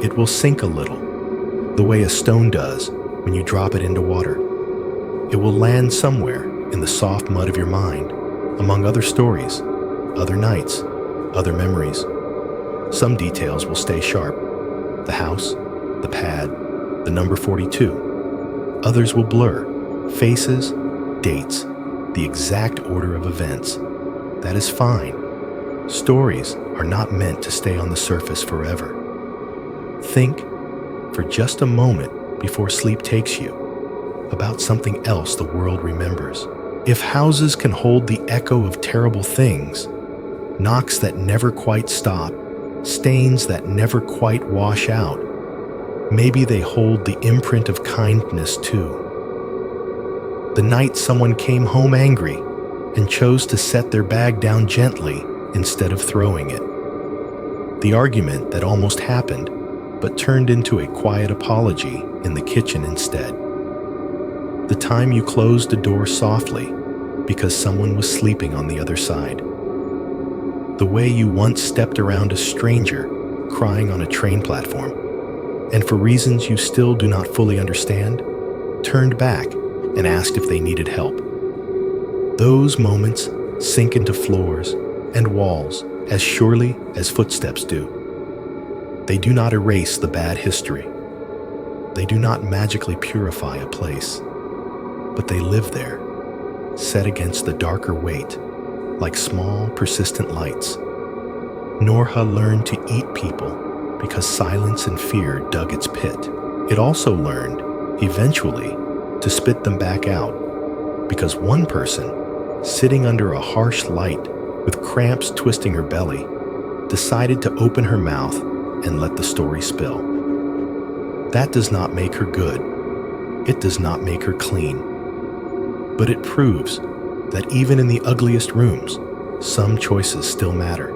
It will sink a little, the way a stone does when you drop it into water. It will land somewhere in the soft mud of your mind, among other stories, other nights, other memories. Some details will stay sharp. The house, the pad, the number 42. Others will blur. Faces, dates, the exact order of events. That is fine. Stories are not meant to stay on the surface forever. Think, for just a moment before sleep takes you, about something else the world remembers. If houses can hold the echo of terrible things, knocks that never quite stop, stains that never quite wash out, maybe they hold the imprint of kindness too. The night someone came home angry and chose to set their bag down gently instead of throwing it. The argument that almost happened but turned into a quiet apology in the kitchen instead. The time you closed a door softly because someone was sleeping on the other side. The way you once stepped around a stranger crying on a train platform, and for reasons you still do not fully understand, turned back and asked if they needed help. Those moments sink into floors and walls as surely as footsteps do. They do not erase the bad history. They do not magically purify a place, but they live there, set against the darker weight, like small, persistent lights. Norha learned to eat people because silence and fear dug its pit. It also learned, eventually, to spit them back out because one person, sitting under a harsh light with cramps twisting her belly, decided to open her mouth and let the story spill. That does not make her good. It does not make her clean. But it proves that even in the ugliest rooms, some choices still matter.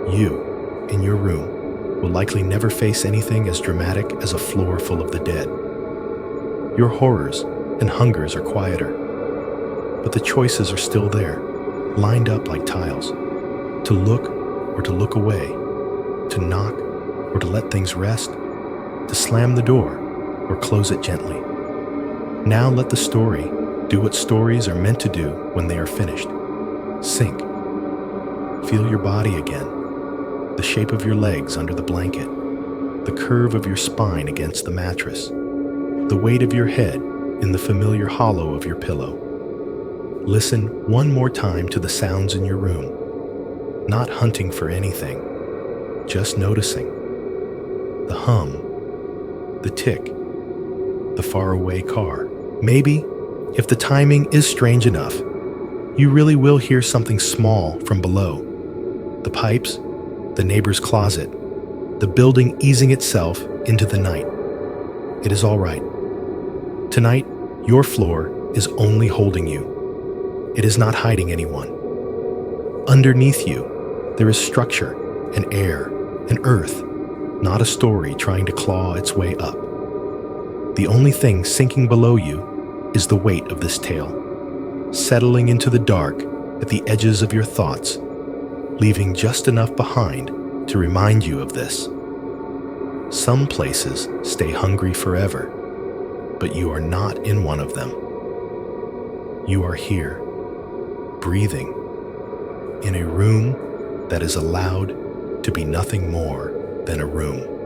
You, in your room, will likely never face anything as dramatic as a floor full of the dead. Your horrors and hungers are quieter, but the choices are still there, lined up like tiles. To look or to look away, to knock or to let things rest, to slam the door or close it gently. Now let the story do what stories are meant to do when they are finished. Sink. Feel your body again, the shape of your legs under the blanket, the curve of your spine against the mattress, the weight of your head in the familiar hollow of your pillow. Listen one more time to the sounds in your room, not hunting for anything, just noticing. The hum, the tick, the faraway car. Maybe, if the timing is strange enough, you really will hear something small from below. The pipes, the neighbor's closet, the building easing itself into the night. It is all right. Tonight, your floor is only holding you. It is not hiding anyone. Underneath you, there is structure and air and earth, not a story trying to claw its way up. The only thing sinking below you is the weight of this tale, settling into the dark at the edges of your thoughts, leaving just enough behind to remind you of this. Some places stay hungry forever, but you are not in one of them. You are here, breathing, in a room that is allowed to be nothing more than a room.